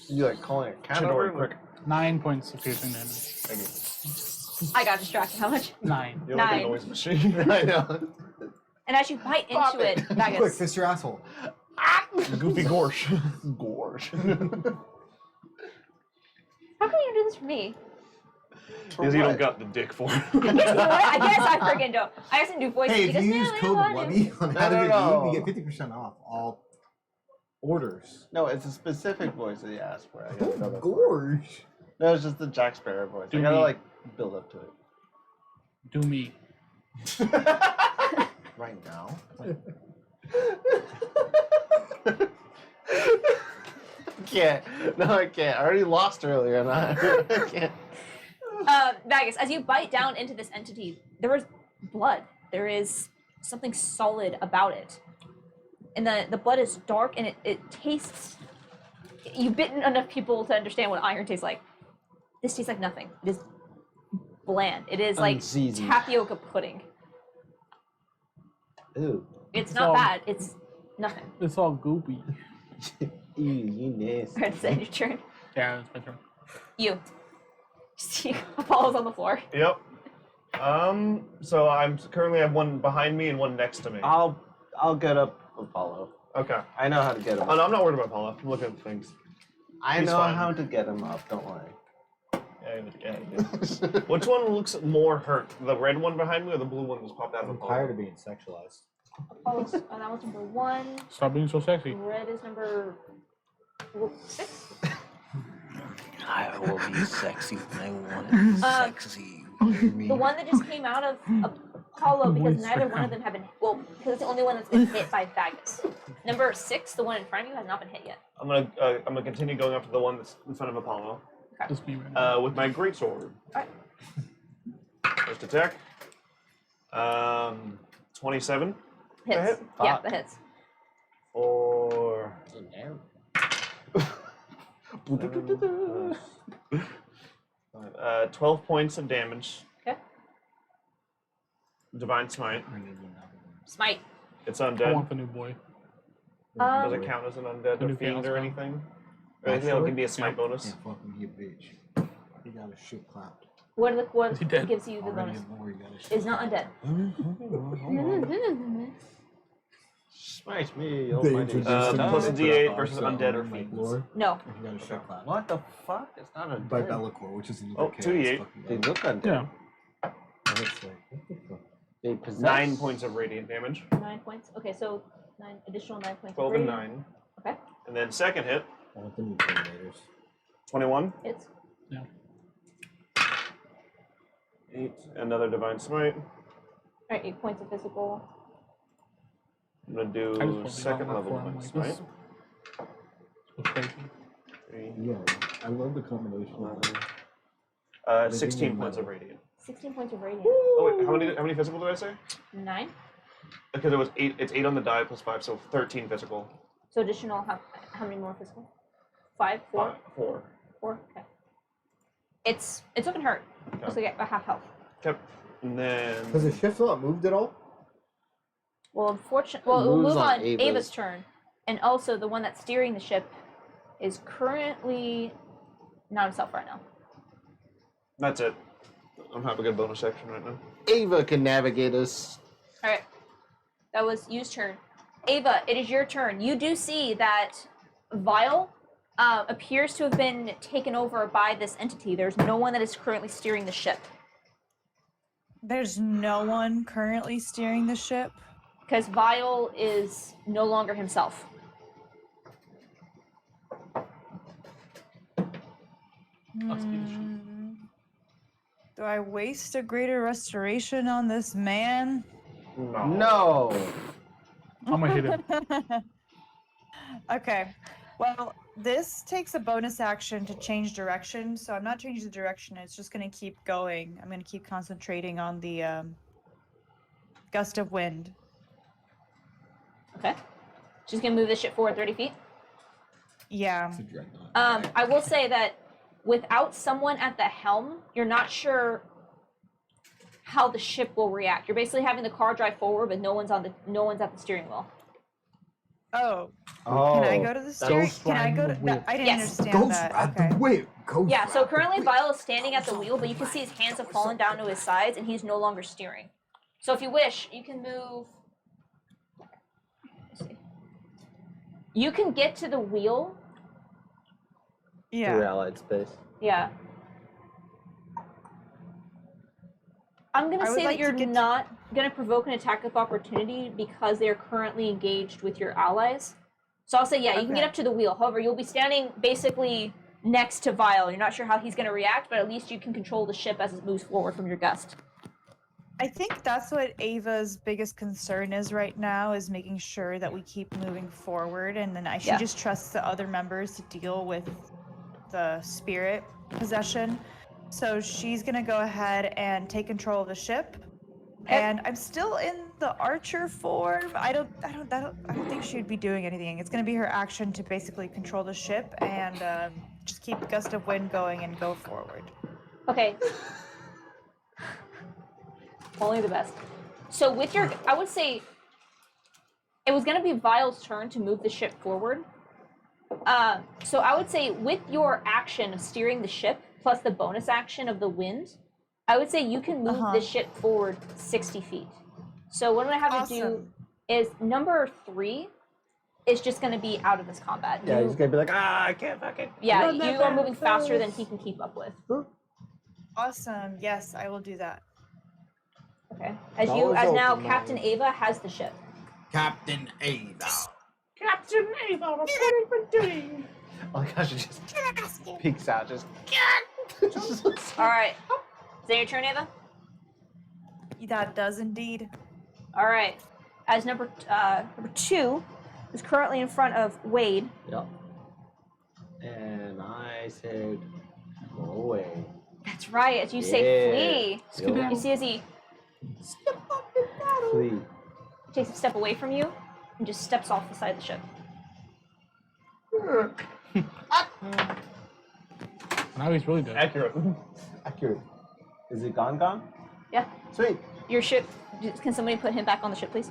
You like calling a cat Chidori, over quick. 9 points of piercing damage. Thank you. I got distracted. How much? 9. You're like a 9. noise machine. I know. And as you bite Pop into it. it, Quick, Magus. fist your asshole. Goofy Gorsh. Gorsh. How can you do this for me? Because you don't got the dick for it. I guess I freaking don't. I guess I do voices. Hey, if because you no, use I don't code want Webby on No, how to no, get no. you get 50% off all orders. No, it's a specific voice that you asked for. I gotta know that. Gorge. No, it's just the Jack Sparrow voice. I Do gotta me. like build up to it. Do me. Right now. I can't. No, I can't. I already lost earlier, and I can't. Magus, as you bite down into this entity, there is blood. There is something solid about it. And the blood is dark and it tastes. You've bitten enough people to understand what iron tastes like. This tastes like nothing. It is bland. It is like Unseasoned. tapioca pudding. Ew. It's It's not all- bad. It's nothing. It's all goopy. Ew, you nasty. Alright, is that your turn? Yeah, it's my turn. You. See, Apollo's on the floor. Yep. So I'm currently have one behind me and one next to me. I'll get up Apollo. Okay. I know how to get him. Oh, no, I'm not worried about Apollo. I'm looking at things. I he's know fine. how to get him up. Don't worry. Yeah. Which one looks more hurt? The red one behind me or the blue one that's popped out of I'm Apollo? tired of being sexualized. Apollo's, that was number 1. Stop being so sexy. Red is number 6. I will be sexy when I want to be sexy. The one that just came out of Apollo, because neither one of them have been, well, because it's the only one that's been hit by Thagus. Number 6, the one in front of you, has not been hit yet. I'm gonna continue going after the one that's in front of Apollo. Just me right now. With my greatsword. Alright. First attack. 27. Hits. hit? Yeah, that hits. Or 12 points of damage. Okay. Divine Smite. Smite. It's I undead. want the new boy. Does it count as an undead The or new fiend chaos or spell. anything? Or anything that can be a smite bonus? Yeah, fucking he a bitch. He got a shit clapped. What Is he dead? gives you the Already bonus? in lore, he got a shit Is not clapped. undead. Smite me, They almighty. introduced him plus a to D8 the versus concept undead of, or like, fiends. lore, No. and he got a shit clapped. What the fuck? It's not a By dead. Bellicor, which is another Oh, chaos 2d8. fucking They god. look undead. Yeah. And it's like, what the fuck? They possess. 9 points of radiant damage. 9 points. Okay, so 9 additional 9 points. 12 of and radiant. 9. Okay. And then second hit, I want the new Terminators. 21. Hits. 8. Another Divine Smite. Alright, 8 points of physical. I'm going to I just do want second to level I'm Divine like, Smite. this was crazy. 3, Yeah, I love the combination. 11. 16 points of radiant. 16 points of radiant. Oh wait, how many physical did I say? 9. Because it was 8. It's 8 on the die plus 5, so 13 physical. So additional, how many more physical? 5? 4? 4. 4? Okay. It's not gonna hurt. Okay. Just like a half health. Okay. And then Has the shift not moved at all? Well, unfortunately, well, it will Moves move on on Ava's. Ava's turn, and also the one that's steering the ship is currently not himself right now. that's it. I'm having a good bonus action right now. Ava can navigate us. All right, that was Yu's turn. Ava, it is your turn. You do see that Vile appears to have been taken over by this entity. There's no one that is currently steering the ship There's no one currently steering the ship. because Vile is no longer himself. Do I waste a greater restoration on this man? No. I'm gonna hit him. Okay. Well, this takes a bonus action to change direction, so I'm not changing the direction. It's just going to keep going. I'm going to keep concentrating on the gust of wind. Okay. She's gonna move the ship forward 30 feet. Yeah. It's a dreadnought. I will say that without someone at the helm, you're not sure how the ship will react. You're basically having the car drive forward, but no one's at the steering wheel. Oh, Oh. can I go to the steering? Ghost Can I riding go the to? whip. I didn't Yes. understand Ghost that. ride Okay. the whip. Ghost Yeah, so ride the currently whip. Vile is standing at the wheel, but you can see his hands have fallen down to his sides and he's no longer steering. So if you wish, you can move. Let's see. You can get to the wheel. Through Yeah. allied space. Yeah. I'm gonna I would say that like to you're get to- not gonna provoke an attack of opportunity because they're currently engaged with your allies. So I'll say, yeah, you can get Okay. up to the wheel. However, you'll be standing basically next to Vile. You're not sure how he's gonna react, but at least you can control the ship as it moves forward from your gust. I think that's what Ava's biggest concern is right now, is making sure that we keep moving forward, and then she Yeah. just trusts the other members to deal with the spirit possession. So she's gonna go ahead and take control of the ship. Okay. And I'm still in the archer form. I don't think she'd be doing anything. It's gonna be her action to basically control the ship and just keep the gust of wind going and go forward. Okay. Only the best. So with your, I would say, it was gonna be Vile's turn to move the ship forward. So I would say with your action of steering the ship plus the bonus action of the wind, I would say you can move the ship forward 60 feet. So what I'm gonna have to do Awesome. is number 3 is just gonna be out of this combat. Yeah, You- he's gonna be like, I can't fucking. yeah, run you that are moving fast." faster than he can keep up with. Awesome. Yes, I will do that. Okay. As That you, was as now ultimate. Captain Ava has the ship. Captain Ava. Captain Ava, reporting for duty. Oh my gosh, it just peeks out. Just. All right. Is that your turn, Ava? That does indeed. All right. As number 2 is currently in front of Wade. Yep. And I said, go away. That's right. As you say, flee. Yup. You see as he Flee. takes a step away from you and just steps off the side of the ship. Now he's really dead. Accurate. Accurate. Is it gone? Yeah. Sweet. Your ship. Can somebody put him back on the ship, please?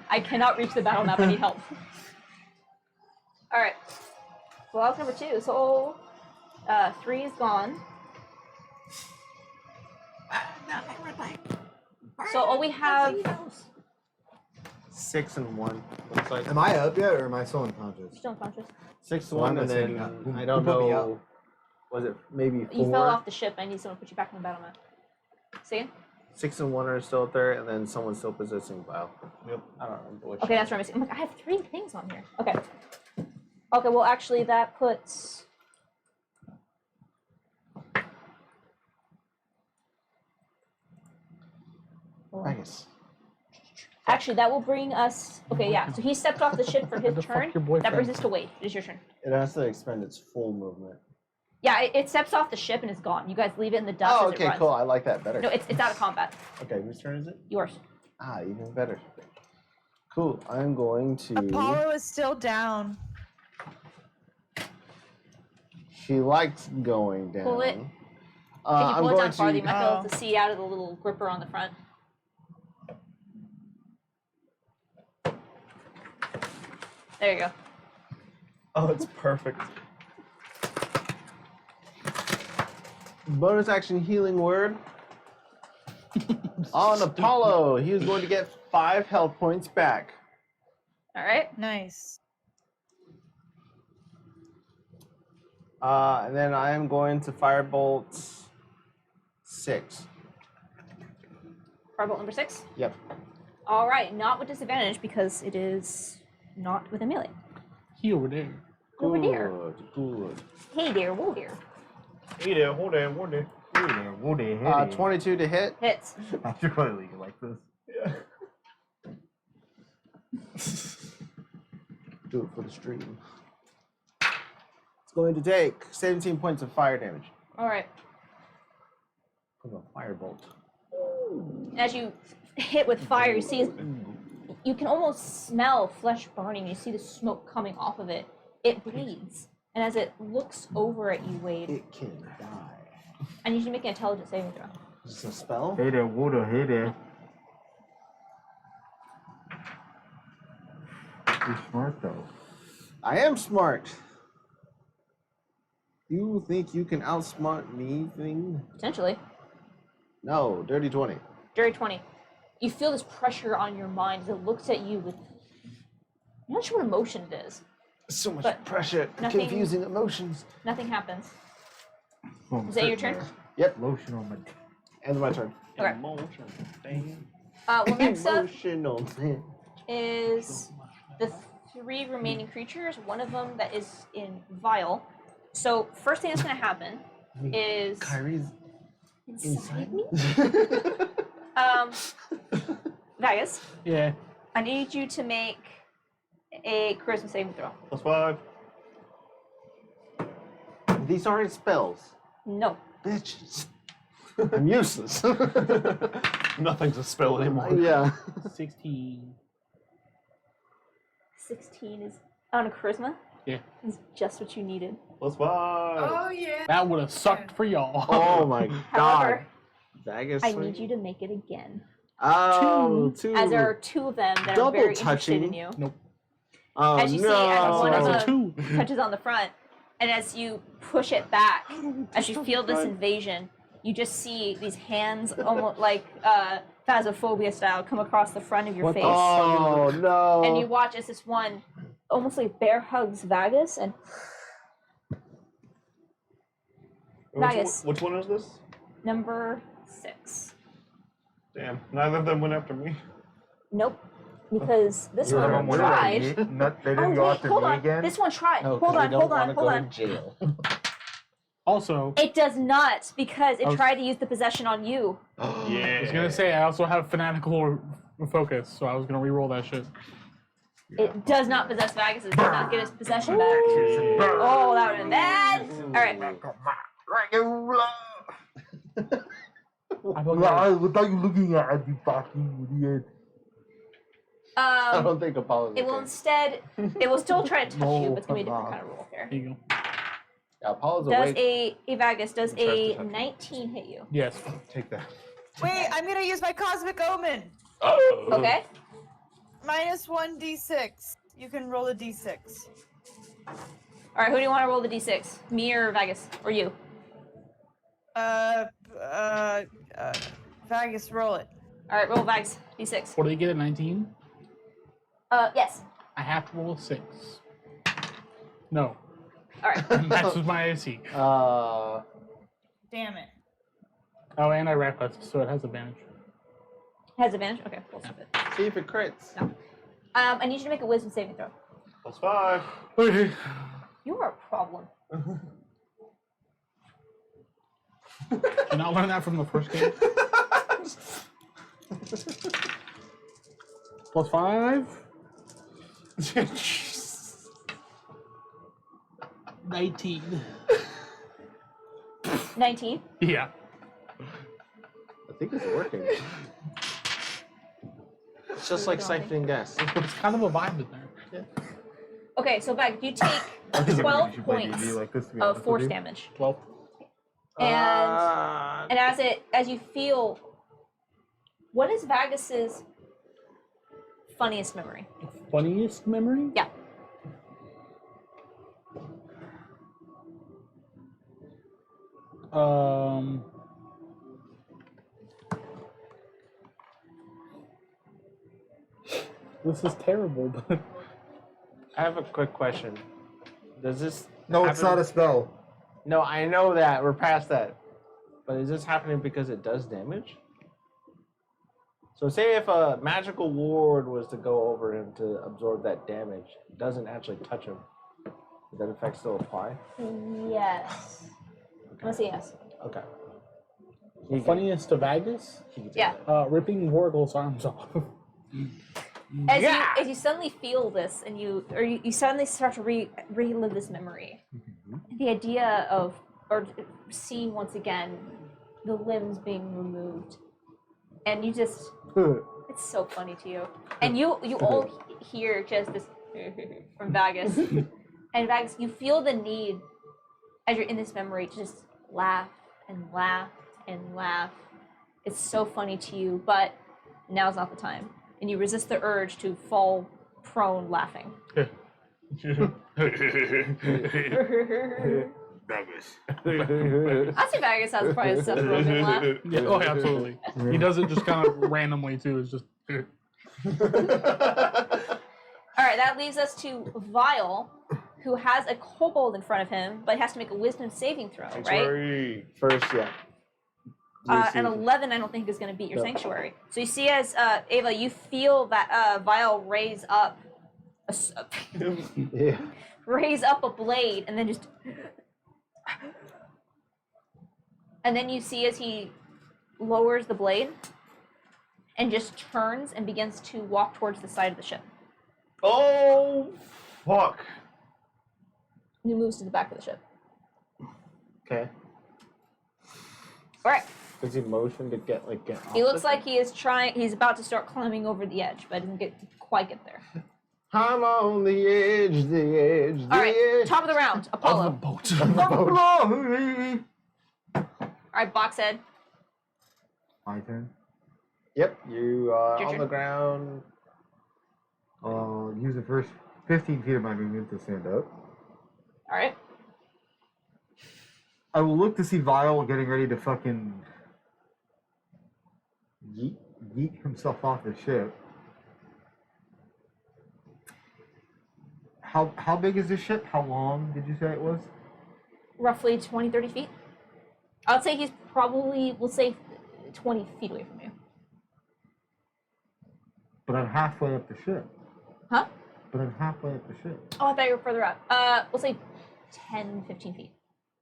I cannot reach the battle map. I need help. All right. Well, that was number 2. So 3 is gone. So all we have. 6 and 1. Looks like. Am I up yet, or am I still unconscious? Still unconscious. 6 Well, 1, I'm and gonna then say, I don't who put me know. Was it maybe 4? You fell off the ship. I need someone to put you back on the battle map. Say again? 6 and 1 are still up there, and then someone's still possessing Vile. Yep. I don't remember which. Okay, that's what I'm missing. I'm like, I have 3 things on here. Okay. Okay, well, actually, that puts. Magus. Actually, that will bring us. Okay, yeah. So he stepped off the ship for his The fuck turn. your boyfriend? That brings us to Wade. It is your turn. It has to expend its full movement. Yeah, it steps off the ship and is gone. You guys leave it in the dust Oh, as it okay, runs. cool. I like that better. No, it's out of combat. Okay, whose turn is it? Yours. Ah, even better. Cool. I'm going to. Apollo is still down. She likes going down. Pull it. Can you I'm pull it going down farther? You to. might be able to see out of the little gripper on the front. There you go. Oh, it's perfect. Bonus action healing word. On Apollo, he is going to get 5 health points back. All right. Nice. And then I am going to firebolt 6. Firebolt number 6. Yep. All right. Not with disadvantage because it is not with a melee. He over there. Over there. Good. Hey there, whoa there. Hey there, hold there, hold there. 22 to hit. Hits. I should probably leave it like this. Do it for the stream. It's going to take 17 points of fire damage All right. from a firebolt. As you hit with fire, you see you can almost smell flesh burning. You see the smoke coming off of it. It bleeds, and as it looks over at you, Wade, It can die. I need you to make an intelligence saving throw. Is this a spell? Hey there, water. Hey there. You're smart though. I am smart. You think you can outsmart me, thing? Potentially. No, dirty 20. Dirty 20. You feel this pressure on your mind as it looks at you with. I'm not sure what emotion it is. So much But pressure, nothing- confusing emotions. Nothing happens. Oh, Is that your turn? Yep, lotion on my. ends my turn. Okay. Emotion. Damn. Well, next up Emotional. is the 3 remaining creatures. One of them that is in Vial. So first thing that's going to happen is Kyrie's inside me. Vegas, Yeah. I need you to make a charisma saving throw. +5. These aren't spells. No. Bitches. I'm useless. Nothing's a spell anymore. Yeah. 16. 16 is on a charisma. Yeah. Is just what you needed. +5. Oh yeah. That would have sucked for y'all. Oh my However, god. Vegas. I need you to make it again. Oh, 2. As there are 2 of them that are Double very touching. interested in you. Oh, As you see, no. as one of That's a them 2. touches on the front, and as you push it back, as you feel this invasion, you just see these hands, almost like Phasmophobia style, come across the front of your face. Oh no. And you watch as this one almost like bear hugs Vagus, and Vegas. Which one is this? number 6. Damn, neither of them went after me. Nope. Because this You're one the one tried. They didn't Oh, go wait, after hold me on. again. This one tried. No, 'cause hold they on, don't hold on, wanna hold go on. to jail. Also, It does not because it I was- tried to use the possession on you. I was gonna say I also have fanatical focus, so I was gonna re-roll that shit. It does not possess Vagus. It does not get its possession back. Oh, that would have been bad. All right. What are you looking at, you fucking idiot? I Um, don't think Apollo's it will okay. instead. It will still try to touch you, No, but it's gonna be a different come kind of roll here. Here you go. Yeah, Apollo's Does awake. a Vagus does He tries to a touch you. 19 hit you? Yes. Take that. Wait, I'm gonna use my Cosmic Omen. Okay. Minus 1d6. You can roll a d6. All right. Who do you want to roll the d6? Me or Vagus or you? Vagus, roll it. All right. Roll Vagus d6. What do you get at 19? Yes. I have to roll a 6. No. All right. Matches my AC. Damn it. Oh, and I reckless, so it has advantage. Has advantage. Okay. We'll skip it. See if it crits. No. I need you to make a wisdom saving throw. +5. Okay. You are a problem. Did you not learn that from the first game? +5. 19. 19. Yeah. I think it's working. It's just like siphoning gas. It's kind of a vibe in there. Okay. So Vagus, you take 12 points Like this, to be of honest with force you. damage. 12. And as you feel, what is Vagus's funniest memory? Funniest memory? Yeah. This is terrible, but I have a quick question. Does this No, it's happen- not a spell. No, I know that. We're past that. But is this happening because it does damage? So say if a magical ward was to go over him to absorb that damage, it doesn't actually touch him. Does that effect still apply? Yes. I'm gonna say yes. Okay. funniest to Vagus? He can take Yeah. that. Ripping Vorgol's arms off. As you suddenly feel this, and you suddenly start to relive this memory, the idea of seeing once again the limbs being removed, and you just it's so funny to you, and you all hear just this from Vagus, and Vagus, you feel the need as you're in this memory to just laugh and laugh and laugh. It's so funny to you, but now's not the time. And you resist the urge to fall prone laughing. Vegas. I'd say Vegas has probably a Seth Rogen laugh. Yeah, oh, yeah, absolutely. He does it just kind of randomly, too. It's just. Alright, that leaves us to Vile, who has a kobold in front of him, but has to make a wisdom saving throw, right? First, yeah. An 11 I don't think is going to beat your sanctuary. So you see as, Ava, you feel that Vile raise up Yeah. raise up a blade, and then just... And then you see as he lowers the blade, and just turns and begins to walk towards the side of the ship. Oh, fuck. He moves to the back of the ship. Okay. Alright. Does he motion to get off He looks the like he is he's about to start climbing over the edge, but doesn't quite get there. I'm on the edge, the edge, the Alright, edge. top of the round, Apollo. Boat. Alright, Boxhead. My turn. Yep, you are Your on turn. the ground. Use the first 15 feet of my movement to stand up. Alright. I will look to see Vile getting ready to fucking yeet himself off the ship. How big is this ship? How long did you say it was? Roughly 20, 30 feet. I would say he's probably, we'll say 20 feet away from you. But I'm halfway up the ship. Huh? But I'm halfway up the ship. Oh, I thought you were further up. We'll say 10, 15 feet.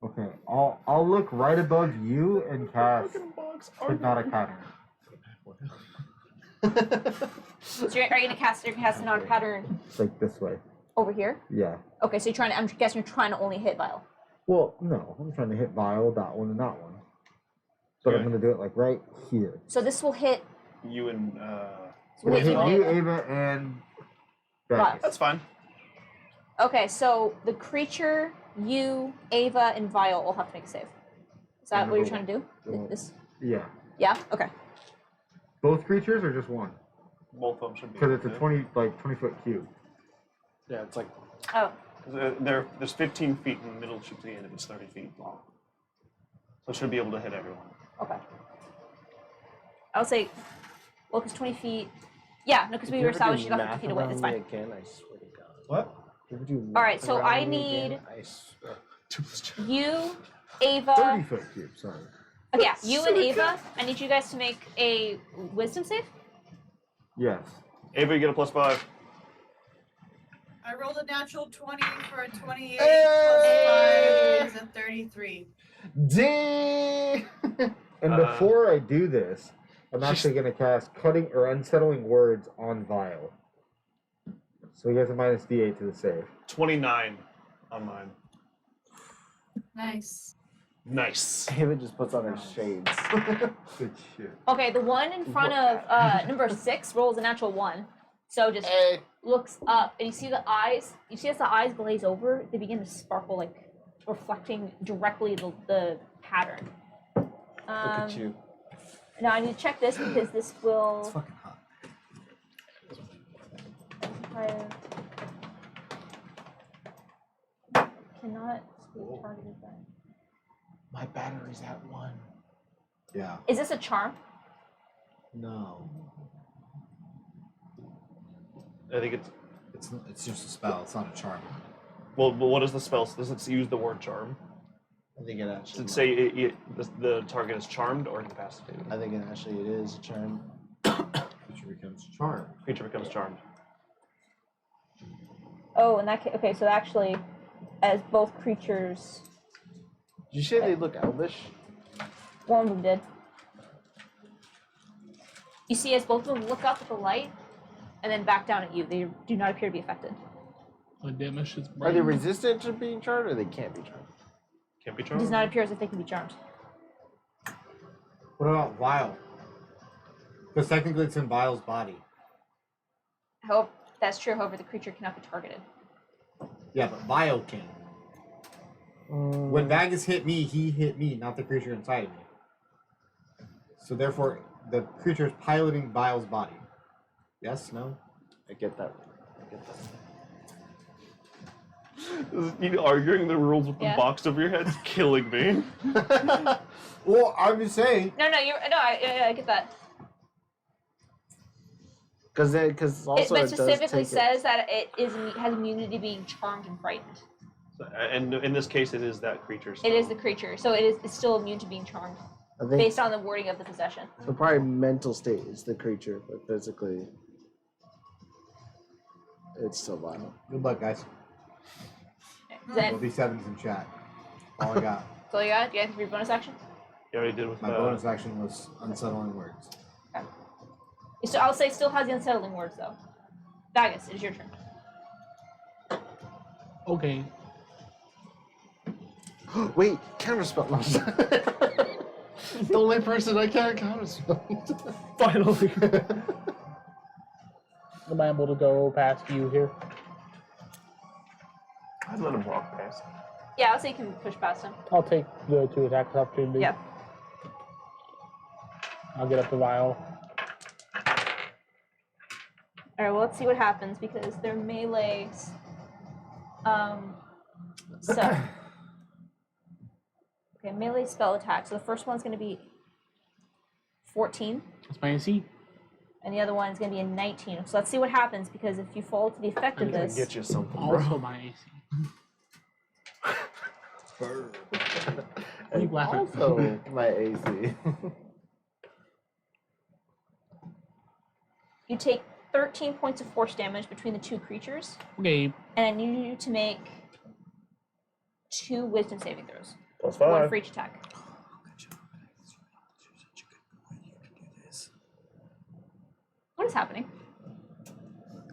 Okay, I'll look right above you and cast Hypnotic Pattern. So are you gonna cast Hypnotic Pattern It's like this way. over here? Yeah. Okay, so I'm guessing you're trying to only hit Vile. Well, no, I'm trying to hit Vial, that one, and that one. But I'm Okay. gonna do it like right here. So this will hit. You and Gonna Wait, hit wait, you, wait. Ava, and Vial. Vegas. that's fine. Okay, so the creature, you, Ava, and Vile all have to make a save. Is that what you're trying to do? Well, This. Yeah. Yeah. Okay. Both creatures or just one? Both of them should be. Because it's a yeah. 20-foot cube. Yeah, it's like Oh. There's 15 feet in the middle to the end. It's 30 feet long. So it should be able to hit everyone. Okay. I'll say, well, because 20 feet. Yeah, no, because we were established she's about 50 feet away. That's fine. Again, I swear to God. What? If you do All right, math so around I me need again, I swear. you, Ava. 30-foot cube, sorry. Okay, yeah, you and Ava. I need you guys to make a wisdom save. Yes. Ava, you get a +5. I rolled a natural 20 for a 28 Hey! plus 5 is a 33. Dang! And Uh, before I do this, I'm actually going to cast Cutting or Unsettling Words on Vial. So he gets a minus D8 to the save. 29 on mine. Nice. Nice. Ava just puts on her shades. Good shit. Okay, the one in front of number 6 rolls a natural 1. So just looks up, and you see the eyes. You see as the eyes glaze over, they begin to sparkle, like reflecting directly the pattern. Look at you. Now I need to check this because this will. It's fucking hot. Cannot see targeted by. My battery's at 1. Yeah. Is this a charm? No. I think It's just a spell. It's not a charm. well. But what is the spell? Does it use the word charm? I think it Does actually. it say the target is charmed or incapacitated? I think it actually it is a charm. Creature becomes charmed. Creature becomes charmed. Oh, in that case, okay. So actually, as both creatures, Did you say they look elvish? one of them did. You see, as both of them look up at the light, and then back down at you, they do not appear to be affected. The damage is Are they resistant to being charmed, or they can't be charmed? Can't be It charmed. does not appear as if they can be charmed. What about Vial? Because technically it's in Vial's body. Hope that's true. However, the creature cannot be targeted. Yeah, but Vial can. When Vagus hit me, he hit me, not the creature inside of me. So therefore, the creature is piloting Vial's body. Yes? No? I get that. I get that. You arguing the rules with the Yeah. box over your head is killing me. Well, I'm just saying. No, I get that. Because also But it does specifically take says that it has immunity to being charmed and frightened. And in this case, it is that creature. It is the creature, so it's still immune to being charmed I think based on the wording of the possession. so. Probably mental state is the creature, but physically, it's still violent. Good luck, guys. Then, Will be sevens in chat. All I got. so you got your bonus action. You already did with My bonus action was Unsettling Words. So I'll say still has the unsettling words though. Vagus, it is your turn. Okay. Wait, counterspell. The only person I can't counterspell. Finally. Am I able to go past you here? I'd let him walk past. Yeah, I'll say you can push past him. I'll take the 2 attacks opportunity. Yeah. I'll get up the vial. Alright, well let's see what happens because they're melees. So okay, melee spell attack. So the first one's gonna be 14. That's my AC. And the other one is going to be a 19. So let's see what happens, because if you fall to the effect of I'm gonna this, get you something, bro. Also my AC. And Keep laughing. also my AC. you take 13 points of force damage between the two creatures, Okay. and I need you to make 2 wisdom saving throws. Plus 1 5. for each attack. What is happening?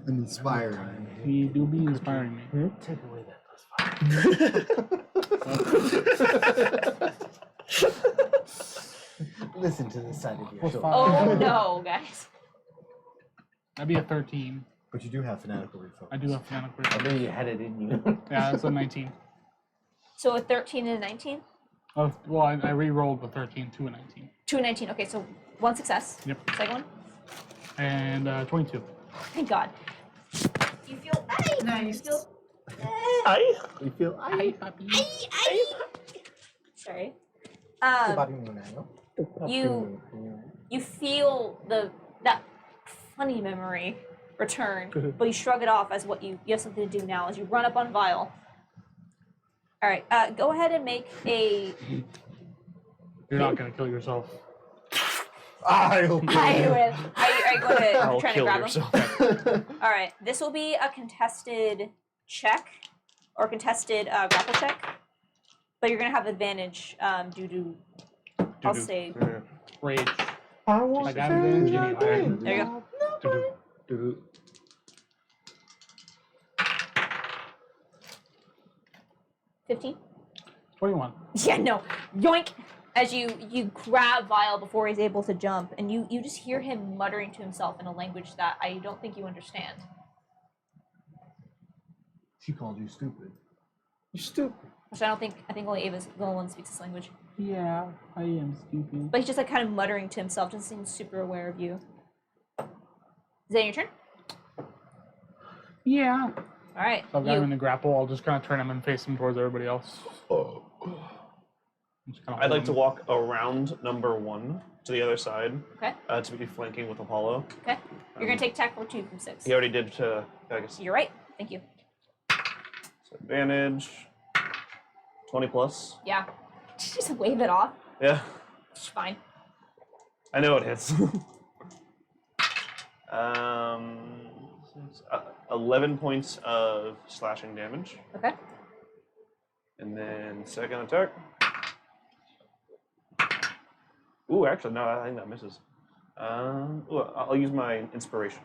I'm inspiring. He do be inspiring me. Take away that +5. Listen to the side of your Plus shoulder. 5. Oh no, guys. That'd be a 13. But you do have fanatical refocus. I do have fanatical I refocus. think you had it in you. Yeah, that's a 19. So a 13 and a 19? Oh, well, I re-rolled the 13 to a 19. 2 and 19. Okay, so 1 success. Yep. Second one? And 22. Thank God. You feel... Nice. You feel... We feel Hi, puppy. Sorry. You feel that funny memory return, but you shrug it off as what you have something to do now as you run up on Vile. All right, go ahead and make a. You're not gonna kill yourself. I will. Are you going to try to kill grab yourself. him? All right, this will be a contested check or contested grapple check, but you're going to have advantage due to. I'll say. Rage. I want Like I'm advantage anyway. There you go. Do-do. 15. 21. Yeah, no. Yoink! As you grab Vile before he's able to jump, and you just hear him muttering to himself in a language that I don't think you understand. She called you stupid. You're stupid. Which I think only Ava's the only one that speaks this language. Yeah, I am stupid. But he's just like kind of muttering to himself, doesn't seem super aware of you. Is that your turn? Yeah. Alright. So I've got him in the grapple. I'll just kind of turn him and face him towards everybody else. I'd like to walk around number 1 to the other side. Okay. To be flanking with Apollo. Okay. You're gonna take tackle 2 from 6. He already did to Vegas. You're right. Thank you. So advantage. 20 plus. Yeah. Just wave it off. Yeah. It's fine. I know it hits. 11 points of slashing damage. Okay. And then second attack. Ooh, actually, no, I think that misses. Ooh, I'll use my inspiration.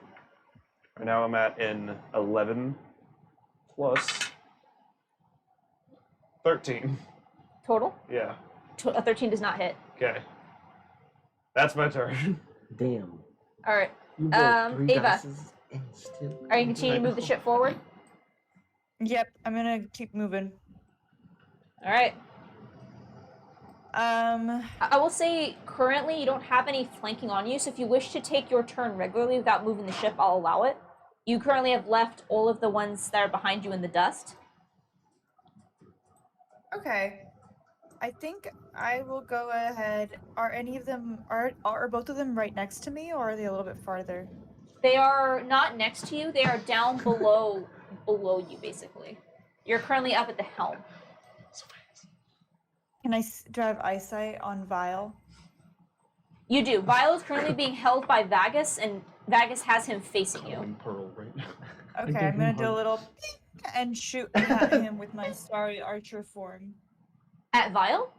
Right now I'm at an 11 plus 13. Total? Yeah. A 13 does not hit. Okay. That's my turn. Damn. Alright. You rolled 3 Ava. dices instant. Are you continuing to move the ship forward? Yep, I'm gonna keep moving. Alright. I will say currently you don't have any flanking on you, so if you wish to take your turn regularly without moving the ship, I'll allow it. You currently have left all of the ones that are behind you in the dust. Okay. I think I will go ahead. Are any of them are both of them right next to me, or are they a little bit farther? They are not next to you, they are down below you basically. You're currently up at the helm. Can I do I have eyesight on Vile? You do. Vile is currently being held by Vagus, and Vagus has him facing you. Pearl right now. Okay, I'm gonna do a little and shoot at him with my starry archer form. At Vile?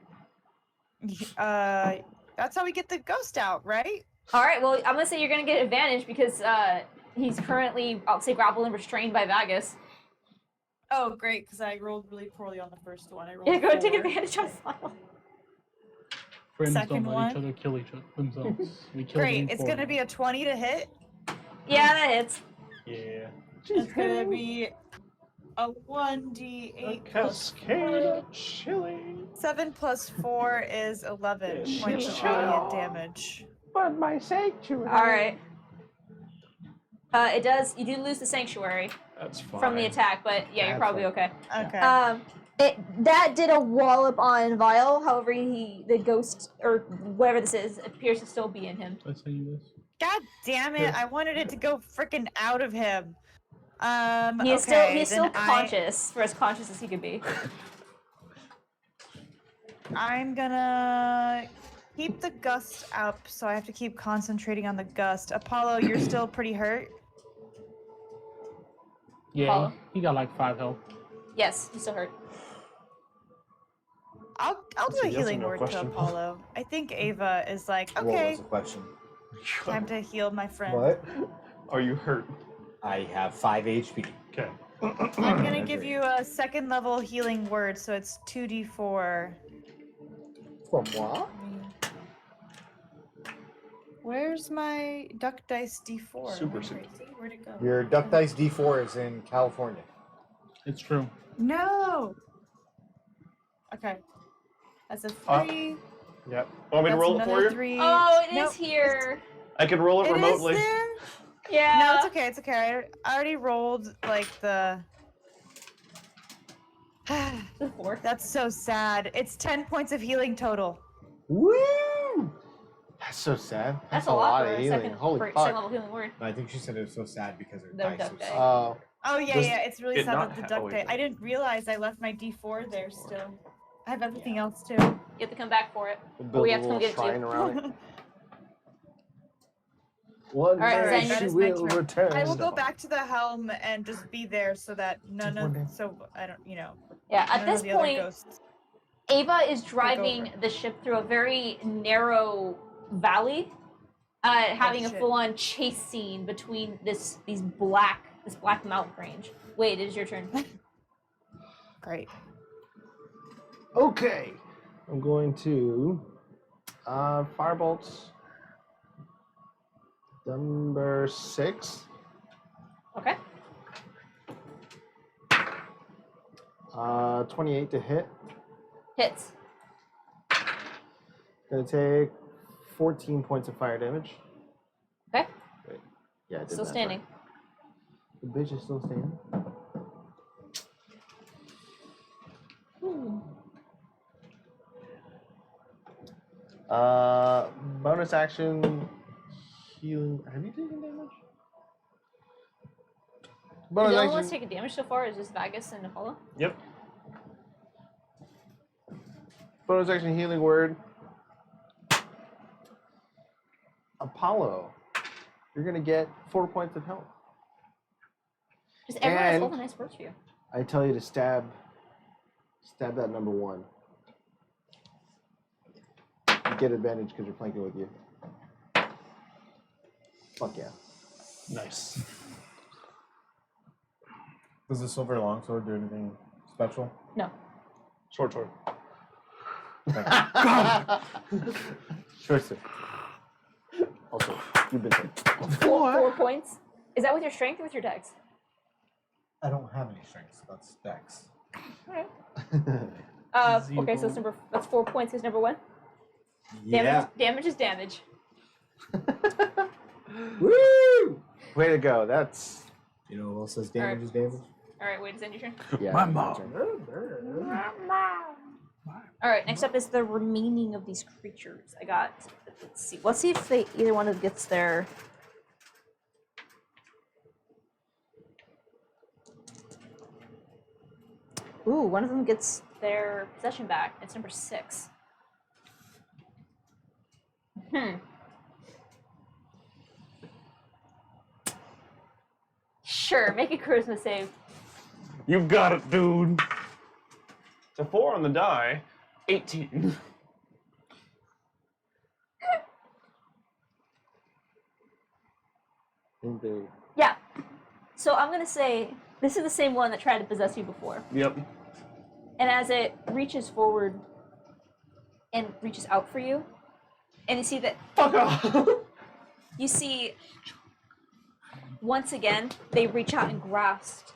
That's how we get the ghost out, right? Alright, well, I'm gonna say you're gonna get advantage because he's currently, I'll say, grappled and restrained by Vagus. Oh, great, because I rolled really poorly on the first one. I rolled Yeah, go ahead and take 4. advantage on Vile. Friends Second don't let one. each other kill themselves. We kill Great, them it's for gonna them. be a 20 to hit. Yeah, that hits. Yeah. It's gonna be a 1d8 plus 4. Cascade chilling. 7 plus 4 is 11 points of radiant damage. But my sanctuary. Alright. You do lose the sanctuary That's fine. from the attack, but yeah, you're That's probably fine. okay. Okay. That did a wallop on Vile, however the ghost, or whatever this is, appears to still be in him. Did I say you this? God damn it! I wanted it to go freaking out of him. He's okay, still then conscious, for as conscious as he could be. I'm gonna keep the gust up, so I have to keep concentrating on the gust. Apollo, you're still pretty hurt. Yeah, Apollo? he got like 5 health. Yes, he's still hurt. I'll That's do a a yes or healing no word question. to Apollo. I think Ava is like, What okay, was the question? time to heal my friend. What? Are you hurt? I have 5 HP. Okay. I'm gonna give Agree. you a second level healing word, so it's 2d4. From what? Where's my duck dice d4? Super Am I super. crazy? Where'd it go? Your Duck Dice D4 is in California. It's true. No. Okay. That's a 3. Yep. Want me to That's roll it for another you? 3. Oh, it is Nope. here. I can roll it It is remotely. there? Yeah. No, it's okay. It's okay. I already rolled like the. The 4. That's so sad. It's 10 points of healing total. Woo! That's so sad. That's a lot for of a healing. second, Holy for fuck. second level healing word. I think she said it was so sad because her The dice duck was dice. Oh, Oh yeah, Does yeah. It's really it sad not that the ha- duck oh, wait, dice. no. I didn't realize I left my d4 there still. I have everything else too. You have to come back for it. build we a have to come little get it to shrine you. around it. One Alright, day Zen, that she is my will turn. return. I will go back to the helm and just be there so that none One day. of so I don't Yeah, at none this of the other point, ghosts. Ava is driving over. the ship through a very narrow valley, having a shit. full-on chase scene between this black mountain range. Wait, it is your turn. Great. Okay. I'm going to Firebolts number 6. Okay. 28 to hit. Hits. Gonna take 14 points of fire damage. Okay. Wait. Yeah, I did Still that standing. right. The bitch is still standing. Bonus action healing. Have you taken damage? The Bonus only action. ones taking damage so far is just Vagus and Apollo. Yep. Bonus action healing word. Apollo, you're gonna get 4 points of health. Just everyone has And- all the nice words for you. I tell you to stab that number 1. You get advantage because you're flanking with you. Fuck yeah. Nice. Does the silver longsword do anything special? No. Short sword. Sure, sir. Also, you've been hit. 4 points. Is that with your strength or with your dex? I don't have any strengths. That's dex. Alright. Okay, so that's 4 points is number 1. Yeah. Damage is damage. Woo! Way to go. That's You know what else says damage is damage? Alright, wait, is that your turn? yeah. My that's mom. right. Alright, next up is the remaining of these creatures. Let's see if either one of them gets their. Ooh, one of them gets their possession back. It's number 6. Sure, make a charisma save. You've got it, dude. It's a 4 on the die. 18. Indeed. Yeah. So I'm gonna say this is the same one that tried to possess you before. Yep. And as it reaches forward and reaches out for you, and you see that Fuck off. you see once again they reach out and grasp.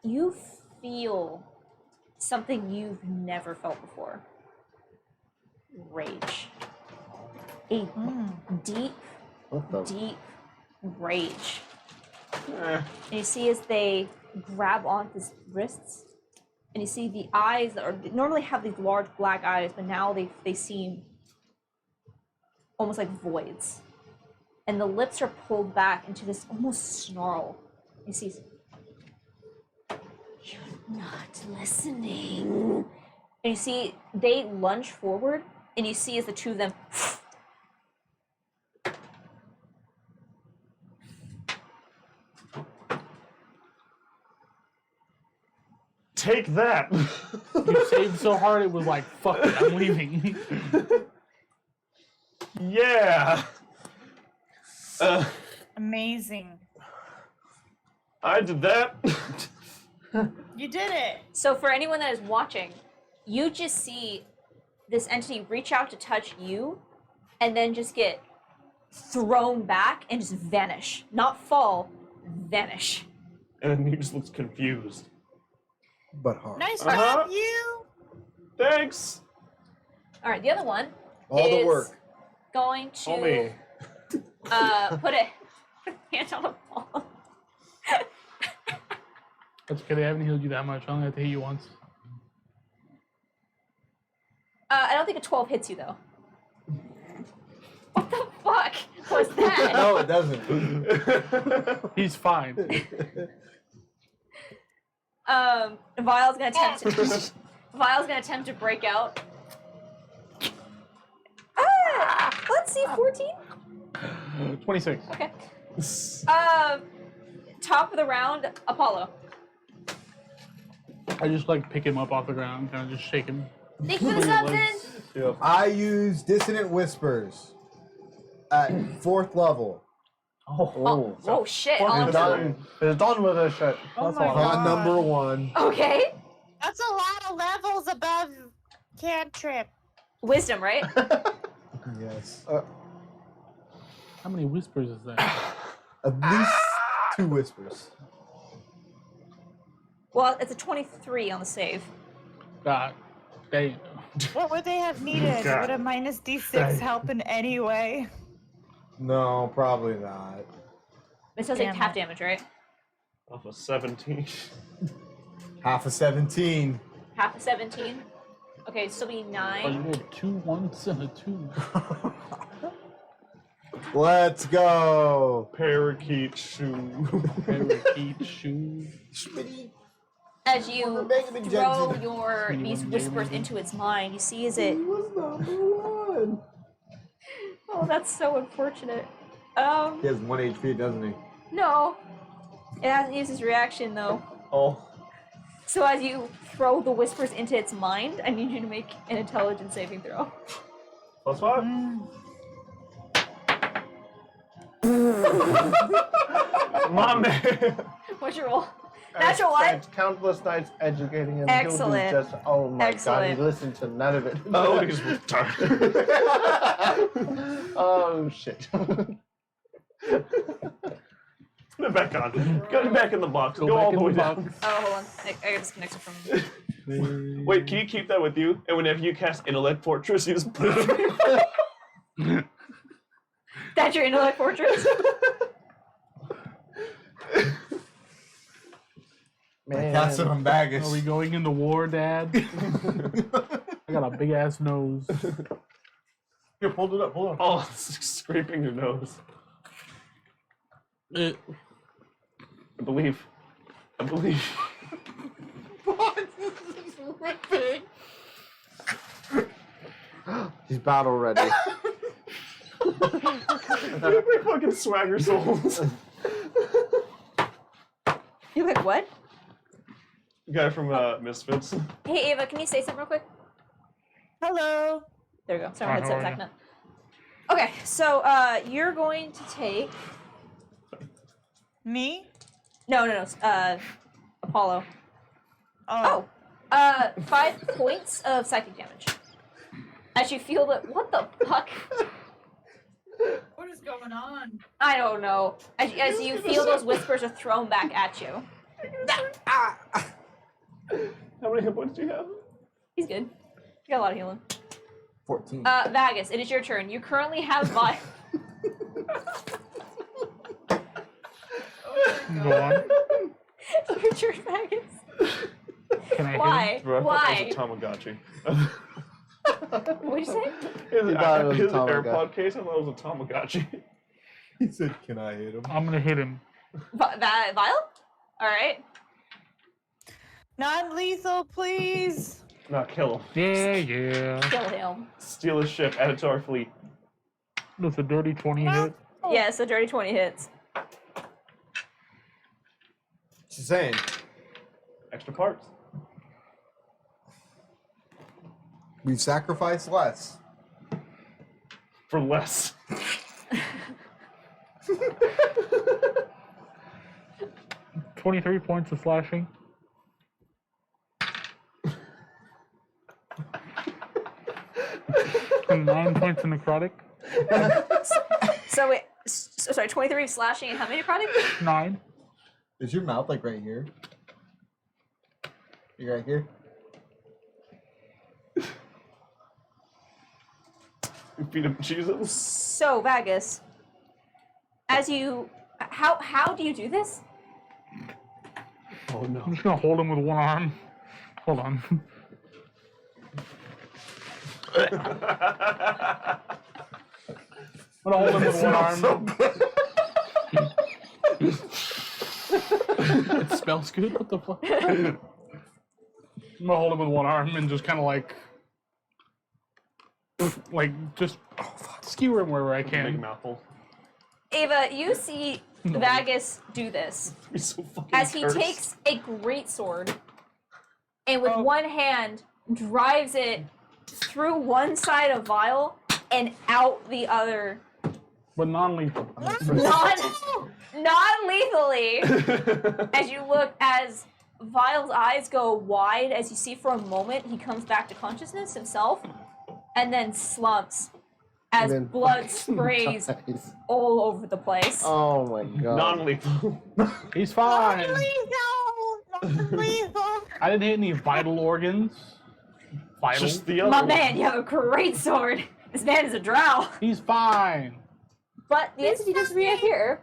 You feel something you've never felt before. Rage. A deep, What the? deep rage. Eh. And you see as they grab onto his wrists, and you see the eyes that they normally have these large black eyes, but now they seem almost like voids. And the lips are pulled back into this almost snarl. You see, you're not listening. And you see they lunge forward, and you see as the two of them Take that. You saved so hard it was like, fuck it, I'm leaving. Yeah. Amazing. I did that. You did it. So for anyone that is watching, you just see this entity reach out to touch you and then just get thrown back and just vanish. Not fall, vanish. And then he just looks confused. But hard. Nice Uh-huh. job, you. Thanks. All right, the other one All is the work. going to Homie. put a hand on a ball. That's okay, they haven't healed you that much. I only have to hit you once. I don't think a 12 hits you though. What the fuck was that? No, it doesn't. He's fine. Vile's gonna attempt to Vile's gonna attempt to break out. Let's see, 14. 26. Okay. Top of the round, Apollo. I just like pick him up off the ground, kind of just shake him. Thank you for the subs in. I use Dissonant Whispers at 4th level. Oh shit! all He's of done. He's done with this shit. Oh That's my all. God. On number 1. Okay. That's a lot of levels above cantrip. Wisdom, right? Yes. How many whispers is that? At least 2 whispers. Well, it's a 23 on the save. God. They, What would they have needed? God. Would a minus D6 help in any way? No, probably not. It says like Damn half it. damage, right? Off of 17. Half a 17. Half of 17. Okay, it'd still be oh, 9. you did 2 1s and a 2. Let's go. Parakeet shoe. Parakeet shoe. Schmitty. As you Benjamin throw Jensen. your these whispers into its mind, you see as it. He was number 1. Oh, that's so unfortunate. He has 1 HP, doesn't he? No. It hasn't used its reaction though. Oh. So as you throw the whispers into its mind, I need you to make an intelligence saving throw. +5. My man. What's your roll? Natural one. Spent countless nights educating him. Excellent. He'll do just, oh my god, Excellent. he listened to none of it. Oh, he's retarded. Oh shit. Put it back on. Get it back in the box. Go back all in the way the down. box. Oh, hold on. I got disconnected from. Wait, can you keep that with you? And whenever you cast Intellect Fortress, you just put it on That's your intellect fortress. I cast it on Baggage. Are we going into war, Dad? I got a big ass nose. Here, hold it up, hold on. Oh, it's scraping your nose. I believe. He's battle ready. You look like fucking Swagger Souls. You like what? Guy from Misfits. Hey Ava, can you say something real quick? Hello. There we go. Sorry, my Hi, headset's how are acting up. Okay, so you're going to take Me? no, Apollo. Oh. 5 points of psychic damage. As you feel that, what the fuck? What is going on? I don't know. As you feel those whispers are thrown back at you. How many hit points do you have? He's good. You got a lot of healing. 14. Vagus, it is your turn. You currently have Go on. your turn, Vagus. Can I hit him? Why? Bro, I Why? thought that was a Tamagotchi. What'd you say? His, thought it was a his Tamagotchi. AirPod case, I thought it was a Tamagotchi. He said, can I hit him? I'm gonna hit him. Vile? Alright. Non-lethal, please. Not kill him. Yeah. Kill him. Steal his ship, add it to our fleet. That's a dirty 20 hit. Yeah, so dirty 20 hits. She's saying. Extra parts. We've sacrificed less. For less. 23 points of slashing. And 9 points of necrotic. So wait, sorry, 23 of slashing and how many necrotic? 9. Is your mouth like right here? You right here? Feed him Jesus. So Vagus, as you, how do you do this? Oh no. I'm just gonna hold him with one arm. Hold on. I'm gonna hold him with one arm. It smells good. What the fuck? I'm gonna hold him with one arm and just kind of like just skewer him wherever I Big can. mouthful. Ava, you see Vagus do this He's so fucking as he cursed. takes a great sword and with one hand drives it through one side of Vile and out the other. But non-lethal. Non-lethally. As you look, as Vile's eyes go wide, as you see for a moment, he comes back to consciousness himself, and then slumps as And then blood sprays dies. all over the place. Oh my god. Non-lethal. He's fine. Non-lethal. I didn't hit any vital organs. Vital. Just the other My one. man, you have a great sword. This man is a drow. He's fine. But the entity does reappear,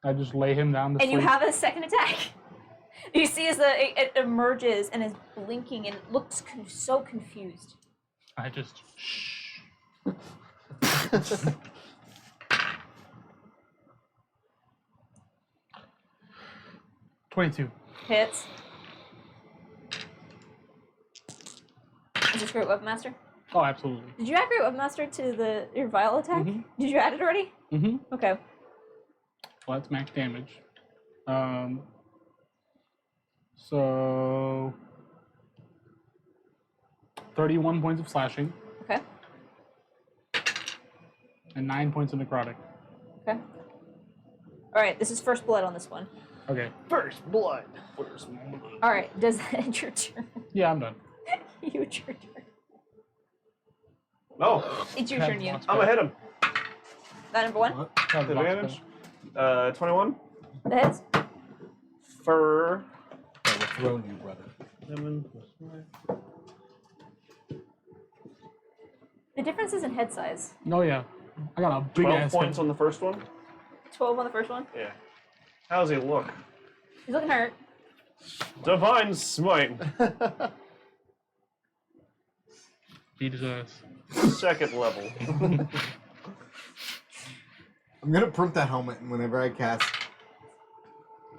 I just lay him down to and you sleep. have a second attack. You see as it emerges and is blinking and it looks so confused. I just shh. 22. Hits. Is this Great Weapon Master? Oh, absolutely. Did you add Great Weapon Master to your Vile attack? Mhm. Did you add it already? Mm-hmm. Okay. Well, that's max damage. So 31 points of slashing Okay. and 9 points of necrotic. Okay. Alright, this is first blood on this one. Okay. First blood. Alright, does that end your turn? Yeah, I'm done. It's your turn. No. It's your turn, you. I'm gonna hit him. That number one? That was Advantage. lost 21. That hits? For I will throne you, brother. 7 +5. The difference is in head size. spell. Oh, yeah. I got a big 12 ass points head. on the first one. 12 on the first one. Yeah. How does he look? He's looking hurt. Divine Smite. Beat his ass. Second level. I'm gonna print that helmet whenever I cast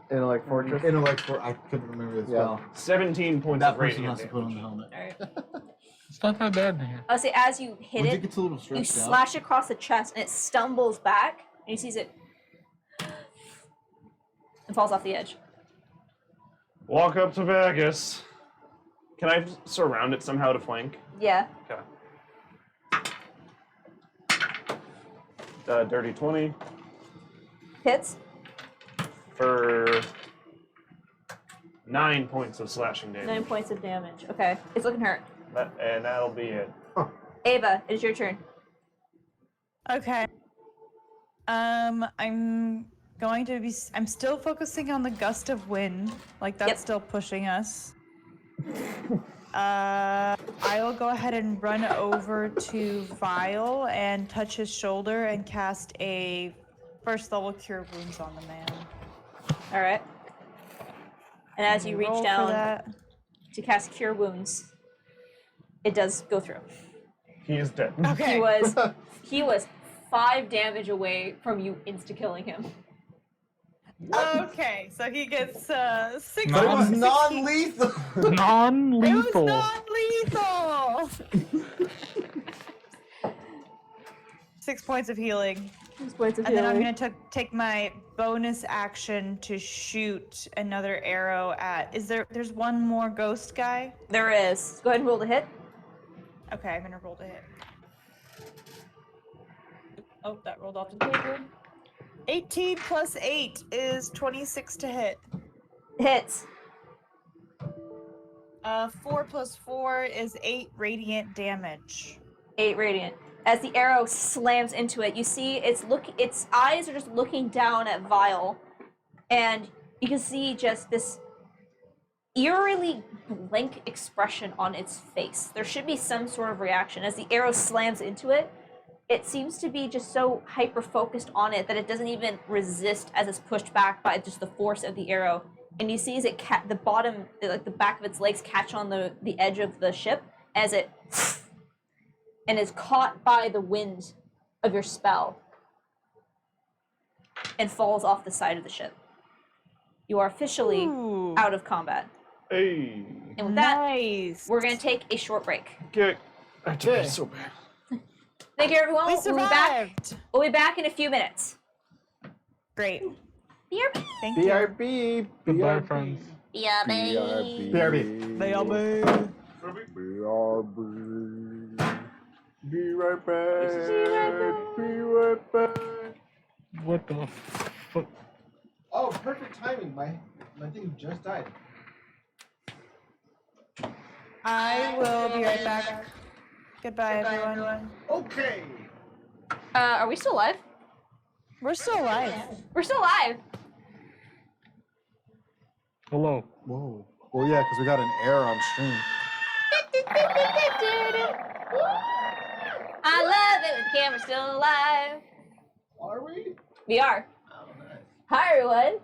Intellect Fortress. Intellect for. I couldn't remember the spell. 17 points That of person radiant has to put on the damage. helmet. Alright. It's not that bad in here. I'll say as you hit Once it, it gets a little you stretched out. slash it across the chest and it stumbles back and you sees it and falls off the edge. Walk up to Vegas. Can I surround it somehow to flank? Yeah. Okay. Dirty 20 Hits. for 9 points of slashing damage. 9 points of damage. Okay. It's looking hurt. And that'll be it. Ava, it is your turn. Okay. I'm going to be. I'm still focusing on the gust of wind. Like that's Yep. still pushing us. I will go ahead and run over to Vile and touch his shoulder and cast a first level Cure Wounds on the man. Alright. And as you reach Roll for down that. to cast Cure Wounds, it does go through. He is dead. Okay. He was 5 damage away from you insta-killing him. Okay, so he gets 6. But it was 16 non-lethal. It was Non-lethal. non-lethal. 6 points of healing. 6 points of And then I'm healing. gonna take my bonus action to shoot another arrow at. There's one more ghost guy? There is. Go ahead and roll the hit. Okay, I'm gonna roll to hit. Oh, that rolled off the table. 18 plus 8 is 26 to hit. Hits. 4 plus 4 is 8 radiant damage. 8 radiant. As the arrow slams into it, you see its eyes are just looking down at Vile, and you can see just this eerily blank expression on its face. There should be some sort of reaction. As the arrow slams into it, it seems to be just so hyper focused on it that it doesn't even resist as it's pushed back by just the force of the arrow. And you see as it the bottom, like the back of its legs catch on the edge of the ship as it and is caught by the wind of your spell and falls off the side of the ship. You are officially Ooh. out of combat. Hey. And with that, Nice. we're going to take a short break. Okay. That took me so bad. Thank you, everyone. We We'll be back. survived. We'll be back in a few minutes. Great. BRB. Thank you. BRB. Goodbye, friends. BRB. BRB. BRB. Be right back. Be right back. What the fuck? Oh, perfect timing. My thing just died. I will be right back. Goodbye, everyone. Okay. Are we still live? We're still alive. We're still live. Hello. Whoa. Well, yeah, because we got an error on stream. I love it when the camera's still alive. Are we? We are. Oh, nice. Hi, everyone.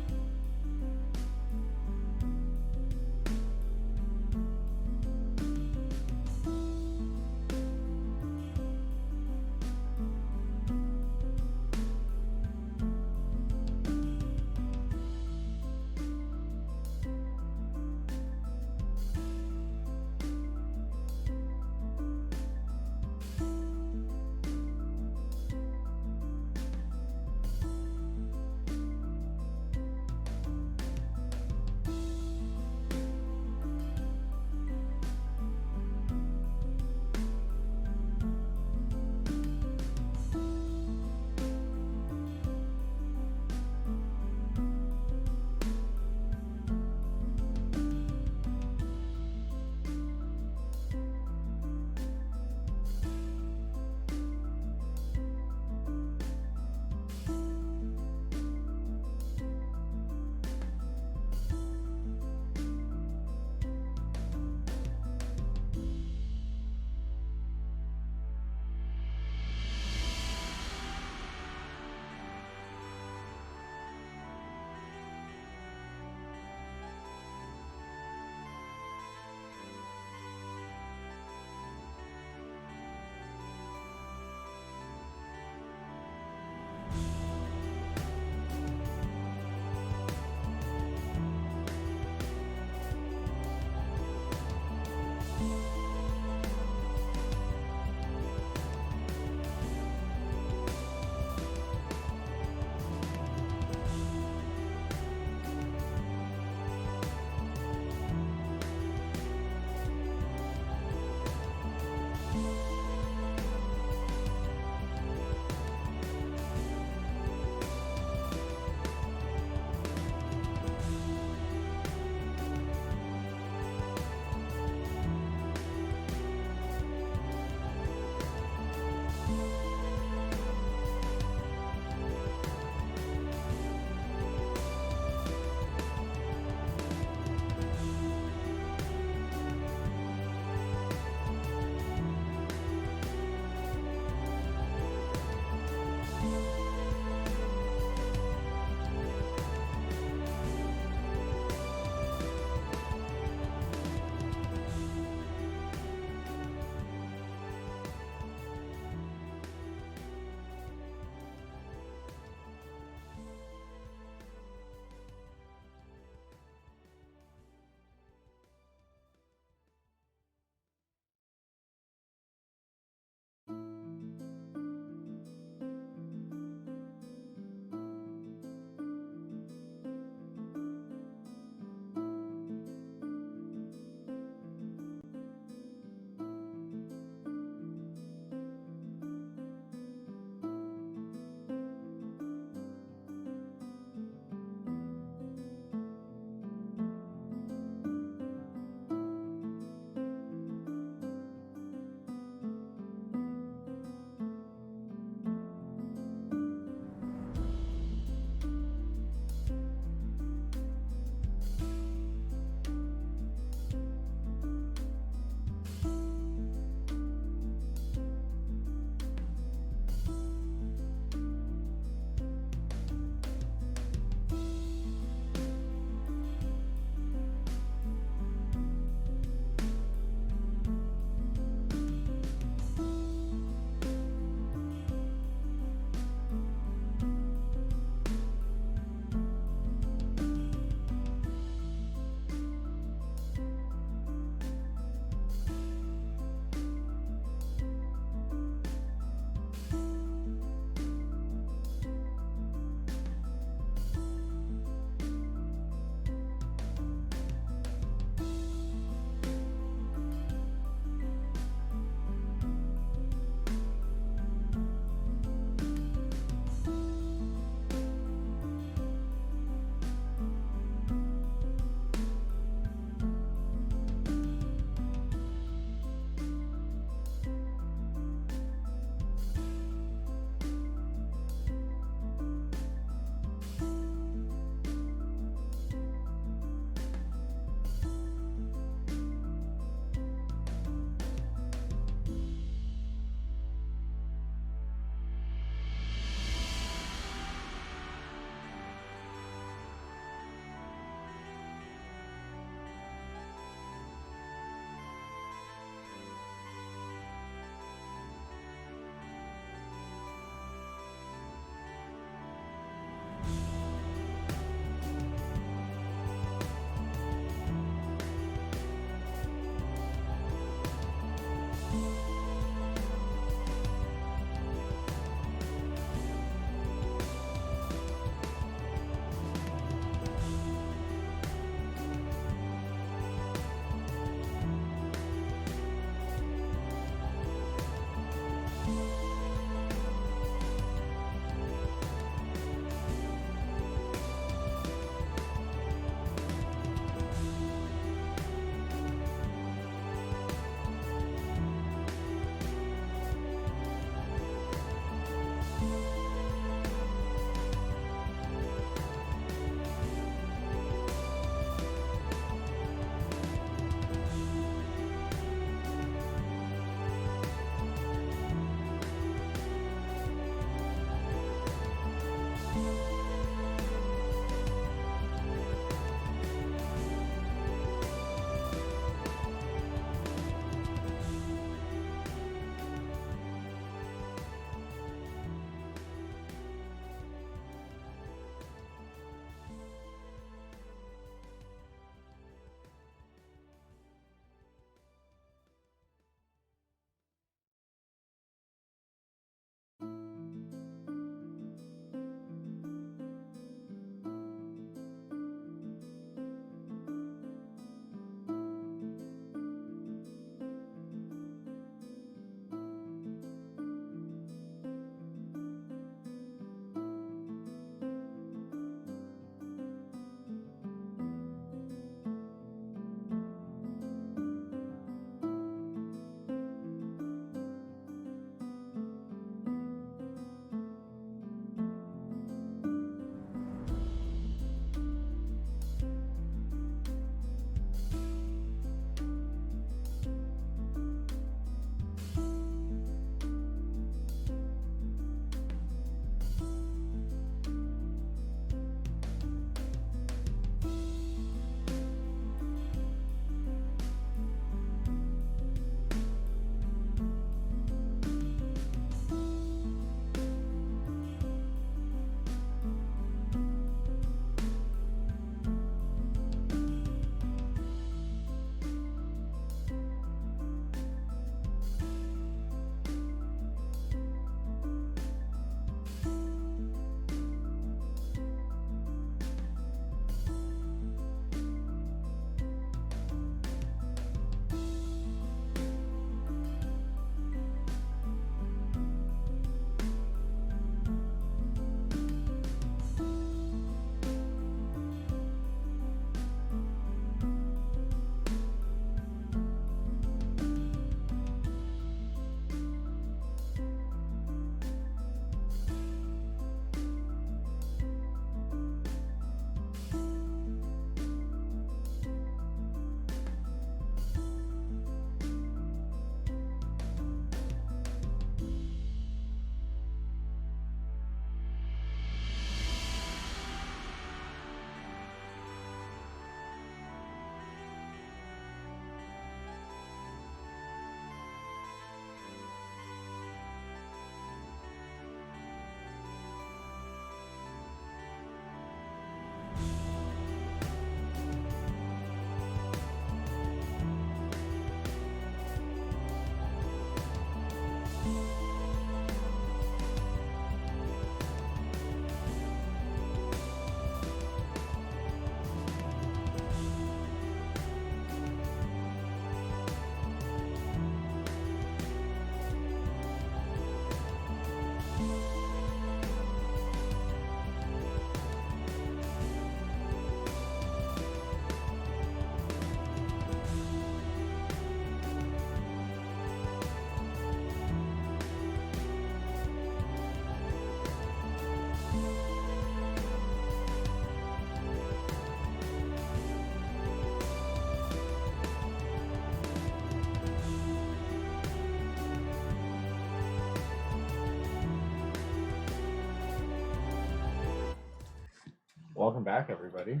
Welcome back, everybody.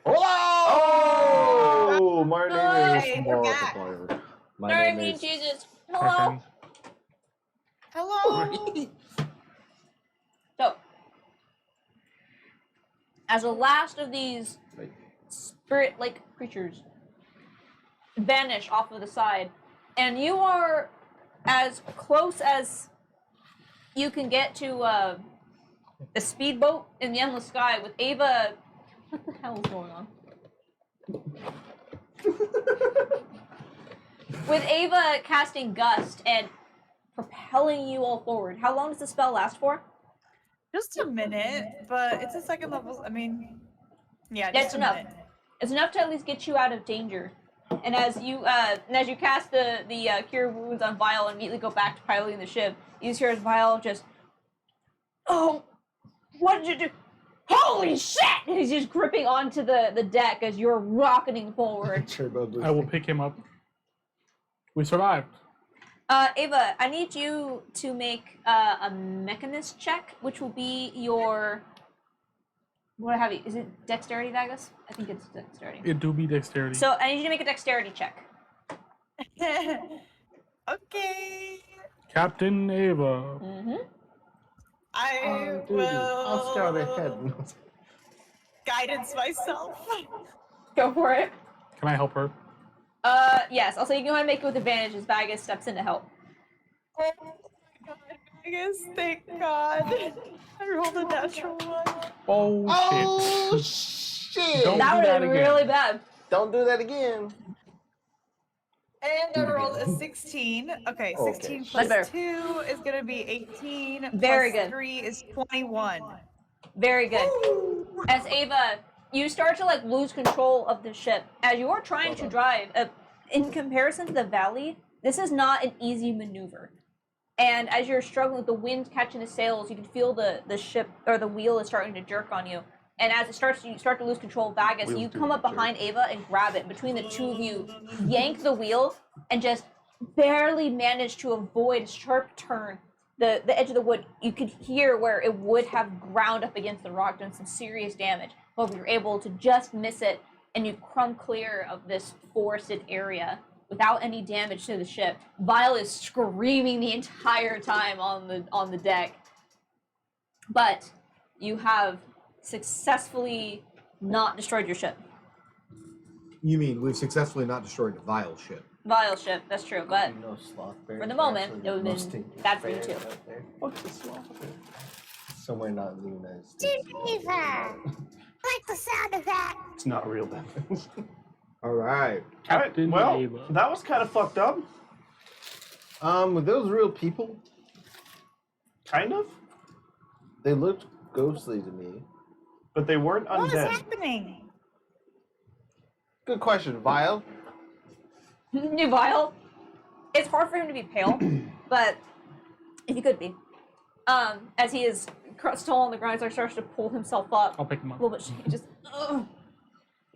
Oh, my name Hey, is we're back. Markiplier. My Sorry, name mean is. Jesus. Hi, Hello. friends. Hello. So, as the last of these spirit-like creatures vanish off of the side, and you are as close as you can get to the speedboat in the endless sky with Ava. What the hell is going on? With Ava casting Gust and propelling you all forward. How long does the spell last for? Just a minute, but it's a second level. I mean, yeah, That's just a enough. minute. It's enough to at least get you out of danger. And as you cast the cure wounds on Vile and immediately go back to piloting the ship, you hear Vile just, oh, what did you do? Holy shit! And he's just gripping onto the deck as you're rocketing forward. I will pick him up. We survived. Ava, I need you to make a mechanist check, which will be your. What have you? Is it dexterity, Vagus? I think it's dexterity. It do be dexterity. So I need you to make a dexterity check. Okay. Captain Ava. Mm-hmm. I Dude, I'll scout will ahead. guidance myself. Go for it. Can I help her? Yes. Also, you can go ahead and make it with advantage as Vagus steps in to help. Oh my god, Vegas, thank God. I rolled a natural one. Oh, shit. shit! Don't That do would that have been again. really bad. Don't do that again. And I rolled a 16. Okay, 16 Okay. plus That's 2 is going to be 18. Very plus good. 3 is 21. Very good. As Ava, you start to like lose control of the ship as you are trying to drive. In comparison to the valley, this is not an easy maneuver. And as you're struggling with the wind catching the sails, you can feel the ship or the wheel is starting to jerk on you. And as you start to lose control of Vagus, you come up behind Ava and grab it. Between the two of you, yank the wheel and just barely manage to avoid a sharp turn. The edge of the wood, you could hear where it would have ground up against the rock, doing some serious damage. However, you're able to just miss it, and you crumb clear of this forested area without any damage to the ship. Vile is screaming the entire time on the deck. But you have successfully not destroyed your ship. You mean we've successfully not destroyed the Vile ship? Vile ship, that's true, but No sloth bear. for the moment, it would have been bad for you too. Fuck the sloth bear. Somewhere not in the United States. Geneva! Like the sound of that. It's not real then. All right. Captain well, Ava. that was kind of fucked up. Were those real people? Kind of. They looked ghostly to me. But they weren't What is undead. happening? Good question, Vile. Vile, it's hard for him to be pale, but if he could be, as he is still on the ground, he starts to pull himself up I'll pick him a up. little bit. He just, ugh.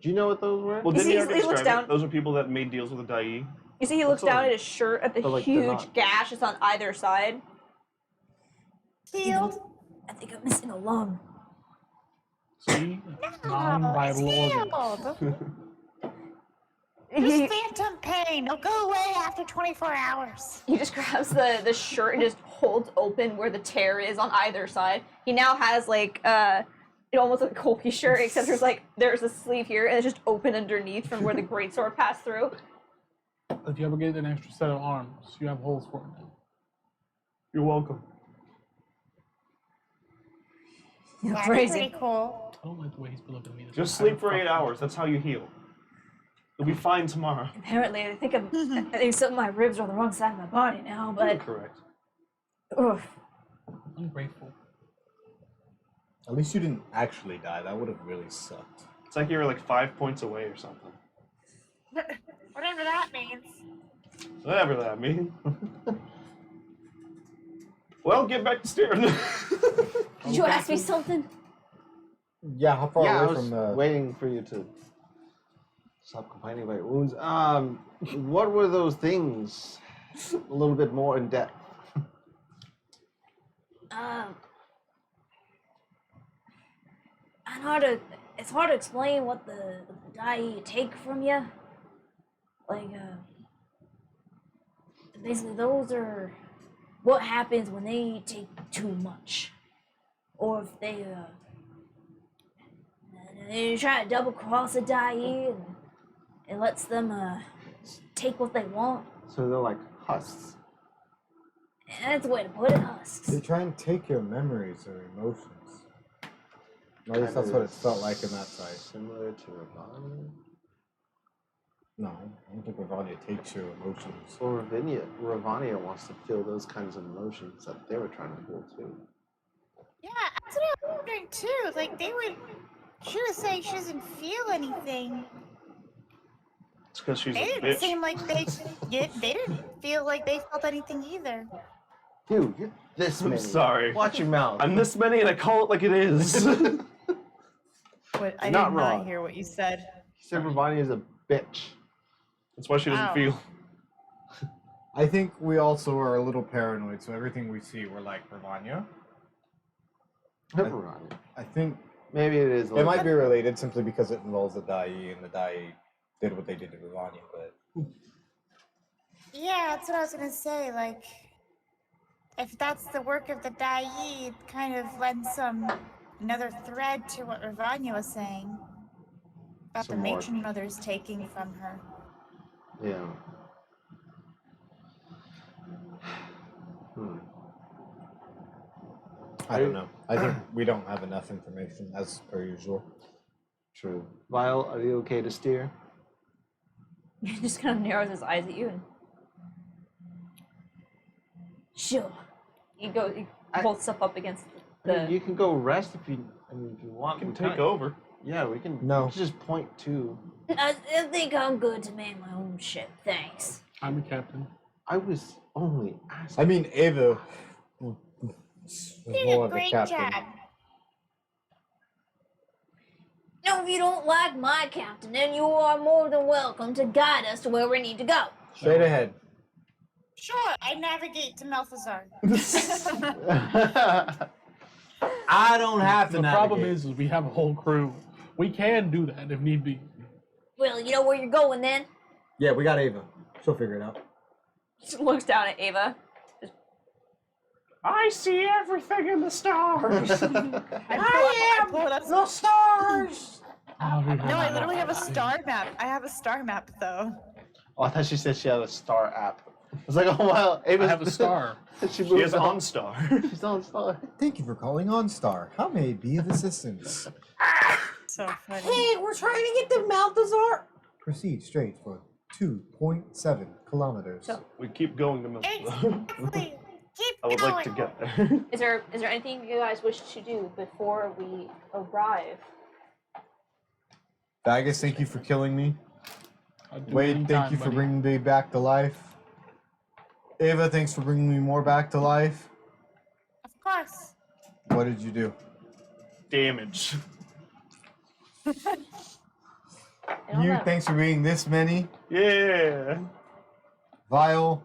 Do you know what those were? Well, You didn't see, he he already looks describe down- it? Those are people that made deals with the Dai. You see, he looks That's down all. at his shirt at the But, like, they're huge not- gash that's on either side. Healed. I think I'm missing a lung. See? No, Non-vital it's organs. healed. Just phantom pain. It'll go away after 24 hours. He just grabs the shirt and just holds open where the tear is on either side. He now has like it almost like a Colby shirt, except there's a sleeve here and it's just open underneath from where the greatsword passed through. If you ever get an extra set of arms, you have holes for them now. You're welcome. You're That'd crazy. be pretty cool. I don't like the way he's looking at me. Just sleep for 8 hours. That's how you heal. You'll be fine tomorrow. Apparently, I think some of my ribs are on the wrong side of my body now, but Correct. ugh. Ungrateful. At least you didn't actually die. That would have really sucked. It's like you were like 5 points away or something. Whatever that means. Whatever that means. Well, get back to steering. Did you ask me something? Yeah, how far Yeah, I away was from the... waiting for you to stop complaining about your wounds. What were those things? A little bit more in depth. I know how to. it's hard to explain what the Dai take from you. Like, basically, those are what happens when they take too much, or if they try to double cross a Dai and it lets them take what they want. So they're like husks. And that's the way to put it, husks. They try and take your memories or emotions. At least that's what it felt like in that side. Similar to Ravania. No, I don't think Ravania takes your emotions. Or Ravania wants to feel those kinds of emotions that they were trying to feel too. Yeah, that's what I'm wondering too. Like she was saying she doesn't feel anything. It's because she's They a didn't bitch. seem like they didn't feel like they felt anything either. Dude, you're this I'm many. sorry. Watch your mouth. I'm this many and I call it like it is. What, I Not did wrong. not hear what you said. He said Ravania is a bitch. That's why she doesn't Ow. feel. I think we also are a little paranoid, so everything we see, we're like, Ravania? Ravania. I think Maybe it is. it might be related simply because it involves the Dai, and the Dai did what they did to Ravania, but... Yeah, that's what I was gonna say. Like, if that's the work of the Dai, it kind of lends another thread to what Ravania was saying about Some the more. matron mothers taking from her. Yeah. Hmm. I don't know. I think we don't have enough information, as per usual. True. Vile, are you okay to steer? He just kind of narrows his eyes at you and. Sure. He holds stuff up against I mean, the. you can go rest if you want. Can We take kinda- over. Yeah, we can. No. We can just point to. I think I'm good to man my own ship, thanks. I'm a captain. I was only asking. I mean, Ava was You did more a of a great captain. job. No, if you don't like my captain, then you are more than welcome to guide us to where we need to go. Straight ahead. Sure, I navigate to Malthazar. I don't have to The problem navigate. is we have a whole crew. We can do that if need be. Well, you know where you're going then? Yeah, we got Ava. She'll figure it out. He just looks down at Ava. I see everything in the stars. I pull it up. the stars. Oh, we No, I have literally have a that. star map. I have a star map though. Oh, I thought she said she had a star app. I was like, oh wow, I Ava's have a star. she She moved is on. OnStar. She's on star. Thank you for calling OnStar. How may I be of assistance? So funny. we're trying to get to Malthazar. Proceed straight for 2.7 kilometers. So- We keep going to Malthazar. Exactly. Keep I would going. like to get there. Is there anything you guys wish to do before we arrive? Bagus, thank you for killing me. I'll do it Wade, anytime, thank you for buddy. bringing me back to life. Ava, thanks for bringing me more back to life. Of course. What did you do? Damage. I don't You, know. thanks for being this many. Yeah. Vile,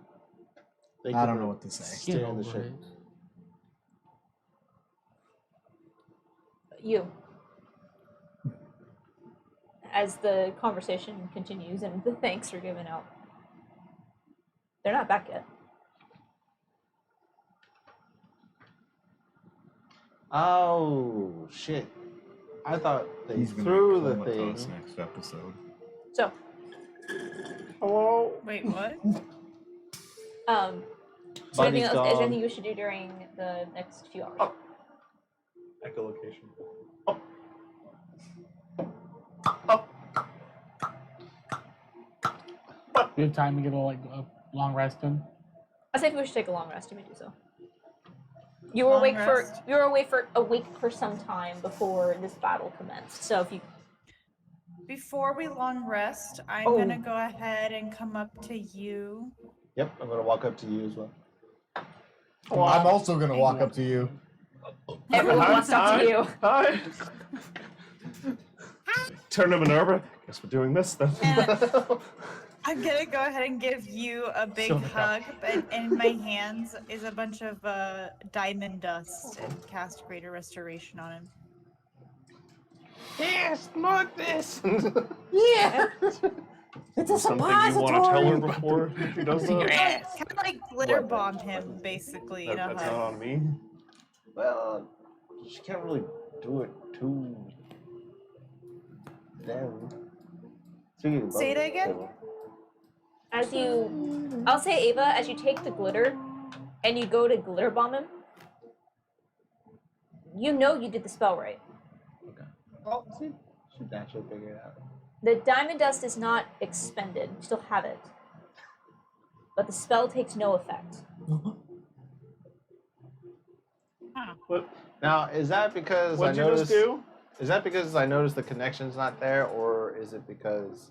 Thank I you don't for know what to say. Get steering the over ship. it. You. As the conversation continues and the thanks are given out. They're not back yet. Oh shit! I thought they He's gonna threw be the comatose thing. next episode. So, Hello. Wait, what? is there anything Buddy's else? Is gone. there anything you should do during the next few hours? Oh. Echolocation. We have time to get a long rest in. I say we should take a long rest. You may do so. You were Long awake rest? awake for some time before this battle commenced. So if you Before we long rest, I'm Oh. gonna go ahead and come up to you. Yep, I'm gonna walk up to you as well. I'm also gonna walk up to you. everyone Hi, wants to talk to you. Hi. Turn to Minerva. Guess we're doing this then. I'm gonna go ahead and give you a big Silver hug, and in my hands is a bunch of diamond dust, and cast Greater Restoration on him. Yes, look this. Yeah. It's a Something you want to tell her suppository. before she does that? Kind of like glitter What? bomb him, basically. In a That's hug. not on me. Well, she can't really do it to them. Speaking of Say it both, again? As you, I'll say Ava, as you take the glitter and you go to glitter bomb him, you know you did the spell right. Oh, see, should actually figure it out. The diamond dust is not expended. You still have it. But the spell takes no effect. What? Now, is that because What'd I you noticed? just do? Is that because I noticed the connection's not there, or is it because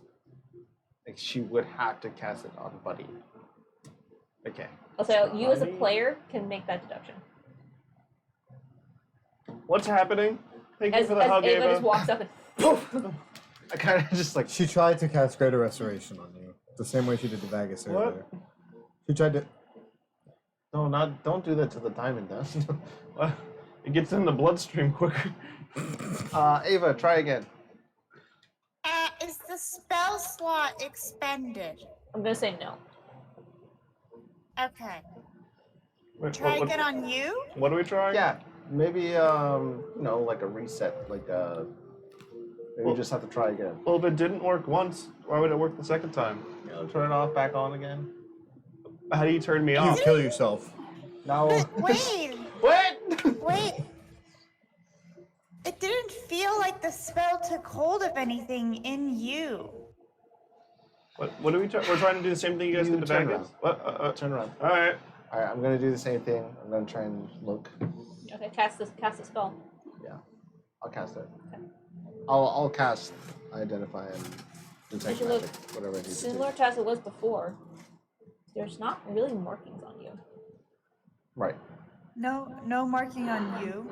like she would have to cast it on Buddy? Okay. Also, you as a Buddy? player can make that deduction. What's happening? Thank you As for the hug, Ava Ava. just walks up and poof. I kind of just like She tried to cast Greater Restoration on you, the same way she did to Vagus What? earlier. She tried to. don't do that to the diamond dust. What? It gets in the bloodstream quicker. Ava, try again. Is the spell slot expended? I'm gonna say no. Okay. Wait, Try what, again on you? what are we trying? Yeah, maybe like a reset, like maybe Well- you just have to try again. Well, if it didn't work once, why would it work the second time? Turn it off, back on again. How do you turn me You off? kill yourself. No. Wait, What? wait. It didn't feel like the spell took hold of anything in you. What are we trying? We're trying to do the same thing you guys You did to turn Vegas? around. What? Turn around. All right. All right, I'm gonna do the same thing. I'm gonna try and look. Okay, cast the spell. Yeah, I'll cast it. I'll cast identify and detect should look magic, whatever it needs to do. Similar to as it was before. There's not really markings on you. Right, No marking on you.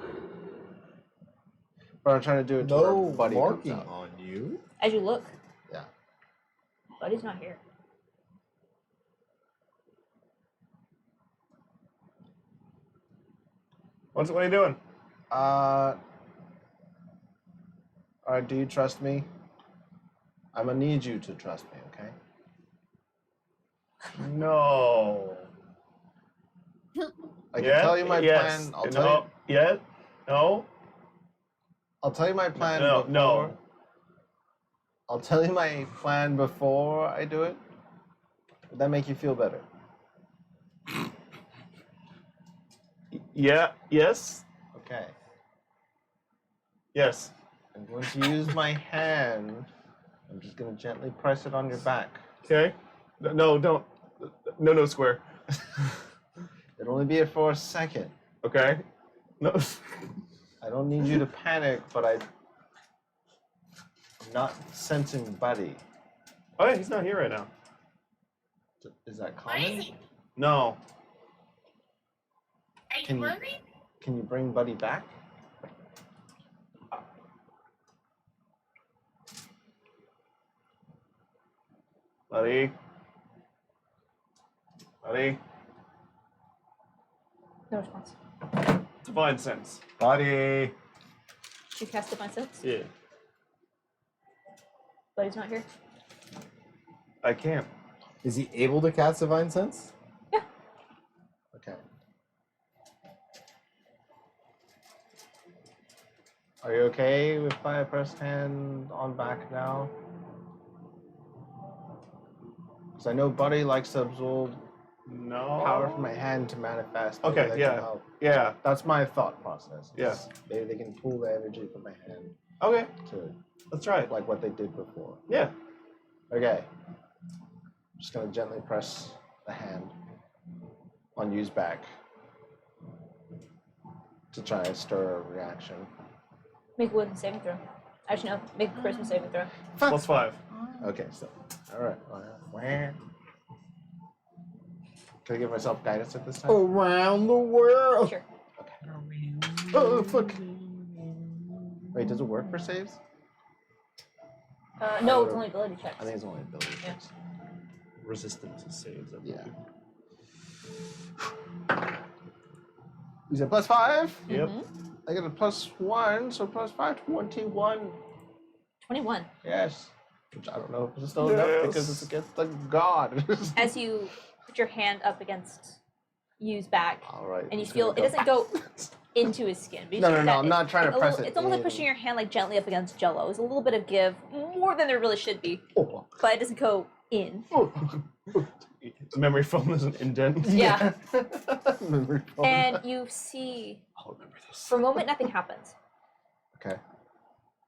but I'm trying to do it to No where Buddy comes marking out. on you. As you look, Yeah. Buddy's not here. What are you doing? All right, do you trust me? I'm gonna need you to trust me, okay? No. I can tell you my yes. plan. I'll no. tell you. Yet? No. I'll tell you my plan. No. before. No. I'll tell you my plan before I do it. Would that make you feel better? Yeah. Yes. Okay. Yes. I'm going to use my hand. I'm just going to gently press it on your back. Okay. No. Don't. No. Square. It'll only be for a second. Okay. No. I don't need you to panic, but I'm not sensing Buddy. Oh yeah, he's not here right now. Is that Where is common? he? No. Are you Can you- worried? Can you bring Buddy back? Buddy. Buddy. No response. Divine sense. Buddy. She cast Divine Sense. Yeah. Buddy's not here. I can't. Is he able to cast Divine Sense? Okay. Are you okay if I press hand on back now? Because I know Buddy likes to absorb No. power from my hand to manifest. Maybe Okay, that yeah. can help. Yeah. That's my thought process. Yeah. is Maybe they can pull the energy from my hand Okay. to Let's try it. like what they did before. Yeah. Okay. I'm just gonna gently press the hand on Yu's back to try and stir a reaction. Make a wisdom saving throw. Actually, no. Make a charisma saving throw. +5. Okay, so all right. Can I give myself guidance at this time? Around the world. Sure. Oh fuck! Wait, does it work for saves? No, it's only ability checks. I think it's only ability Yeah. checks. Resistance to saves. I Yeah. believe. You said +5? Yep. Mhm. I get a +1, so +5, 21 21. Yes. Which I don't know if it's still enough because it's against the god. As you put your hand up against Yu's back, All right. and you it's feel gonna it doesn't go into his skin. But you No, feel no, that no. I'm not trying to a press little- it. It's almost like in. pushing your hand like gently up against Jello. There's a little bit of give, more than there really should be, Oh. but it doesn't go in. Memory foam is an indent. Yeah. Memory foam. And you see, I'll remember this. for a moment, nothing happens, Okay.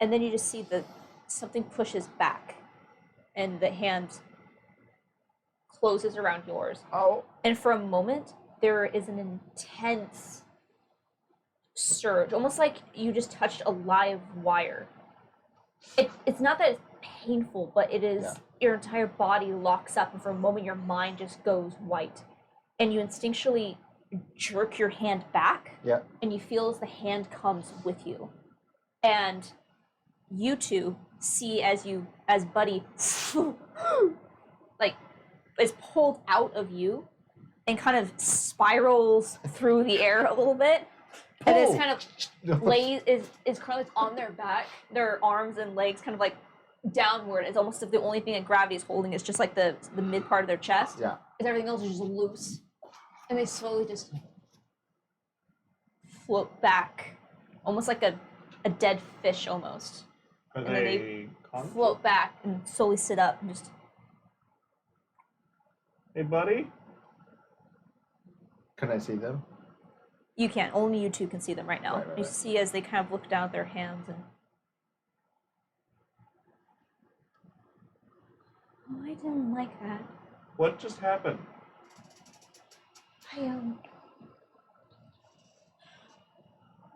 and then you just see that something pushes back, and the hand closes around yours. Oh. And for a moment, there is an intense surge, almost like you just touched a live wire. It's not that it's painful, but it is your entire body locks up, and for a moment, your mind just goes white. And you instinctually jerk your hand back, Yeah. and you feel as the hand comes with you. And you two see as Buddy like is pulled out of you and kind of spirals through the air a little bit, and it's kind of is currently on their back, their arms and legs kind of like downward. It's almost if the only thing that gravity is holding is just like the mid part of their chest. Yeah. Is everything else is just loose, and they slowly just float back, almost like a dead fish almost. Are And then they conscious? Float back and slowly sit up and just. Hey, buddy. Can I see them? You can't. Only you two can see them right now. Right, right, You right. see as they kind of look down at their hands and. Oh, I didn't like that. What just happened? I'm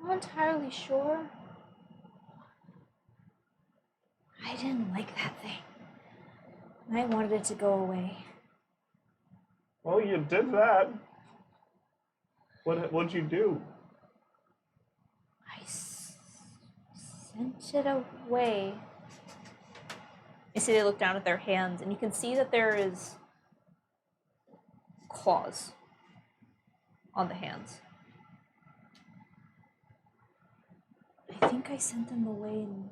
not entirely sure. I didn't like that thing. I wanted it to go away. Well, you did that. What'd you do? I sent it away. You see, they look down at their hands, and you can see that there is claws on the hands. I think I sent them away in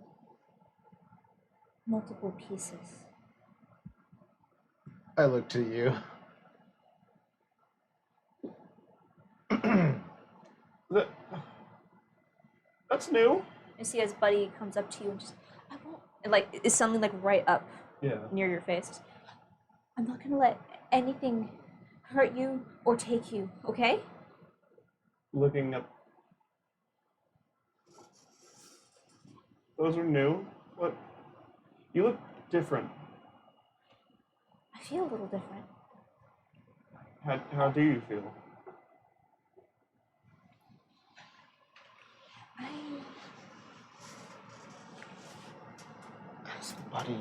multiple pieces. I look to you. That's new. You see, as Buddy comes up to you and just, I won't, and like is something like right up Yeah. near your face. I'm not gonna let anything hurt you or take you, okay? Looking up. Those are new. What? You look different. I feel a little different. How do you feel? Buddy,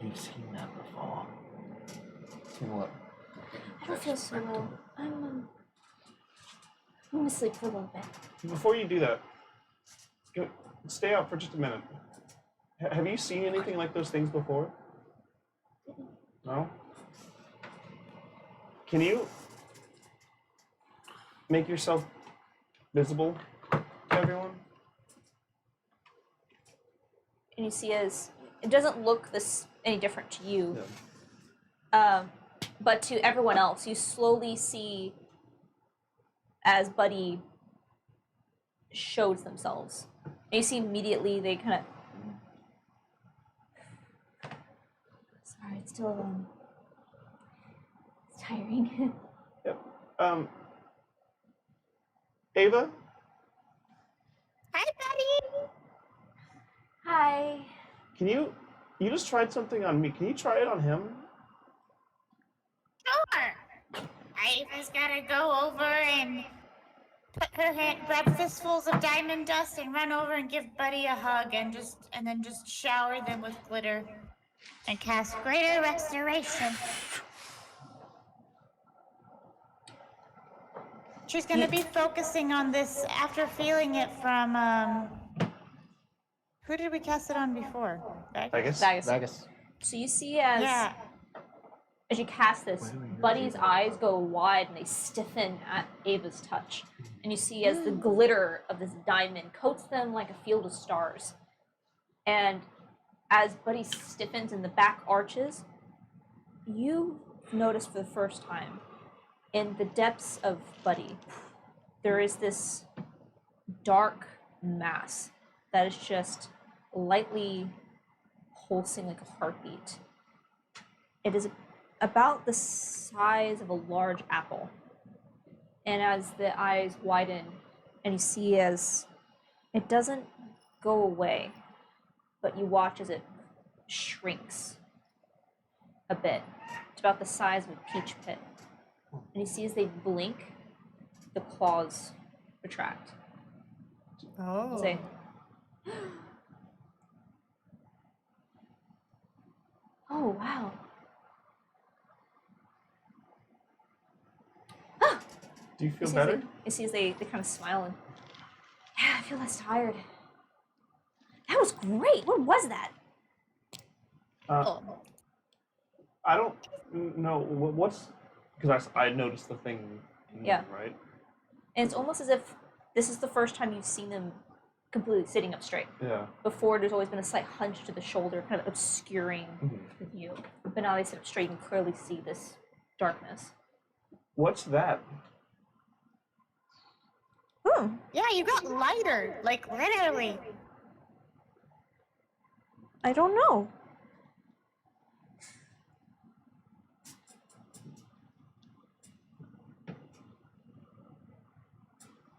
you've seen that before. Seen what? I don't feel so well. I'm gonna sleep for a little bit. Before you do that, stay out for just a minute. Have you seen anything like those things before? No? Can you make yourself visible to everyone? And you see, as it doesn't look any different to you, but to everyone else, you slowly see as Buddy shows themselves. And you see immediately they kind of. Sorry, it's still it's tiring. Yep. Ava? Hi, Buddy. Hi. Can you just tried something on me. Can you try it on him? Sure. Ava's gotta go over and put her hand, grab fistfuls of diamond dust and run over and give Buddy a hug and then just shower them with glitter and cast greater restoration. She's gonna be focusing on this after feeling it from who did we cast it on before? Vegas? Vegas. So you see as Yeah. as you cast this, Buddy's eyes go wide and they stiffen at Ava's touch. And you see as the glitter of this diamond coats them like a field of stars. And as Buddy stiffens and the back arches, you notice for the first time in the depths of Buddy, there is this dark mass that is just lightly pulsing like a heartbeat. It is about the size of a large apple. And as the eyes widen and you see as it doesn't go away, but you watch as it shrinks a bit. It's about the size of a peach pit. And you see as they blink, the claws retract. Oh. Say, oh, wow. Do you feel see better? You see as they kind of smile and, yeah, I feel less tired. That was great. What was that? I don't know what's because I noticed the thing. Yeah. Right. And it's almost as if this is the first time you've seen them completely sitting up straight. Yeah. Before, there's always been a slight hunch to the shoulder, kind of obscuring the view. But now they sit up straight and clearly see this darkness. What's that? Yeah, you got lighter, like literally. I don't know.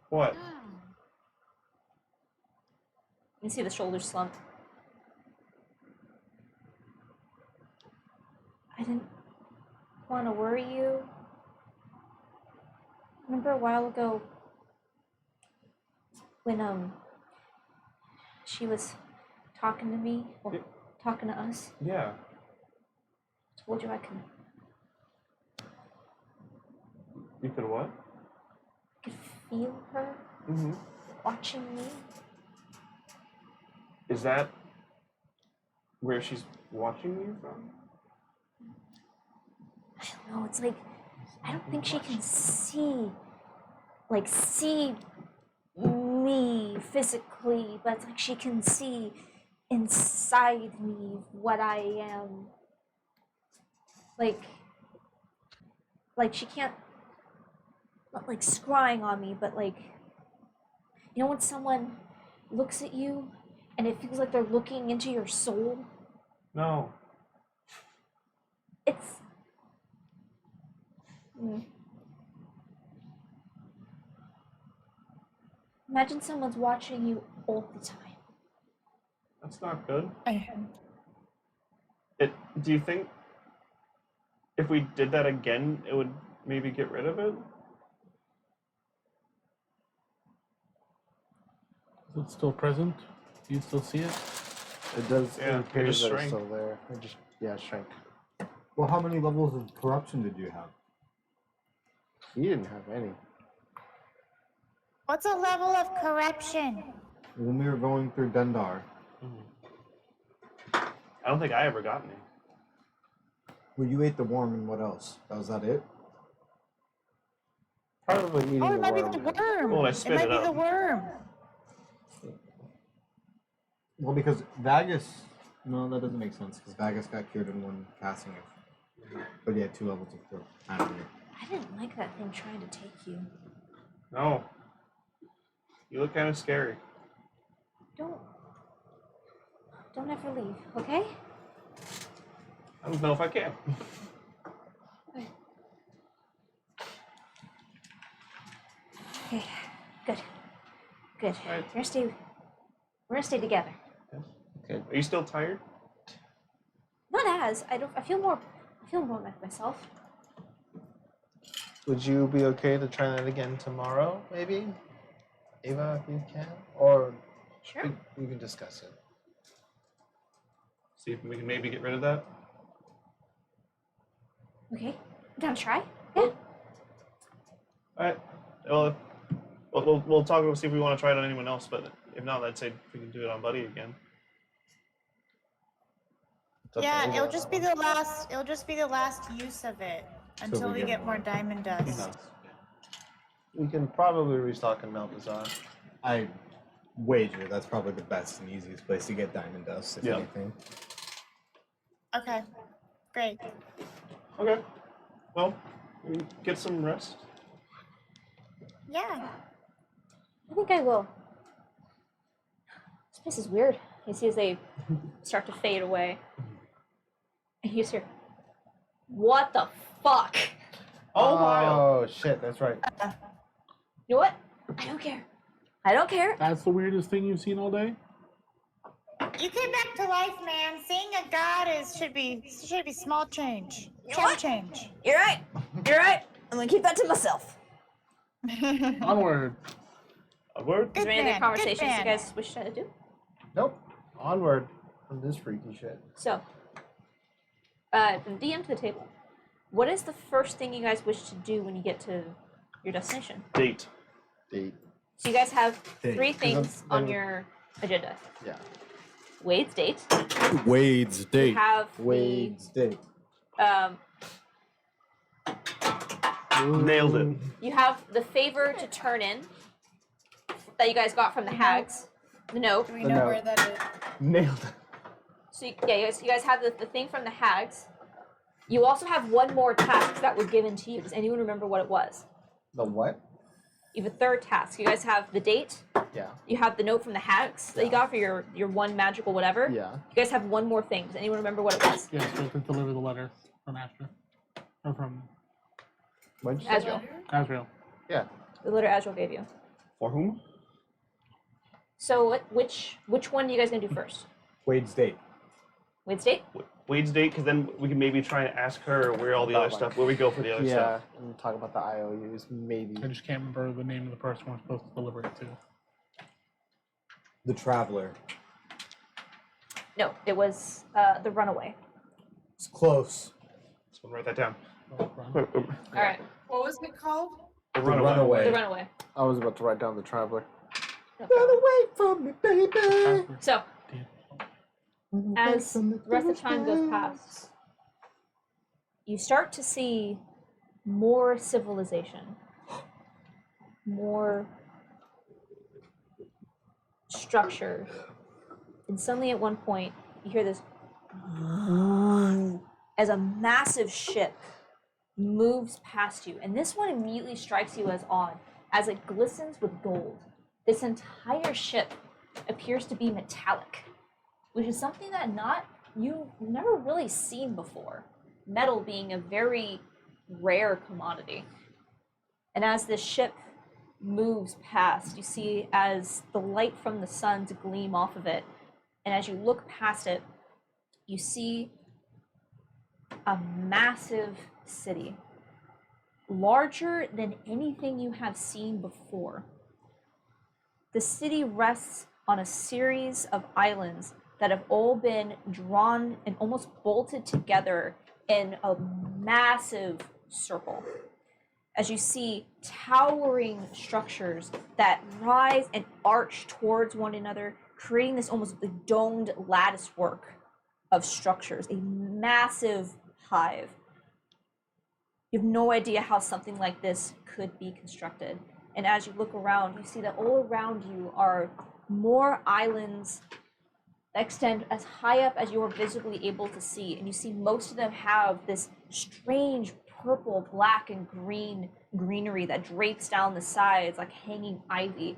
What? You see the shoulders slump. I didn't want to worry you. Remember a while ago when she was talking to me, or talking to us? Yeah. I told you I could You could what? feel her watching me. Is that where she's watching you from? I don't know, it's like, I don't think she can see me physically, but it's like she can see inside me what I am. Like she can't, not like scrying on me, but like, you know when someone looks at you and it feels like they're looking into your soul? No. It's... Imagine someone's watching you all the time. That's not good. I Do you think if we did that again, it would maybe get rid of it? Is it still present? Do you still see it? It does. Yeah, it it appears just that it's shrank. still there. It just shrank. Well, how many levels of corruption did you have? You didn't have any. What's a level of corruption? When we were going through Dendar, I don't think I ever got any. well, you ate the worm and what else? Was that it? Probably eating Oh, the it might be worm. the worm. Well, I It spit might it be up. the worm. Well, because Vagus, no, that doesn't make sense, because Vagus got cured in one casting it. But he had 2 levels of cure. I didn't like that thing trying to take you. No. You look kind of scary. Don't ever leave, okay? I don't know if I can. Okay, good. Good. Right. We're gonna stay together. Okay. Are you still tired? Not as. I feel more like myself. Would you be okay to try that again tomorrow, maybe? Ava, if you can? Or Sure. we can discuss it. See if we can maybe get rid of that. Okay. Down to try? Yeah. Alright. Well, we'll talk and see if we want to try it on anyone else, but if not, I'd say we can do it on Buddy again. It's up to Yeah, Ava it'll on just that be one. the last. It'll just be the last use of it until we we get get more more. diamond dust. We can probably restock in Maltazar. wager that's probably the best and easiest place to get diamond dust, if Yeah. anything. Okay, great. Okay. Well, we get some rest. Yeah. I think I will. This place is weird. You see as they start to fade away. And you just hear, what the fuck? Oh my! Oh shit, that's right. You know what? I don't care. I don't care. That's the weirdest thing you've seen all day? You came back to life, man. Seeing a god should be small change. You know Chump what? change. You're right. You're right. I'm gonna keep that to myself. Onward. A word? Is Good there any other man, conversations good you man. guys wish to do? Nope. Onward from this freaky shit. So, from DM to the table. What is the first thing you guys wish to do when you get to your destination? Date. Date. So you guys have Date. 3 things on then- your agenda. Yeah. Wade's date. Wade's You date. have Wade's date. the Nailed it. you have the favor to turn in that you guys got from the hags. The note. Do we The know note. where that is? Nailed it. So you guys have the thing from the hags. You also have one more task that was given to you. Does anyone remember what it was? The what? You have a third task. You guys have the date. Yeah. You have the note from the hags that you got for your one magical whatever. Yeah. You guys have one more thing. Does anyone remember what it was? Yes, we have to deliver the letter from Astra. Or from What'd you say? Azrael. Azrael. Yeah. The letter Azrael gave you. For whom? So which one are you guys gonna do first? Wade's date. Wade's date? Wade's date, because then we can maybe try and ask her where all the About, other stuff, like- where we go for the other Yeah. stuff. And talk about the IOUs, maybe. I just can't remember the name of the person we're supposed to deliver it to. The Traveler. No, it was the runaway. It's close. Someone write that down. All right, What was it called? The The runaway. Runaway. the runaway. I was about to write down the traveler. Okay. away from me, baby. Azrael. So as the rest of the time goes past, you start to see more civilization, more structure, and suddenly at one point you hear this as a massive ship moves past you, and this one immediately strikes you as odd, as it glistens with gold. This entire ship appears to be metallic, which is something that you've never really seen before. Metal being a very rare commodity. And as this ship moves past, you see as the light from the sun to gleam off of it, and as you look past it, you see a massive city, larger than anything you have seen before. The city rests on a series of islands that have all been drawn and almost bolted together in a massive circle. As you see towering structures that rise and arch towards one another, creating this almost domed lattice work of structures, a massive hive. You have no idea how something like this could be constructed. And as you look around, you see that all around you are more islands that extend as high up as you are visibly able to see. And you see most of them have this strange purple, black, and greenery that drapes down the sides like hanging ivy,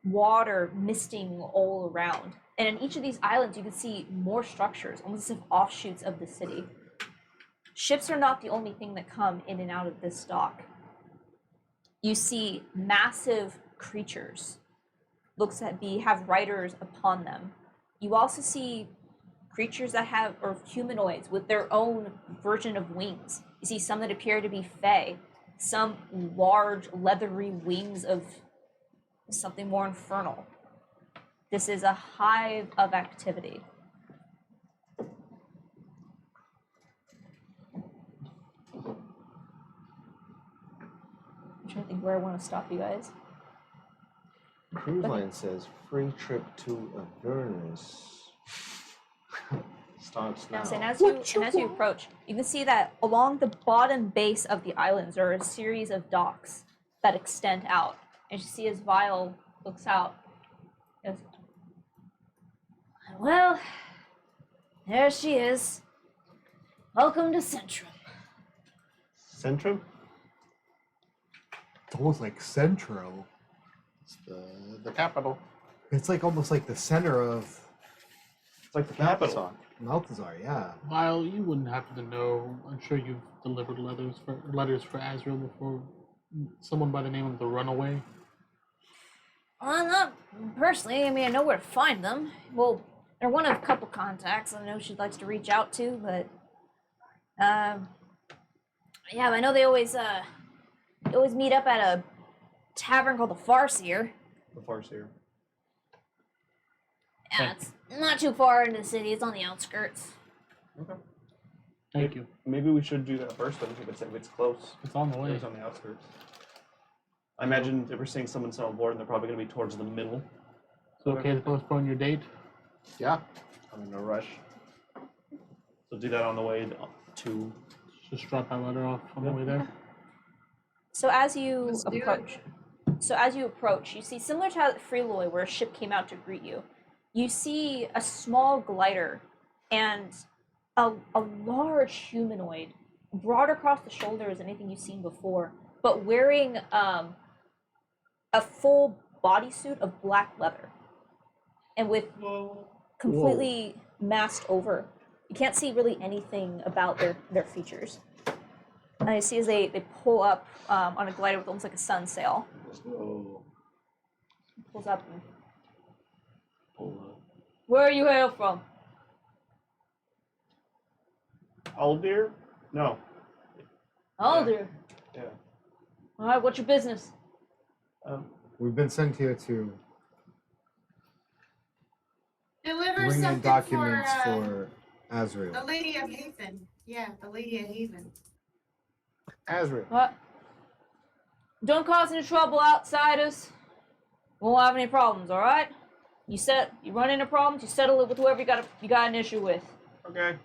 water misting all around. And in each of these islands, you can see more structures, almost as if offshoots of the city. Ships are not the only thing that come in and out of this dock. You see massive creatures, have riders upon them. You also see creatures that have, or humanoids with their own version of wings. You see some that appear to be fae, some large leathery wings of something more infernal. This is a hive of activity. I'm trying to think where I want to stop you guys. Cruise line says free trip to Avernus. Starts now. And as you approach, you can see that along the bottom base of the islands are a series of docks that extend out. And you see as Vile looks out, Yes. Well, there she is. Welcome to Centrum. Centrum? It's almost like Centro. It's the capital. It's like almost like the center of It's like the capital. Malthazar, yeah. While you wouldn't happen to know, I'm sure you've delivered letters for Azrael before. Someone by the name of the Runaway. Well, not personally. I mean, I know where to find them. Well, they're one of a couple contacts I know she likes to reach out to, but yeah, but I know they always meet up at a tavern called the Farseer. The Farseer. Yeah, it's not too far into the city. It's on the outskirts. Okay. Thank you. Maybe we should do that first then, if it's close. It's on the way. It's on the outskirts. I imagine if we're seeing someone on board, they're probably going to be towards the middle. It's okay to postpone your date? Yeah. I'm in a rush. So do that on the way to. Just drop that letter off on the way there. So as you Let's do it. approach, you see, similar to how Freeloy, where a ship came out to greet you, you see a small glider and a large humanoid, broad across the shoulders than anything you've seen before, but wearing a full bodysuit of black leather, and with completely masked over. You can't see really anything about their features. And you see as they pull up on a glider with almost like a sun sail. Whoa. Pulls up and, Pull up. where are you hail from? Aldir? No. Alder. Yeah. Alright, what's your business? We've been sent here to Deliver bring in something documents for for Azrael. the Lady of Haven. Yeah, the Lady of Haven. Azrael. What? Don't cause any trouble, outsiders. Won't have any problems, alright? You run into problems, you settle it with whoever you got an issue with. Okay.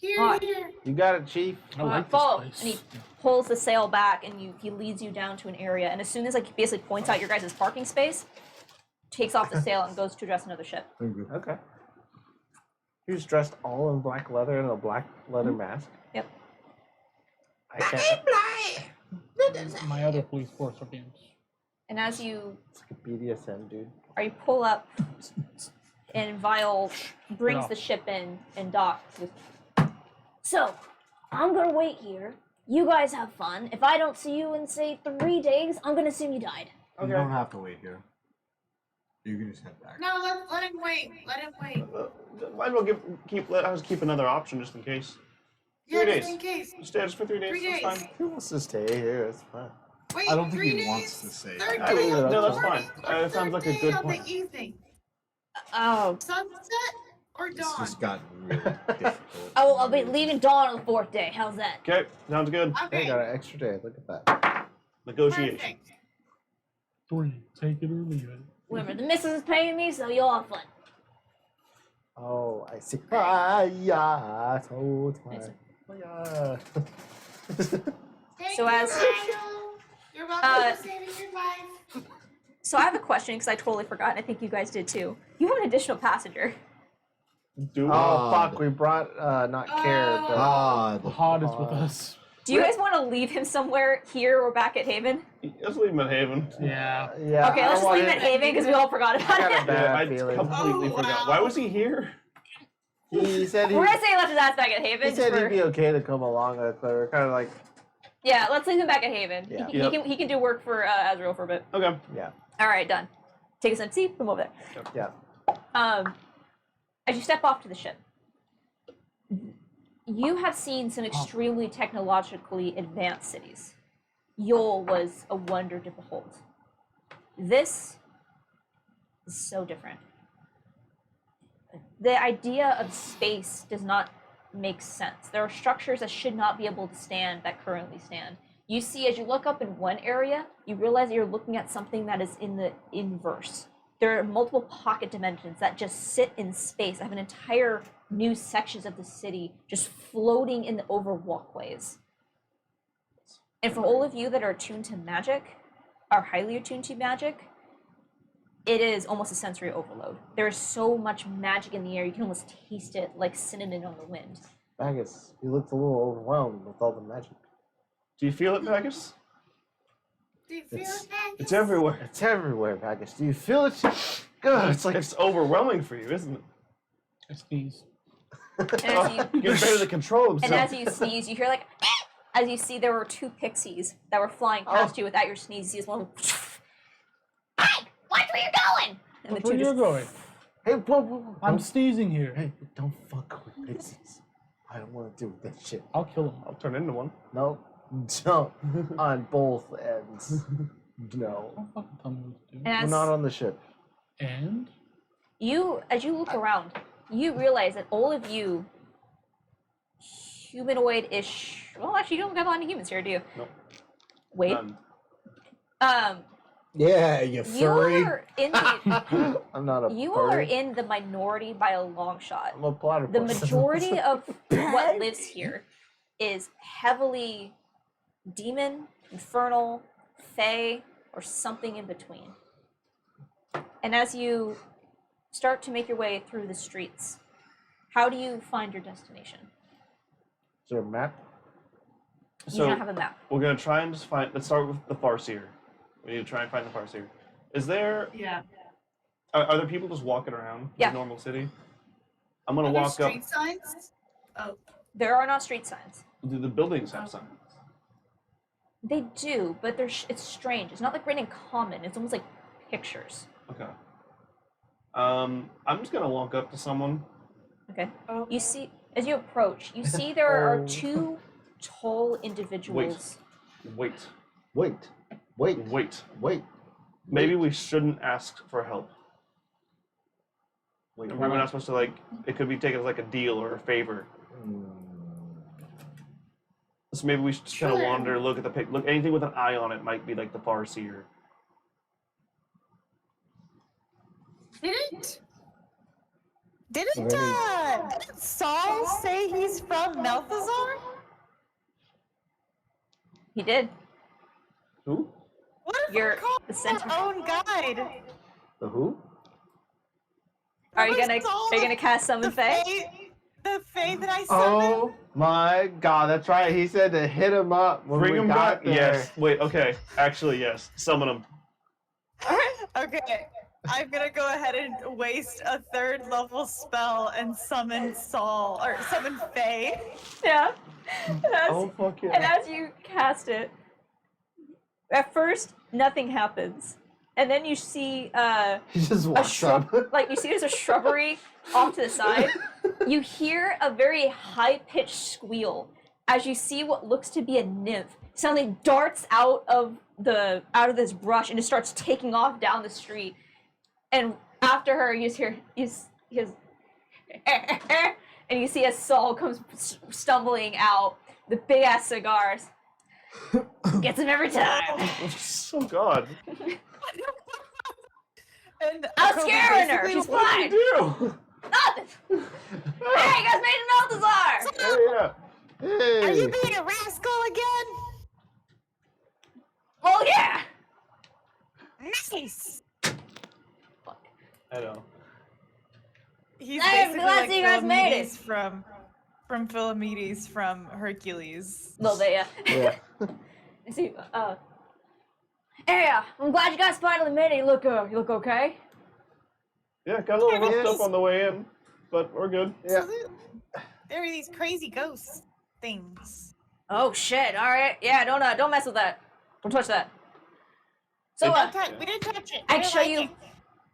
Here, Alright. here. You got it, Chief. I like this follow. place. And he pulls the sail back and he leads you down to an area, and as soon as he basically points out your guys' parking space, takes off the sail and goes to address another ship. Thank you. Okay. He was dressed all in black leather and a black leather mask. Yep. I can't. My other police force are being. And as you It's like a BDSM, dude. pull up, and Vile brings Yeah. the ship in and docks with. So, I'm gonna wait here. You guys have fun. If I don't see you in say 3 days, I'm gonna assume you died. You don't have to wait here. You can just head back. No, let him wait. Let him wait. Might as well let us keep another option just in case. Yeah, 3 just days. in case. Stay just for 3 days. 3 That's days. fine. He wants to stay here. It's fine. Wait, I don't think 3 he days. wants to say Third that. day think of that's the fine. morning or It sounds like a third good day of plan. the evening. Oh. Sunset or It's dawn? just gotten really difficult. I'll be leaving dawn on the 4th day. How's that? Okay, sounds good. They Okay, got an extra day. Look at that. Negotiation. perfect. 3. Take it or leave it. Remember, the missus is paying me, so you'll have fun. Oh, I see. Ah, yeah. So Nice. yeah. Thank So you, as- Rhino. You're welcome for saving your life. So I have a question because I totally forgot, and I think you guys did too. You have an additional passenger. Do Oh, Odd. fuck. We brought, not Care, but. Ah, Hod is with us. Do you guys want to leave him somewhere here or back at Haven? Let's leave him at Haven. Yeah. Yeah. Okay, I let's just want leave him it- at Haven because we all forgot about got it. a bad I feeling. completely Oh, forgot. wow. Why was he here? He said We're gonna say he left his ass back at Haven. he just said for- he'd be okay to come along with, but we're kind of like, Yeah, let's leave him back at Haven. Yeah. He, Yep. he can do work for Azrael for a bit. Okay. yeah, All right, done. Take a seat. Put him over there. yeah. As you step off to the ship, you have seen some extremely technologically advanced cities. Yol was a wonder to behold. This is so different. The idea of space does not make sense. There are structures that should not be able to stand that currently stand. You see, as you look up in one area, you realize that you're looking at something that is in the inverse. There are multiple pocket dimensions that just sit in space. I have an entire new sections of the city just floating in the over walkways. And for all of you that are attuned to magic, are highly attuned to magic, it is almost a sensory overload. There is so much magic in the air, you can almost taste it like cinnamon on the wind. Bagus, you looked a little overwhelmed with all the magic. Do you feel it, Bagus? Do you feel It's- it, Bagus? It's everywhere. It's everywhere, Bagus. Do you feel it? Good. It's like it's overwhelming for you, isn't it? I sneeze. And as you, He can barely control himself. and as you sneeze, you hear like, as you see there were 2 pixies that were flying past you without your sneeze. You see this one, hey, watch where you're going! And Where the 2 you just, going? Hey, whoa. I'm sneezing here. Hey, don't fuck with pixies. I don't want to do that shit. I'll kill him. I'll turn into one. No, don't. On both ends. No. Don't fucking tell me what to do. and We're as not on the ship. And as you look around, you realize that all of you humanoid-ish. Well, actually, you don't got a lot of humans here, do you? Nope. Wait. None. Yeah, you You furry. are in the I'm not a you are furry. in the minority by a long shot. I'm a platypus. The majority of what lives here is heavily demon, infernal, fey, or something in between. And as you start to make your way through the streets, how do you find your destination? Is there a map? You So don't have a map. we're gonna try and just find. Let's start with the Farseer. We need to try and find the Farseer. Is there? Yeah. Are there people just walking around Yeah. the normal city? I'm gonna Are there walk up. street signs? Oh. There are no street signs. Do the buildings have signs? They do, but it's strange. It's not like written in common. It's almost like pictures. Okay. I'm just gonna walk up to someone. Okay. Oh. You see, as you approach, you see there are Oh. 2 tall individuals. Wait. Wait. Wait. Maybe we shouldn't ask for help. Wait. We're not supposed to like. It could be taken as like a deal or a favor. So maybe we should just kind of Sure. wander, look at the pic. Look, anything with an eye on it might be like the Farseer. Didn't Saul say he's from Melthazar? He did. Who? What if You're we call the center. our own guide? The who? Are you Remember gonna Saul, are you gonna cast summon Fae? The Fae that I summoned? Oh my god, that's right. He said to hit him up when Bring we him got back. there. Yes. Wait. Okay. Actually, yes. Summon him. Okay, I'm gonna go ahead and waste a 3rd level spell and summon Saul, or summon Fae. Yeah. And as, Oh fuck and yeah. as you cast it, at first nothing happens, and then you see He just a walks shrub, up. like you see there's a shrubbery off to the side. You hear a very high-pitched squeal as you see what looks to be a nymph suddenly darts out of this brush and just starts taking off down the street. And after her, you just hear and you see as Saul comes stumbling out, the big ass cigars. Gets him every time. Oh god. And I was Kobe scaring her. basically She's was fine. Do. Nothing. Hey, you guys made it Balthazar. Oh yeah. Are Hey. you being a rascal again? Well, yeah. Nice. I know. He's I'm basically glad like you guys made it. Philomedes from Philomedes from Hercules. A little bit, yeah. Yeah. I see. Hey, I'm glad you guys finally made it. You look okay? Yeah, got a little roughed Yes. up on the way in, but we're good. Yeah. So there are these crazy ghost things. Oh shit! All right, yeah. Don't mess with that. Don't touch that. So, We didn't touch it. I We can show like you. it.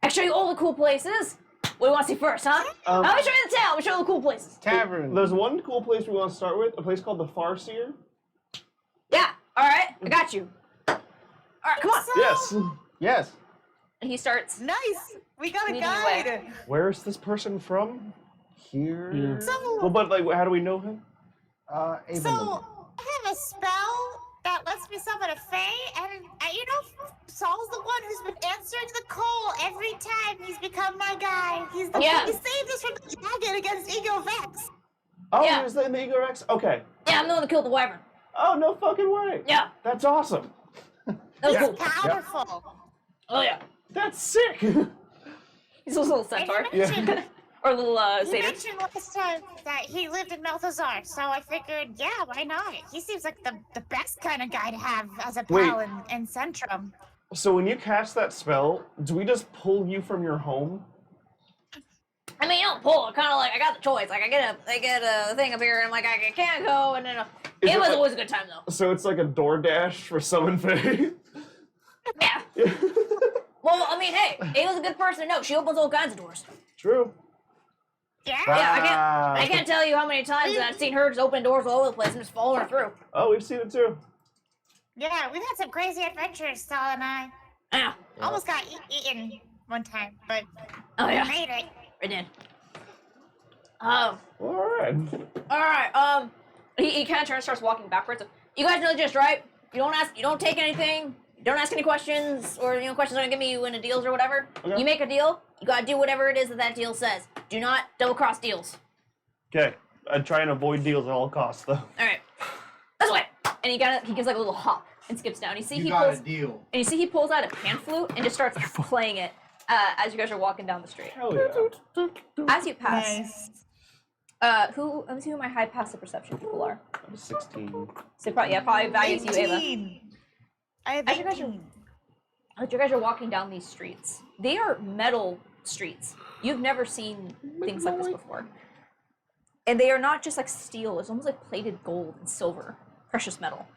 I can show you all the cool places. What do you want to see first, huh? Let me show you the town. Let me show you all the cool places. Tavern. There's one cool place we want to start with, a place called the Farseer. Yeah. All right. I got you. All right. Come on. Yes. Yes. And he starts. Nice. We got a Leading the way. guide. Where is this person from? Here. So, Well, but like, how do we know him? Avon. So, I have a spell that lets me summon a Fae, and you know, Saul's the one who's been answering the call every time he's become my guy. He's the Yeah. he saved us from the dragon against Ego Vex. Oh, Yeah. he was in the Ego Rex? Okay. Yeah, I'm the one that killed the wyvern. Oh, no fucking way. Yeah. That's awesome. That was He's cool. powerful. Oh yeah. That's sick. He's also a little And centaur. you mentioned, Or a little you satyr. mentioned last time that he lived in Malthazar, so I figured, yeah, why not? He seems like the best kind of guy to have as a Wait. pal in Centrum. So when you cast that spell, do we just pull you from your home? I mean, you don't pull. Kind of like I got the choice. Like I get a thing up here, and I'm like I can't go, and then Is it it was like- always a good time though. So it's like a DoorDash for Summon Fae? Yeah. Well, I mean, hey, Ayla's a good person to know. She opens all kinds of doors. True. Yeah. Yeah, I can't tell you how many times I've seen her just open doors all over the place and just following her through. Oh, we've seen it too. Yeah, we've had some crazy adventures, Saul and I. Yeah. Almost got eaten one time, but Oh we yeah, made it. we did. All right. All right. He kind of turns and starts walking backwards. You guys know the gist, right? You don't ask. You don't take anything. You don't ask any questions, or questions are gonna get me you into deals or whatever. Okay. You make a deal. You gotta do whatever it is that deal says. Do not double cross deals. Okay. I try and avoid deals at all costs, though. All right. This way. And he gives like a little hop and skips down. You see You he got pulls a deal. and you see he pulls out a pan flute and just starts playing it as you guys are walking down the street. Hell yeah. As you pass, Nice. let me see who my high passive perception people are. I'm 16. So probably values you, Ava. 18. I have As you guys are 18. As you guys are walking down these streets, they are metal streets. You've never seen things like this before. And they are not just like steel, it's almost like plated gold and silver, precious metal.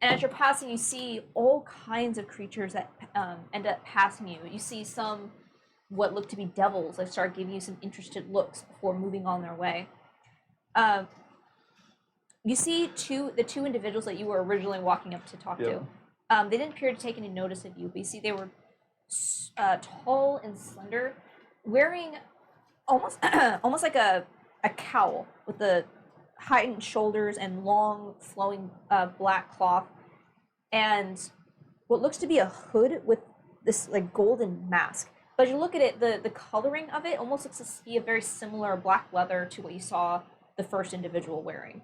And as you're passing, you see all kinds of creatures that end up passing you. You see some what look to be devils that start giving you some interested looks before moving on their way. You see the two individuals that you were originally walking up to talk to. They didn't appear to take any notice of you, but you see they were tall and slender, wearing almost almost like a cowl with the heightened shoulders and long flowing black cloth, and what looks to be a hood with this like golden mask. But as you look at it, the coloring of it almost looks to be a very similar black leather to what you saw the first individual wearing.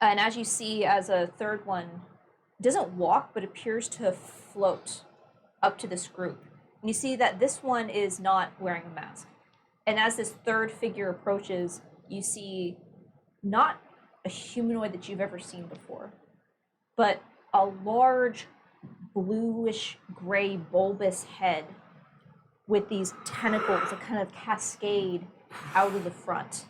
And as you see, as a third one doesn't walk, but appears to float up to this group. And you see that this one is not wearing a mask. And as this third figure approaches, you see not a humanoid that you've ever seen before, but a large bluish gray bulbous head with these tentacles that kind of cascade out of the front.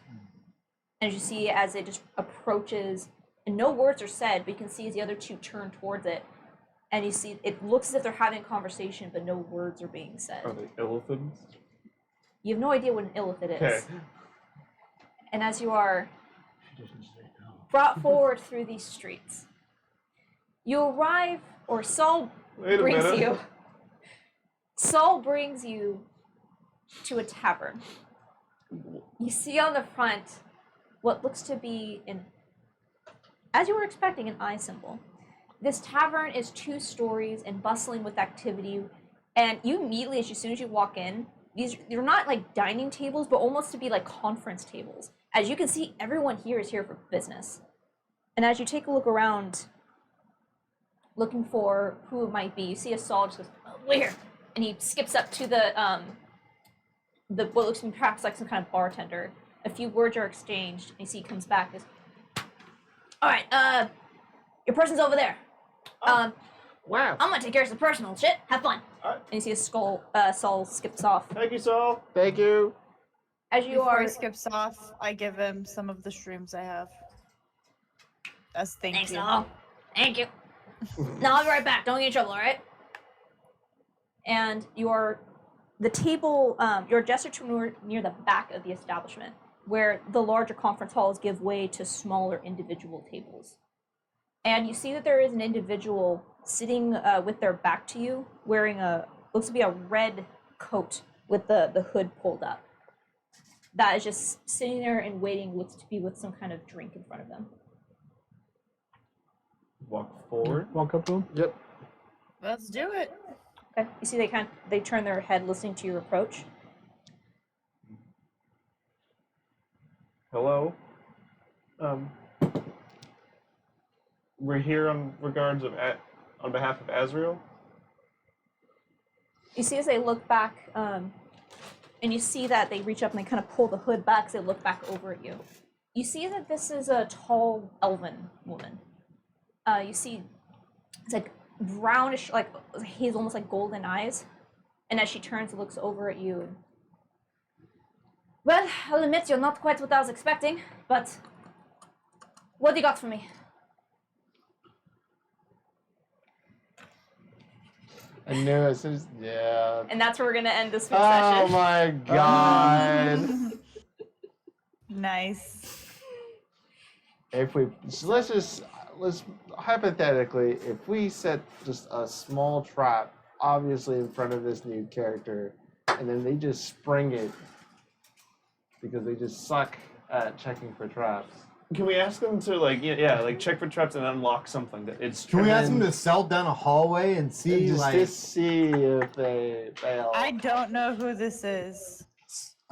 And as you see, as it just approaches, and no words are said, but you can see as the other two turn towards it, and you see it looks as if they're having a conversation, but no words are being said. Are they elephants? You have no idea what an illithid is. Okay. And as you are brought forward through these streets, you arrive, or Saul Wait a brings minute. you. Saul brings you to a tavern. You see on the front what looks to be as you were expecting, an eye symbol. This tavern is 2 stories and bustling with activity, and you immediately, as soon as you walk in, they're not like dining tables, but almost to be like conference tables. As you can see, everyone here is here for business. And as you take a look around, looking for who it might be, you see a Saul just goes, "Oh, here," and he skips up to the what looks to be perhaps like some kind of bartender. A few words are exchanged, and you see he comes back. Goes, "All right, your person's over there. Wow. I'm gonna take care of some personal shit. Have fun." Alright. And you see Saul skips off. Thank you, Saul. Thank you. As you Before are, he skips off, I give him some of the shrooms I have. As thank thanks, you. Saul. Thank you. No, I'll be right back. Don't get in trouble, all right? And the table, you're gestured to near the back of the establishment, where the larger conference halls give way to smaller individual tables. And you see that there is an individual sitting with their back to you, wearing looks to be a red coat with the hood pulled up. That is just sitting there and waiting, looks to be with some kind of drink in front of them. Walk forward. Walk up to him. Yep. Let's do it. Okay. You see they turn their head listening to your approach. Hello. We're here on behalf of Azrael. You see as they look back, and you see that they reach up and they kind of pull the hood back as they look back over at you. You see that this is a tall elven woman. You see it's like brownish, like hazel, almost like golden eyes. And as she turns and looks over at you, and, well, I'll admit you're not quite what I was expecting, but what do you got for me? I knew it. Yeah. And that's where we're gonna end this session. Oh my god. Nice. If we so let's hypothetically, if we set just a small trap, obviously in front of this new character, and then they just spring it because they just suck at checking for traps. Can we ask them to like check for traps and unlock something that it's? Can we ask them to sell down a hallway and see Just like to see if they fail. I don't know who this is.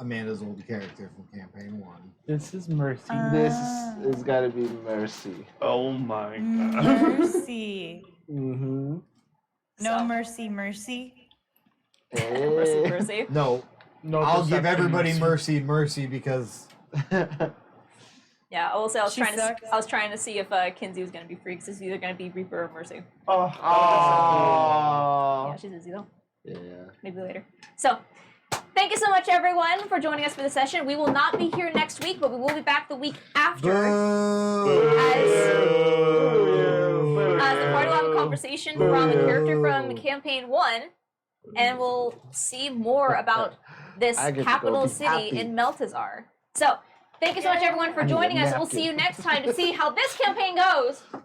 Amanda's old character from campaign 1? This is Mercy. This has got to be Mercy. Oh my god. Mercy. Mm-hmm. No So- mercy, mercy. Mercy. No, No, I'll give deception, everybody Mercy. mercy because Yeah, I will say I was She trying sucks. to see if Kinsey was gonna be free, because it's either gonna be Reaper or Mercy. Oh. Yeah, she's busy though. Yeah. Maybe later. So, thank you so much, everyone, for joining us for the session. We will not be here next week, but we will be back the week after. As the party will have a conversation from a character from campaign 1, and we'll see more about this I get to go capital be city happy. in Meltazar. So, thank you so much, everyone, for I need a joining us. We'll napkin. see you next time to see how this campaign goes. From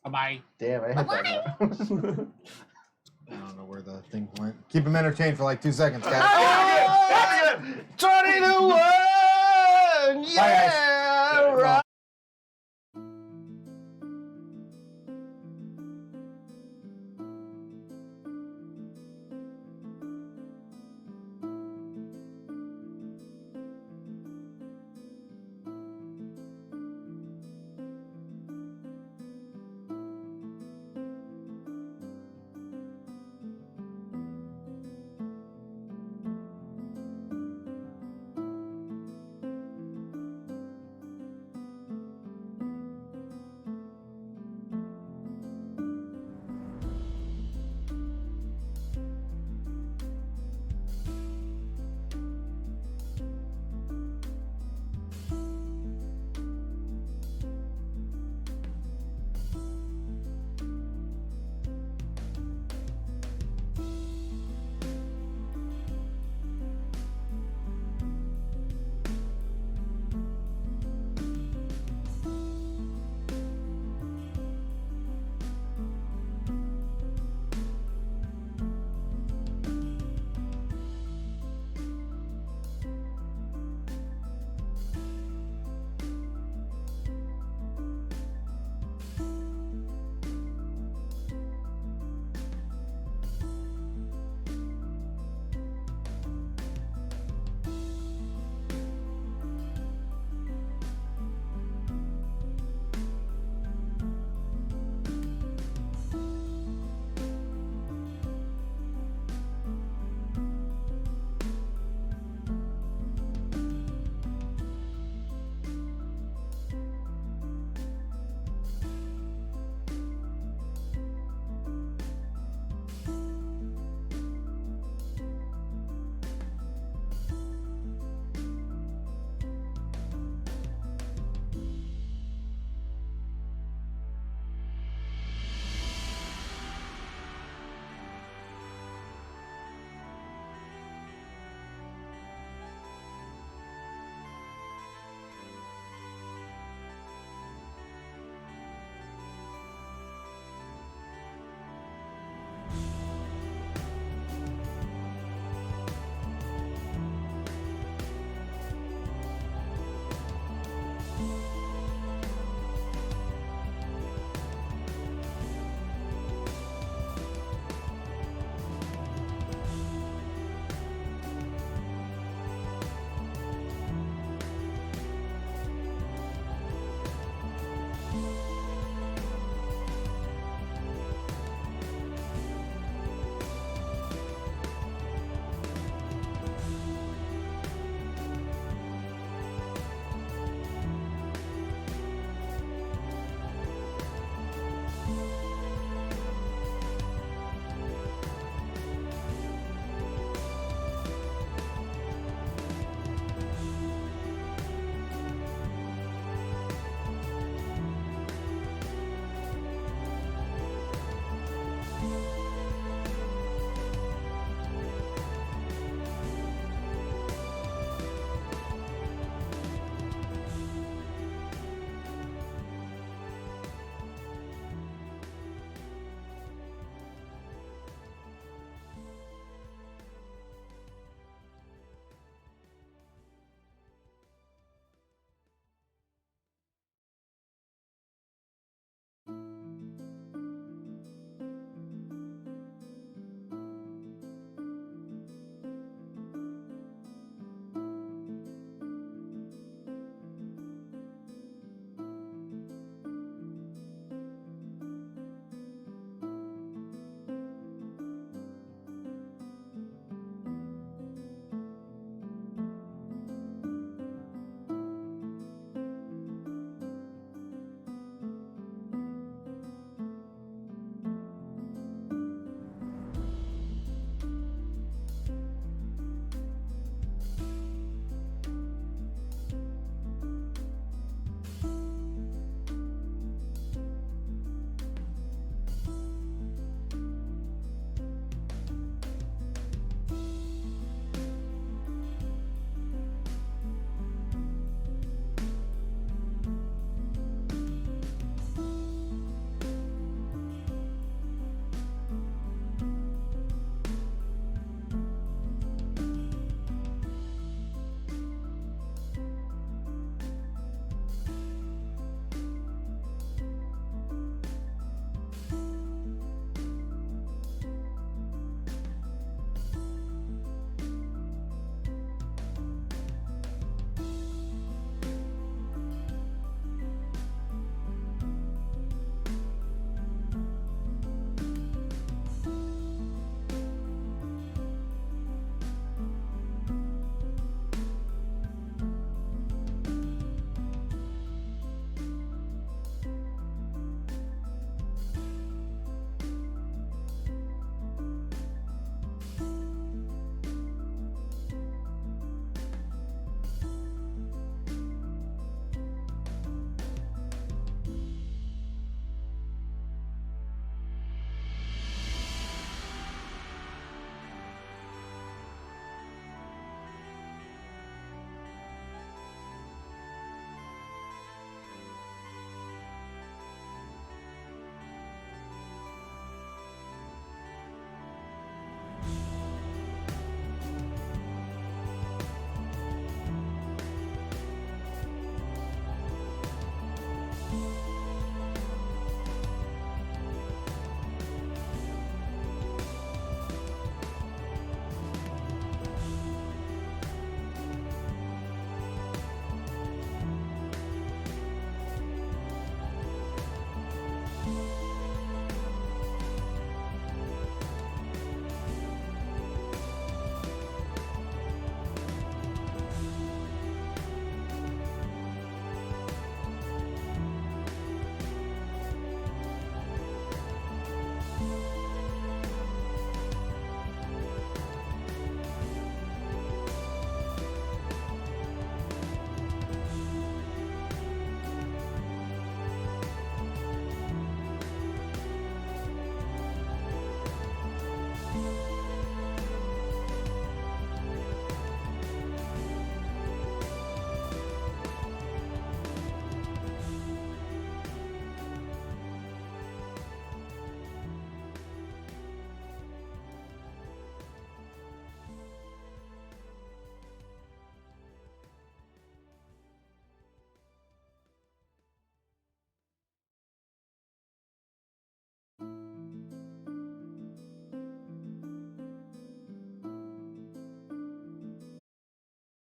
Bye-bye. Damn, I hit that. now. I don't know where the thing went. Keep them entertained for like 2 seconds, guys. 20 to 1! guys. Yeah! Right!